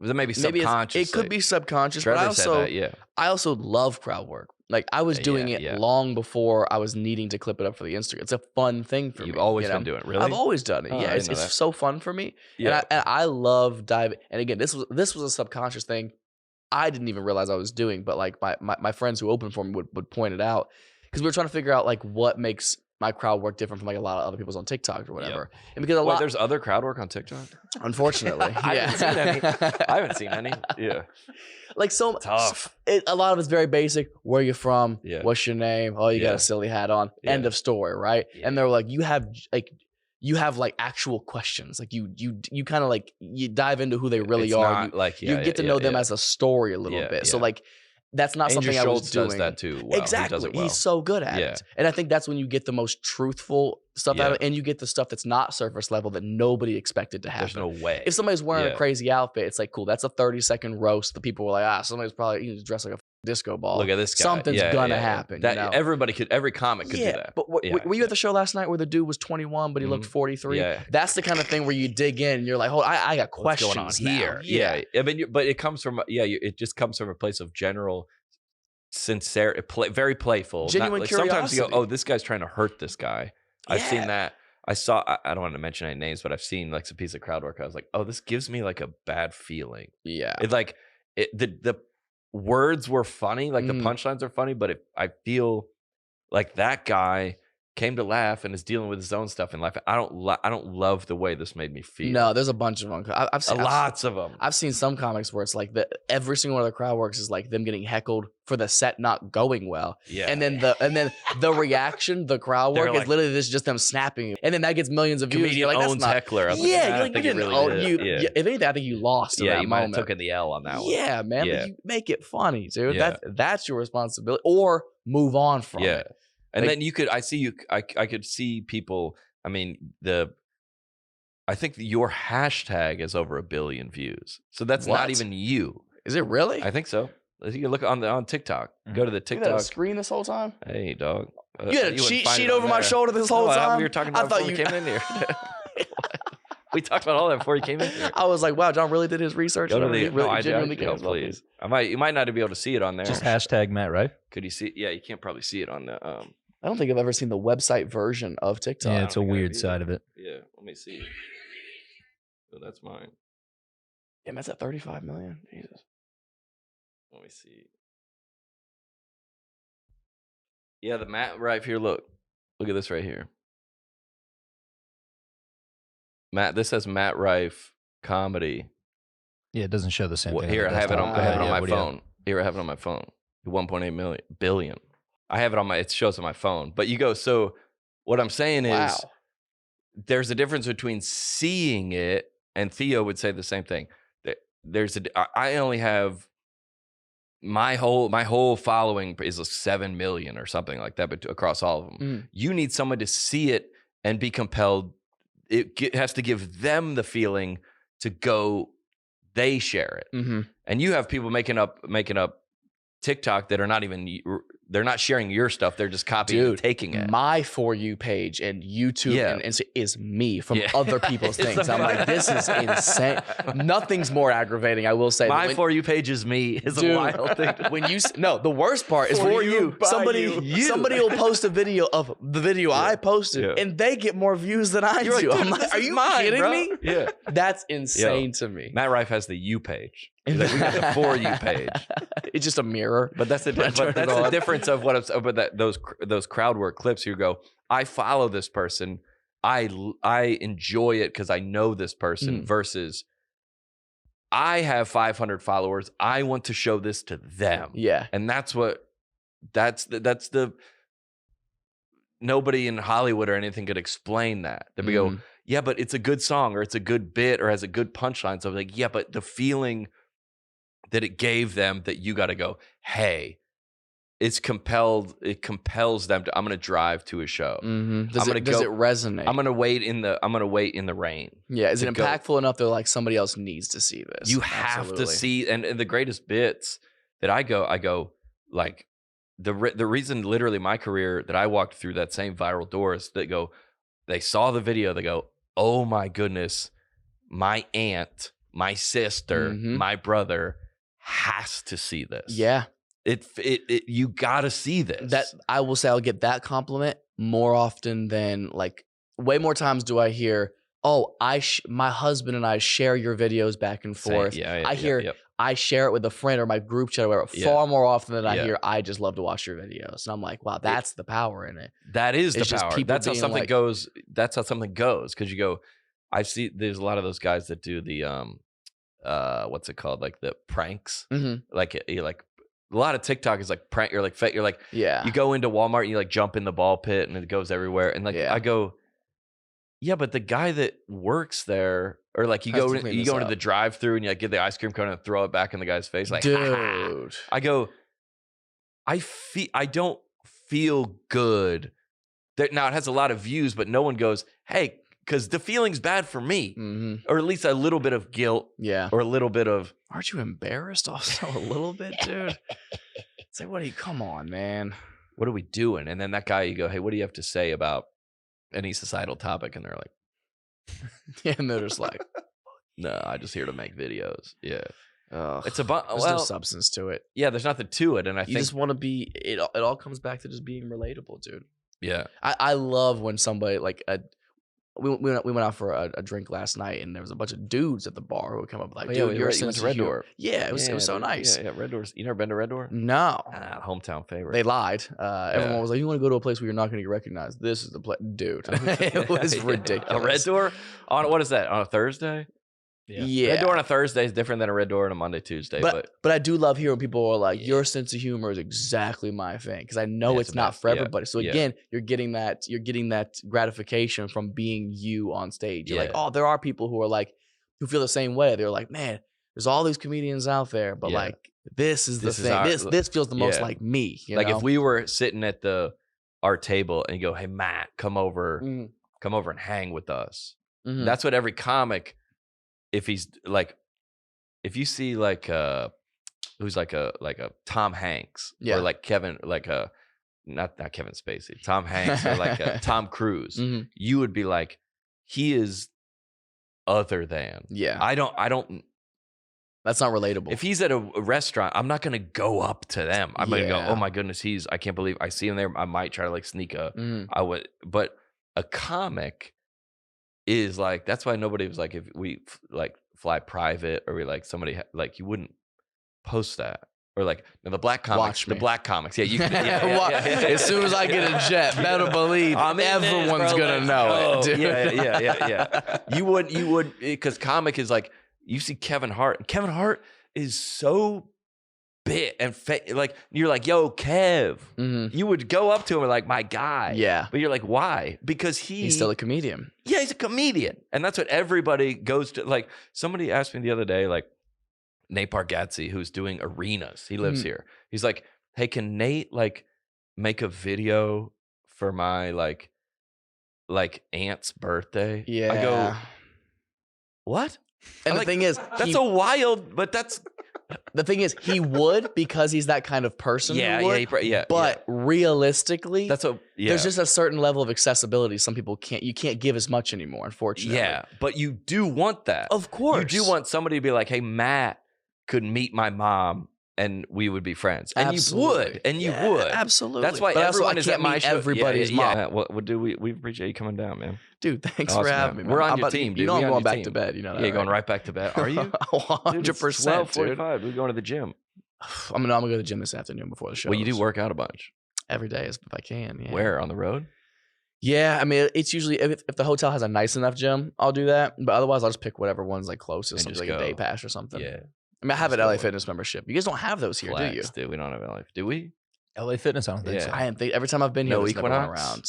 Maybe subconscious. It could be subconscious, Trevor but I also love crowd work. Like I was doing it long before I was needing to clip it up for the Instagram. It's a fun thing for me. You've always been doing it, really? I've always done it. Yeah, it's so fun for me. Yeah, and I love diving. And again, this was a subconscious thing. I didn't even realize I was doing, but like my friends who opened for me would point it out because we were trying to figure out like what makes my crowd work different from like a lot of other people's on TikTok or whatever. And because there's other crowd work on TikTok? Unfortunately. I haven't seen any. Yeah. Like so tough. A lot of it's very basic. Where you from? Yeah. What's your name? Oh, you got a silly hat on. Yeah. End of story, right? Yeah. And they're like, you have like actual questions. Like you kind of like you dive into who they really are. You get to know them as a story a little bit. Yeah. So like that's not Andrew something I was Schultz doing. Does that too. Well. Exactly. He does it well. He's so good at it. And I think that's when you get the most truthful stuff out of it, and you get the stuff that's not surface level that nobody expected to happen. There's no way. If somebody's wearing a crazy outfit, it's like, cool, that's a 30-second roast. The people were like, somebody's probably dressed like a disco ball. Look at this guy. Something's gonna happen. That, every comic could do that. But were you at the show last night where the dude was 21 but he looked 43? Yeah. That's the kind of thing where you dig in and you're like, hold, I got questions what's going on here. Yeah. I mean, but it comes from it just comes from a place of general sincere, very playful, genuine curiosity. Sometimes you go, oh, this guy's trying to hurt this guy. I've seen that. I don't want to mention any names, but I've seen like some piece of crowd work. I was like, oh, this gives me like a bad feeling. Yeah. It's like the words were funny, like the punchlines are funny, but I feel like that guy came to laugh and is dealing with his own stuff and laugh. I don't love the way this made me feel. No, there's a bunch of them. I've seen lots of them. I've seen some comics where it's like every single one of the crowd works is like them getting heckled for the set not going well. Yeah. And then the reaction, the crowd work is literally just them snapping. And then that gets millions of views. Comedian like, owns heckler. Yeah, like, you didn't own you. Yeah. If anything, I think you lost. Yeah, you might moment. have taken the L on that one. Yeah, man. Yeah. But you make it funny, dude. Yeah. That's your responsibility. Or move on from it. And like, then I could see people, I mean, I think your hashtag is over 1 billion views. So that's not even you. Is it really? I think so. You can look on TikTok. Go to the TikTok. You had a screen this whole time? Hey, dog. You had a cheat sheet over my shoulder this whole time? We were talking about before we came in here. We talked about all that before you came in here. I was like, wow, John really did his research. Go to please. You might not be able to see it on there. Just hashtag Matt Rife. Could you see? Yeah, you can't probably see it on the. I don't think I've ever seen the website version of TikTok. Yeah, it's a weird side of it. Yeah, let me see. So that's mine. Damn, that's at 35 million. Jesus. Let me see. Yeah, the Matt Rife here. Look at this right here. This says Matt Rife comedy. Yeah, it doesn't show the same thing. Here, I have it on my phone. Here, I have it on my phone. 1.8 billion. I have it on it shows on my phone. But you go, so what I'm saying is there's a difference between seeing it, and Theo would say the same thing. I only have my whole following is 7 million or something like that, but across all of them. You need someone to see it and be compelled. It has to give them the feeling to go, they share it. And you have people making up TikTok that are not even, they're not sharing your stuff. They're just copying and taking it. My For You page and YouTube and Instagram is me from other people's things. I'm like, this is insane. Nothing's more aggravating, I will say. My For You page is me is a wild thing. The worst part is for you. Somebody will post a video of the video I posted and they get more views than I do. Like, I'm like, are you kidding me? Yeah. That's insane to me. Matt Rife has the You page. Like, we got the For You page. It's just a mirror. But that's the difference of what those crowd work clips. You go, I follow this person. I enjoy it because I know this person versus I have 500 followers. I want to show this to them. Yeah. And that's the nobody in Hollywood or anything could explain that. They go, yeah, but it's a good song or it's a good bit or has a good punchline. So I'm like, yeah, but the feeling that it gave them that you got to go, hey, it compels them to, I'm going to drive to a show. Does it resonate? I'm going to wait in the rain. Yeah. Is it impactful enough that like somebody else needs to see this? You have to see, and the greatest bits that I go like the reason literally my career that I walked through that same viral door is they saw the video, they go, oh my goodness, my aunt, my sister, my brother has to see this. Yeah. You got to see this. That I will say I'll get that compliment more often than like way more times do I hear, oh, my husband and I share your videos back and forth. I hear I share it with a friend or my group chat or whatever, far more often than I hear I just love to watch your videos. And I'm like, wow, that's the power in it. That is the power. That's how something like, goes. That's how something goes. Because you go, I see there's a lot of those guys that do the what's it called? Like the pranks. Like a lot of TikTok is like prank. You're like you go into Walmart and you like jump in the ball pit and it goes everywhere. And like I go, yeah, but the guy that works there, or like you go into the drive-through and you like get the ice cream cone and throw it back in the guy's face, like, dude. I go, I don't feel good. Now it has a lot of views, but no one goes, hey, because the feeling's bad for me, or at least a little bit of guilt, or a little bit of. Aren't you embarrassed also a little bit, dude? It's like, come on, man. What are we doing? And then that guy, you go, hey, what do you have to say about any societal topic? And they're like, yeah, and they're just like, no, I just here to make videos. Yeah. It's there's no substance to it. Yeah, there's nothing to it. And I think you just want to be, it all comes back to just being relatable, dude. Yeah. I love when somebody like we went out for a drink last night, and there was a bunch of dudes at the bar who would come up like, Oh, dude, yeah, you're you went to Red Door. Yeah, it was so nice. Yeah, Red Door's. You never been to Red Door? No. Hometown favorite. They lied. Everyone was like, you want to go to a place where you're not going to get recognized? This is the place. Dude, it was ridiculous. A Red Door? What is that? On a Thursday? Yeah. Red Door on a Thursday is different than a Red Door on a Monday, Tuesday. But I do love hearing people are like, your sense of humor is exactly my thing, because I know it's not for everybody. So again, you're getting that gratification from being you on stage. You're like, oh, there are people who are like, who feel the same way. They're like, man, there's all these comedians out there, but like this is the thing. This feels the most like me. You know? If we were sitting at our table and you go, hey Matt, come over and hang with us. Mm-hmm. That's what every comic. If he's like, if you see like who's like a Tom Hanks or like Kevin, like not Kevin Spacey, Tom Hanks or like Tom Cruise, you would be like, he is other than. Yeah. I don't. That's not relatable. If he's at a restaurant, I'm not gonna go up to them. I'm gonna go, oh my goodness, I can't believe I see him there. I might try to like sneak but a comic is like, that's why nobody was like, if we like fly private or we like somebody like, you wouldn't post that. Or like the black comics, black comics. Yeah, you can. As soon as I get a jet, better believe everyone's gonna know it. Dude. Yeah. You would, because comic is like, you see Kevin Hart, and Kevin Hart is so big and like, you're like, yo, Kev. You would go up to him and like, my guy. Yeah. But you're like, why? Because he's still a comedian. Yeah, he's a comedian, and that's what everybody goes to. Like, somebody asked me the other day, like, Nate Bargatze, who's doing arenas. He lives here. He's like, hey, can Nate like make a video for my like aunt's birthday? Yeah. I go, what? And the thing is, that's a wild, but that's the thing is, he would, because he's that kind of person. But realistically, there's just a certain level of accessibility. Some people you can't give as much anymore, unfortunately. Yeah, but you do want that. Of course. You do want somebody to be like, hey, Matt could meet my mom and we would be friends. And you would. Absolutely. That's why everyone is at my show. Everybody's mom. What do we appreciate you coming down, man. Dude, thanks for having me, man. We're on your team, dude. You know I'm going back to bed. You know that. Yeah, you're going right back to bed. Are you? 100%, dude. 12:45. We're going to the gym. I'm gonna go to the gym this afternoon before the show. Well, you do work out a bunch. Every day if I can. Yeah. Where? On the road? Yeah, I mean, it's usually if the hotel has a nice enough gym, I'll do that. But otherwise, I'll just pick whatever one's like closest, something like a day pass or something. Yeah. I mean, I have an LA Fitness membership. You guys don't have those here, do you? Dude, we don't have LA. Do we? LA Fitness? I don't think so. I didn't think every time I've been here, no Equinox around.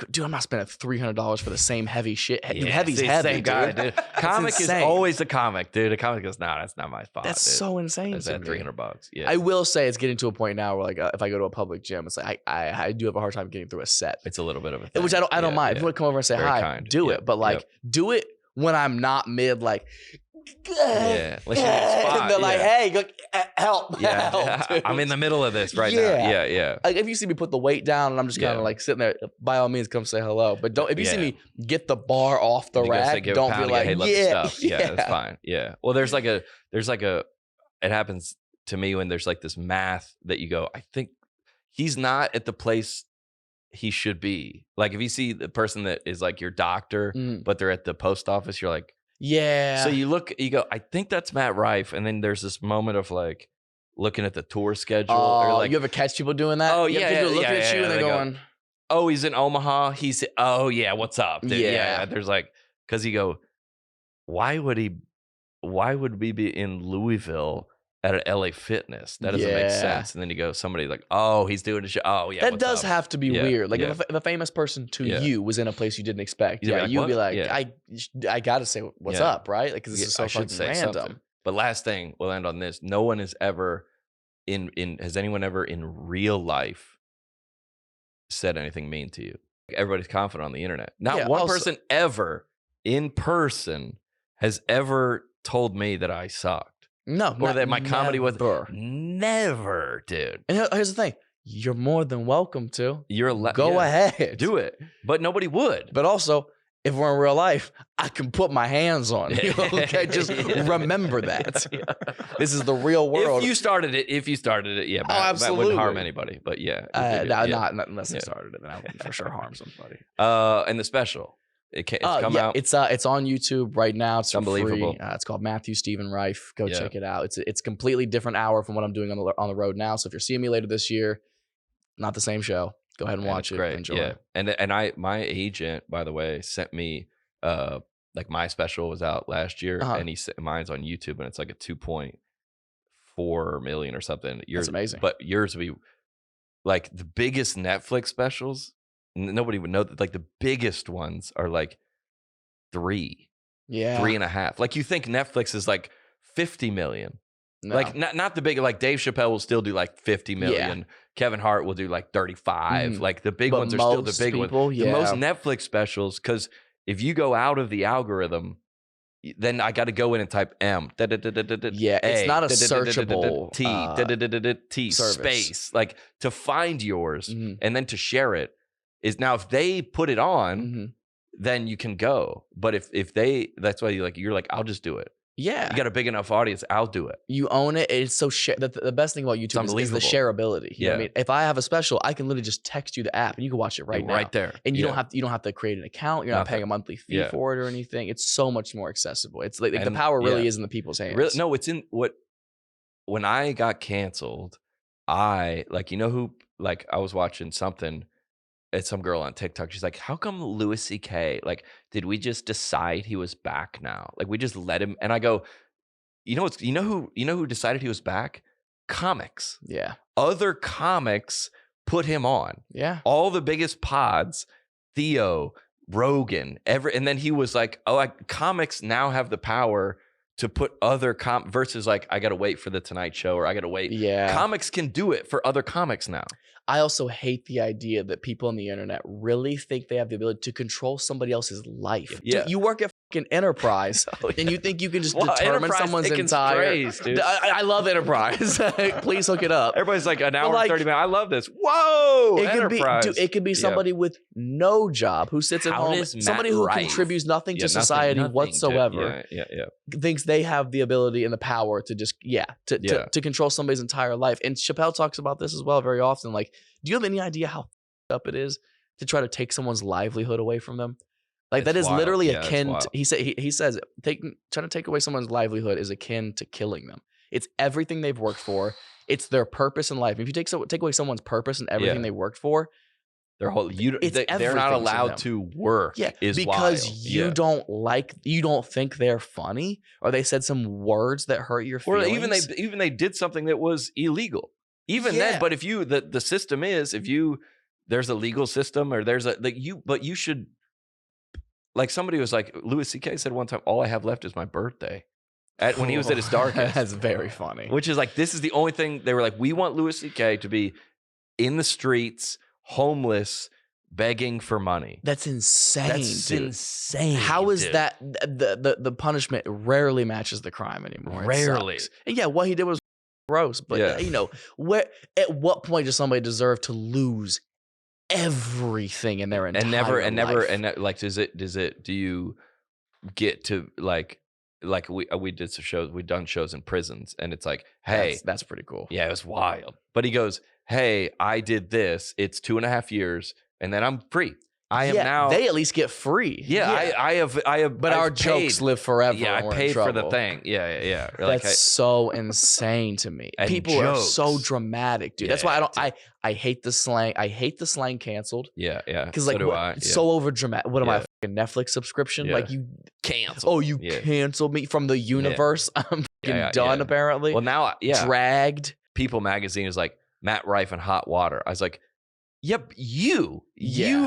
Dude, I'm not spending $300 for the same heavy shit. Dude, heavy's heavy, same guy, dude. Comic is always a comic, dude. A comic goes, nah, that's not my spot. That's so insane. That's at $300. Yeah. I will say it's getting to a point now where like if I go to a public gym, it's like I do have a hard time getting through a set. It's a little bit of a thing. Which I don't mind. If you want to come over and say hi, do it. But like do it when I'm not mid like unless you spot. And they're like, hey, help. Help, I'm in the middle of this right now. Yeah. Like if you see me put the weight down and I'm just kind of like sitting there, by all means, come say hello. But don't if you see me get the bar off the rack, don't be like, yeah, that's fine. Yeah. Well, there's like a. It happens to me when there's like this math that you go, I think he's not at the place he should be. Like if you see the person that is like your doctor, but they're at the post office, you're like. Yeah. So you go, I think that's Matt Rife. And then there's this moment of like looking at the tour schedule. Or like, you ever catch people doing that? Oh, people looking at you and they're going, oh, he's in Omaha. What's up? Dude? Yeah. There's like, because you go, why would we be in Louisville at an LA Fitness? That doesn't make sense. And then you go, somebody like, oh, he's doing a show. Oh, yeah. That does have to be weird. Like if a famous person to you was in a place you didn't expect, you'd be like, I got to say what's up, right? Like, because this is so fucking random. Something. But last thing, we'll end on this. No one has ever has anyone ever in real life said anything mean to you? Everybody's confident on the internet. Not one person ever in person has ever told me that I sucked. No, or that my comedy was never, dude. And here's the thing: you're more than welcome to. Go ahead, do it. But nobody would. But also, if we're in real life, I can put my hands on you. Okay, just remember that. This is the real world. If you started it, yeah, that wouldn't harm anybody. But not unless I started it, then I would for sure harm somebody. And the special. It's come out. It's on YouTube right now. It's unbelievable. Free. It's called Matthew Stephen Rife. Go check it out. It's completely different hour from what I'm doing on the road now. So if you're seeing me later this year, not the same show. Go ahead and watch it. Great. Enjoy. Yeah. And my agent, by the way, sent me like my special was out last year, and mine's on YouTube, and it's like a 2.4 million or something. That's amazing. But yours would be like the biggest Netflix specials. Nobody would know that. Like the biggest ones are like 3, 3.5. Like you think Netflix is like 50 million. No. Like not the big, like Dave Chappelle will still do like 50 million. Yeah. Kevin Hart will do like 35. Like the big ones are still the big ones. The most Netflix specials, because if you go out of the algorithm, then I got to go in and type M. It's not a searchable T space. Like to find yours and then to share it is now if they put it on, then you can go. But if they, that's why you're like, I'll just do it. Yeah. You got a big enough audience, I'll do it. You own it. It's so the best thing about YouTube is the shareability. You know what I mean? If I have a special, I can literally just text you the app and you can watch it right now. Right there. And you don't have to create an account. You're not paying a monthly fee for it or anything. It's so much more accessible. It's like the power really is in the people's hands. No, it's in when I got canceled, I was watching something. It's some girl on TikTok. She's like, how come Louis C.K., like, did we just decide he was back now? Like, we just let him. And I go, you know who decided he was back? Comics. Yeah. Other comics put him on. Yeah. All the biggest pods, Theo, Rogan, and then he was like, comics now have the power to put other versus like, I got to wait for the Tonight Show or I got to wait. Yeah. Comics can do it for other comics now. I also hate the idea that people on the internet really think they have the ability to control somebody else's life. Yeah. Dude, you work at fucking Enterprise and you think you can just determine someone's entire... Strays, I love Enterprise. Please hook it up. Everybody's like, an hour and 30 minutes. I love this. Whoa, Enterprise. It could be somebody with no job who sits at home. Somebody who contributes nothing to society whatsoever. Thinks they have the ability and the power to just, to control somebody's entire life. And Chappelle talks about this as well very often. Like, do you have any idea how up it is to try to take someone's livelihood away from them? Like that is literally akin to, he says trying to take away someone's livelihood is akin to killing them. It's everything they've worked for. It's their purpose in life. If you take away someone's purpose and everything they worked for, their whole they're not allowed to work. Yeah, is because wild. you don't think they're funny, or they said some words that hurt your feelings. Or even they did something that was illegal. Even then, but if you the system is there's a legal system or there's but you should, like somebody was like, Louis C.K. said one time, all I have left is my birthday. When he was at his darkest. That's very funny. Which is like, this is the only thing they were like, we want Louis C.K. to be in the streets, homeless, begging for money. That's insane. That's insane. How is that the punishment rarely matches the crime anymore? Rarely. And what he did was gross, but at what point does somebody deserve to lose everything in their entire life? Do you get to like we did some shows, we've done shows in prisons, and it's like, hey, that's pretty cool. Yeah, it was wild. But he goes, hey, I did this, it's 2.5 years, and then I'm free. I am now. They at least get free. I have. But our jokes live forever. Yeah, I paid for the thing. Yeah. That's so insane to me. People are so dramatic, dude. That's why I hate the slang. I hate the slang canceled. Yeah. Because it's so over dramatic. What am I? A fucking Netflix subscription? Like you canceled. Oh, you canceled me from the universe. I'm fucking done. Apparently. Well, now dragged. People magazine is like Matt Rife in hot water. I was like, yep, you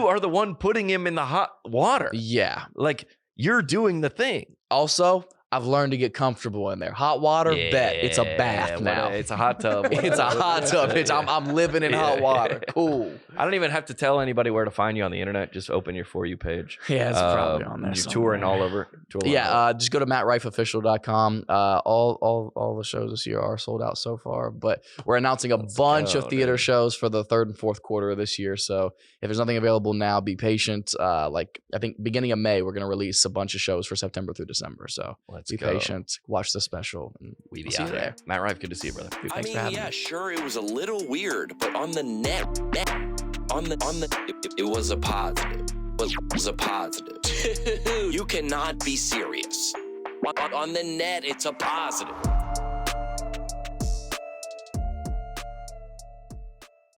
are the one putting him in the hot water. Yeah. Like, you're doing the thing. Also, I've learned to get comfortable in there. Hot water, bet. It's a bath now. It's a hot tub. It's a hot tub. I'm living in hot water. Cool. I don't even have to tell anybody where to find you on the internet. Just open your For You page. Yeah, it's probably on there. You're touring all over. Just go to mattrifeofficial.com. All the shows this year are sold out so far, but we're announcing a bunch of theater shows for the third and fourth quarter of this year. So if there's nothing available now, be patient. I think beginning of May, we're going to release a bunch of shows for September through December. So be patient. Watch the special. We be out there. Matt Rife, good to see you, brother. Dude, thanks for having me. Sure, it was a little weird, but on the net, it was a positive. was a positive. You cannot be serious. On the net, it's a positive.